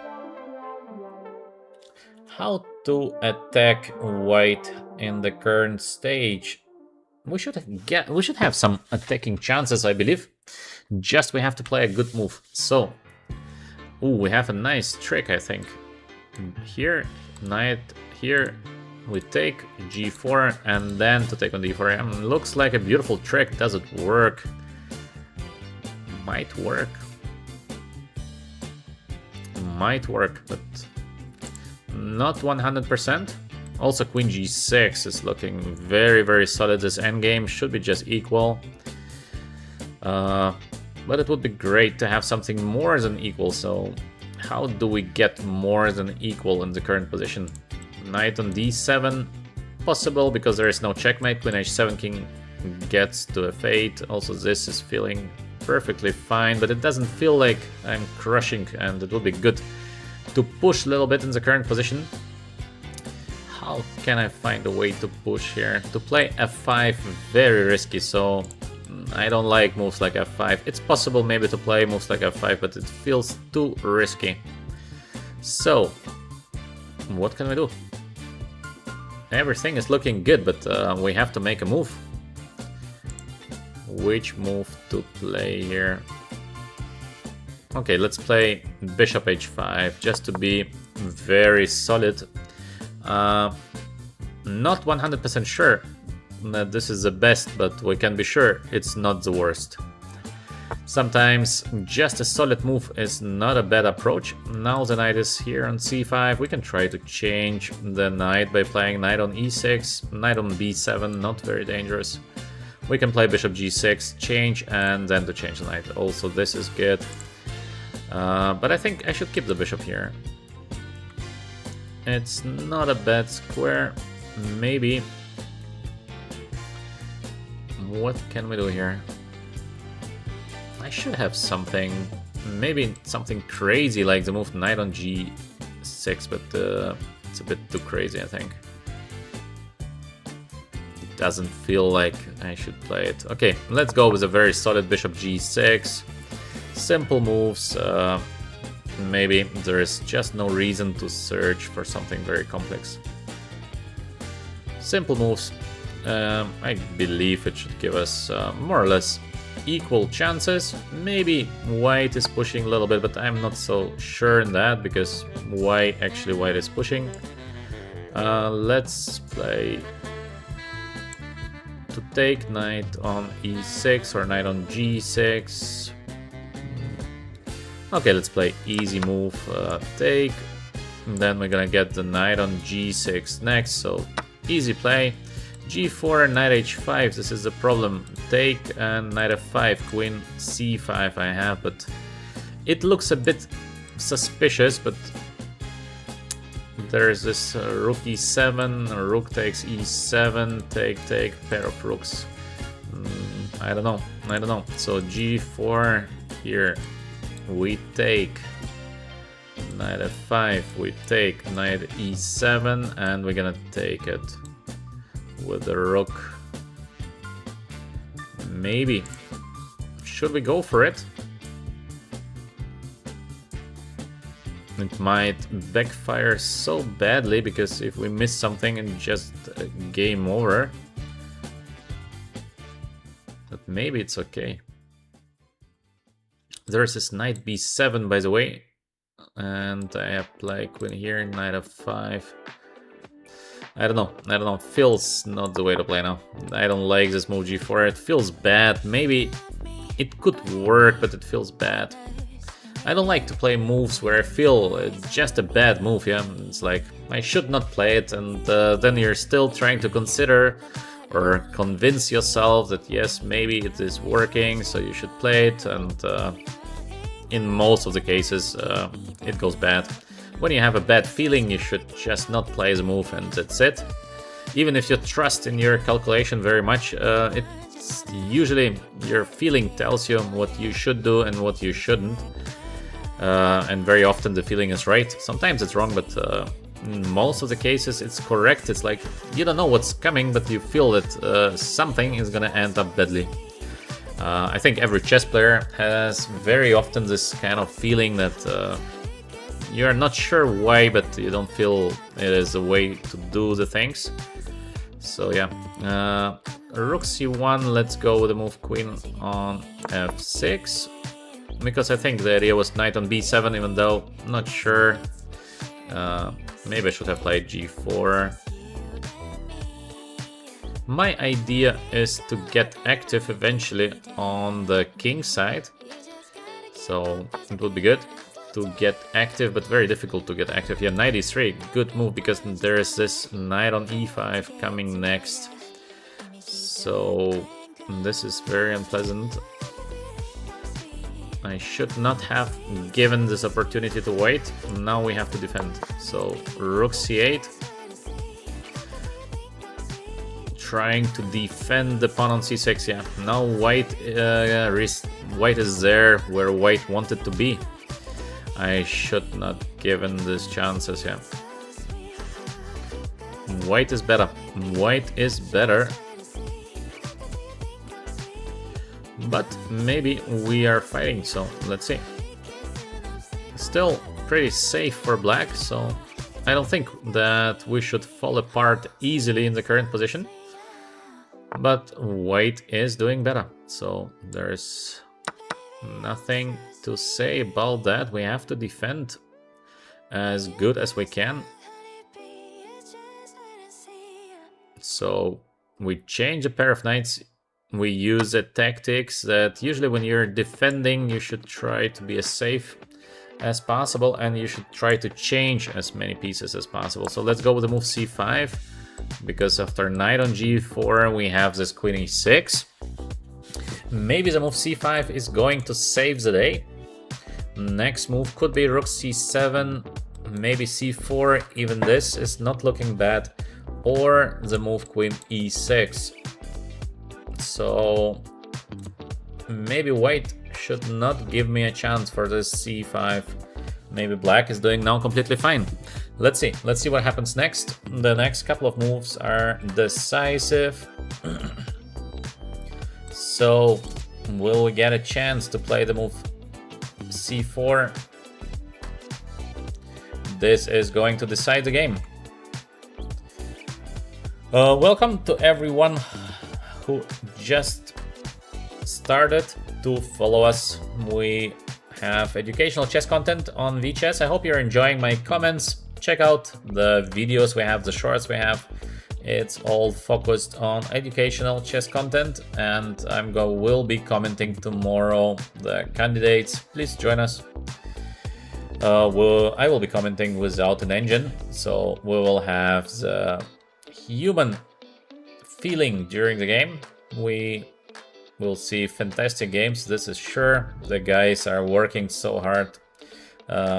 How to attack white in the current stage? We should have some attacking chances, I believe. Just we have to play a good move. So, we have a nice trick, I think. Here, knight here, we take g4 and then to take on d4. Looks like a beautiful trick. Does it work? Might work. Might work, but not 100%. Also, queen g6 is looking very, very solid. This endgame should be just equal. But it would be great to have something more than equal, so how do we get more than equal in the current position? Knight on d7, possible because there is no checkmate. Queen h7, king gets to f8. Also, this is feeling perfectly fine, but it doesn't feel like I'm crushing, and it would be good to push a little bit in the current position. How can I find a way to push here? To play f5, very risky, so I don't like moves like f5. It's possible maybe to play moves like f5, but it feels too risky. So, what can we do? Everything is looking good, but we have to make a move. Which move to play here? Okay, let's play bishop h5, just to be very solid. Not 100% sure that this is the best, but we can be sure it's not the worst. Sometimes just a solid move is not a bad approach. Now the knight is here on c5. We can try to change the knight by playing knight on e6, knight on b7, not very dangerous. We can play bishop g6, change, and then to change the knight. Also, this is good. But I think I should keep the bishop here. It's not a bad square. Maybe. What can we do here? I should have something. Maybe something crazy like the move knight on g6, but it's a bit too crazy, I think. It doesn't feel like I should play it. Okay, let's go with a very solid bishop g6. Simple moves. Maybe there is just no reason to search for something very complex. Simple moves. I believe it should give us more or less equal chances. Maybe white is pushing a little bit, but I'm not so sure in that because white is pushing. Let's play to take knight on e6 or knight on g6. Okay, let's play easy move, take, and then we're gonna get the knight on g6 next, so easy play. g4, knight h5, this is the problem. Take and knight f5, queen c5 I have, but it looks a bit suspicious, but there's this rook e7, rook takes e7, take, pair of rooks. I don't know. So g4 here. We take knight f5, we take knight e7, and we're gonna take it with the rook. Maybe. Should we go for it? It might backfire so badly, because if we miss something and just game over. But maybe it's okay. There's this knight b7, by the way, and I apply queen here, knight f5. I don't know, feels not the way to play now. I don't like this move g4, it feels bad. Maybe it could work, but it feels bad. I don't like to play moves where I feel it's just a bad move, yeah. It's like, I should not play it, and then you're still trying to consider or convince yourself that yes, maybe it is working, so you should play it, and in most of the cases it goes bad. When you have a bad feeling, you should just not play the move, and that's it. Even if you trust in your calculation very much, it's usually your feeling tells you what you should do and what you shouldn't. And very often the feeling is right. Sometimes it's wrong, but in most of the cases it's correct. It's like you don't know what's coming, but you feel that something is gonna end up badly. I think every chess player has very often this kind of feeling that you're not sure why, but you don't feel it is a way to do the things. So yeah, rook c1, let's go with the move queen on f6. Because I think the idea was knight on b7, even though I'm not sure. Maybe I should have played g4. My idea is to get active eventually on the king side. So it would be good to get active, but very difficult to get active. Yeah, knight e3, good move, because there is this knight on e5 coming next. So this is very unpleasant. I should not have given this opportunity to wait. Now we have to defend. So rook c8. Trying to defend the pawn on c6. Yeah, now white is there where white wanted to be. I should not given these chances. Yeah, white is better. White is better. But maybe we are fighting, so let's see. Still pretty safe for black, so I don't think that we should fall apart easily in the current position. But white is doing better, so there's nothing to say about that. We have to defend as good as we can. So we change a pair of knights. We use a tactics that usually when you're defending, you should try to be as safe as possible, and you should try to change as many pieces as possible. So let's go with the move c5, because after knight on g4, we have this queen e6. Maybe the move c5 is going to save the day. Next move could be rook c7, maybe c4, even this is not looking bad, or the move queen e6. So maybe white should not give me a chance for this c5. Maybe black is doing now completely fine. Let's see what happens next. The next couple of moves are decisive. So will we get a chance to play the move c4? This is going to decide the game. Welcome to everyone who just started to follow us. We have educational chess content on VChess. I hope you're enjoying my comments. Check out the videos we have, the shorts we have. It's all focused on educational chess content, and will be commenting tomorrow the candidates. Please join us. I will be commenting without an engine, so we will have the human feeling during the game. We will see fantastic games, this is sure. The guys are working so hard.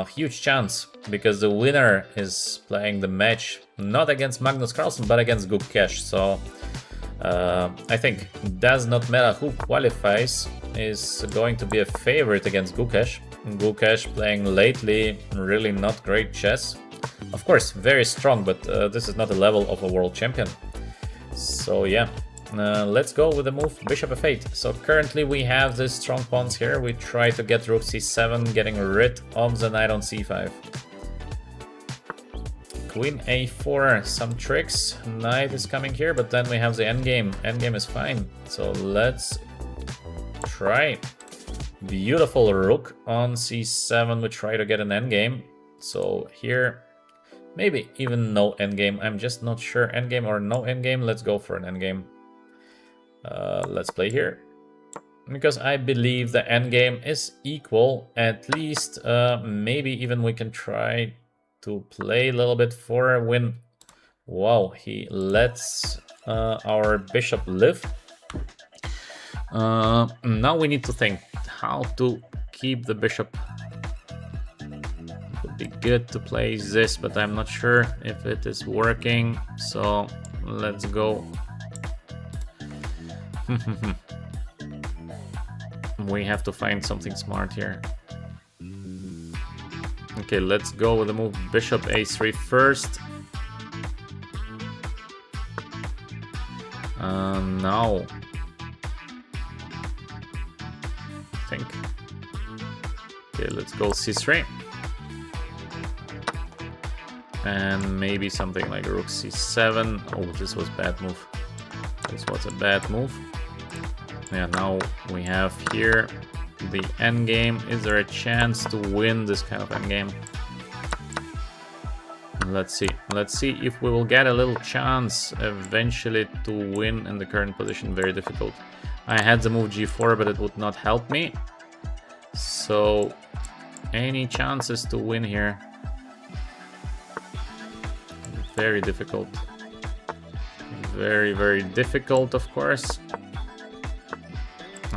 Huge chance, because the winner is playing the match not against Magnus Carlsen but against Gukesh. So I think it does not matter who qualifies, is going to be a favorite against Gukesh. Gukesh playing lately really not great chess. Of course, very strong, but this is not the level of a world champion. So yeah, let's go with the move bishop f8. So currently we have these strong pawns here. We try to get rook c7, getting rid of the knight on c5. Queen a4, some tricks. Knight is coming here, but then we have the endgame. Endgame is fine. So let's try. Beautiful rook on c7. We try to get an endgame. So here, maybe even no endgame. I'm just not sure, endgame or no endgame. Let's go for an endgame. Let's play here, because I believe the endgame is equal. At least maybe even we can try to play a little bit for a win. Wow, he lets our bishop live. Now we need to think how to keep the bishop. It would be good to play this, but I'm not sure if it is working. So let's go. We have to find something smart here. Okay, let's go with the move bishop a3 first. Now I think. Okay, let's go c3. And maybe something like rook c7. Oh, this was a bad move. This was a bad move. Yeah, now we have here the endgame. Is there a chance to win this kind of endgame? Let's see. Let's see if we will get a little chance eventually to win in the current position. Very difficult. I had the move g4, but it would not help me. So, any chances to win here? Very difficult. Very, very difficult, of course.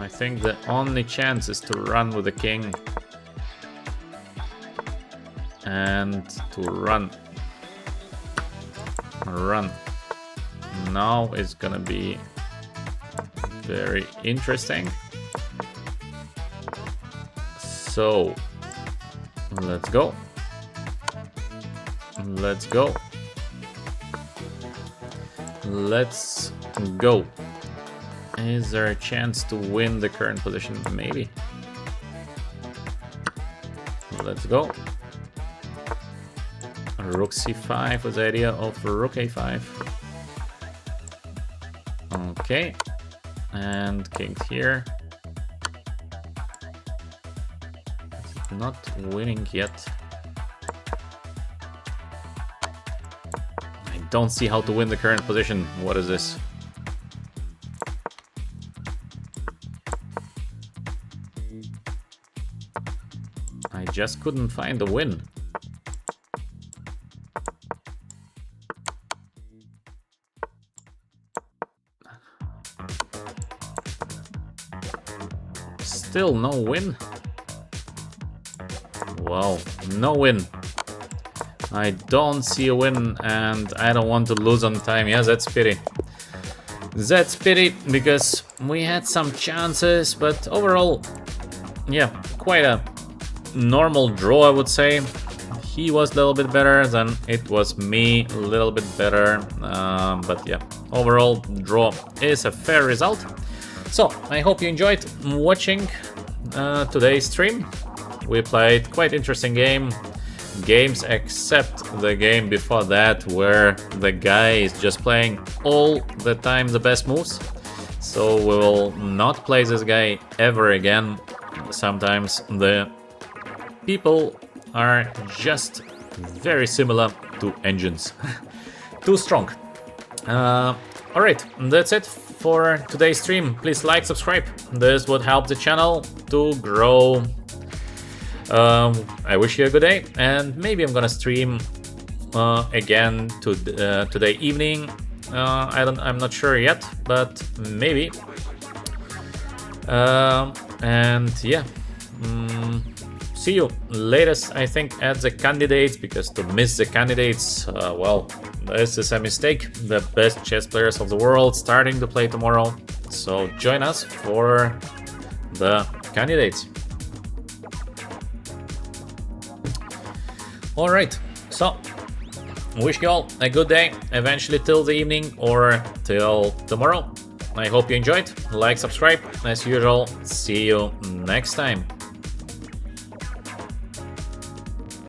I think the only chance is to run with the king. And to run. Now it's gonna be very interesting. So let's go. Let's go. Let's go. Is there a chance to win the current position? Maybe. Let's go. Rook c5 with the idea of rook a5. Okay. And king here. Not winning yet. I don't see how to win the current position. What is this? I just couldn't find a win. Still no win? Wow, no win. I don't see a win and I don't want to lose on time. Yeah, that's pity. That's pity because we had some chances, but overall, yeah, quite a normal draw, I would say. He was a little bit better than it was me, a little bit better. But yeah, overall, draw is a fair result. So, I hope you enjoyed watching today's stream. We played quite interesting games, except the game before that, where the guy is just playing all the time the best moves. So we will not play this guy ever again. Sometimes the people are just very similar to engines. Too strong. Alright, that's it for today's stream. Please like, subscribe. This would help the channel to grow. I wish you a good day, and maybe I'm gonna stream again today evening. I'm not sure yet, but maybe. And yeah, see you latest, I think, at the candidates, because to miss the candidates, well, this is a mistake. The best chess players of the world starting to play tomorrow, so join us for the candidates. Alright, so wish you all a good day, eventually till the evening or till tomorrow. I hope you enjoyed. Like, subscribe, as usual. See you next time.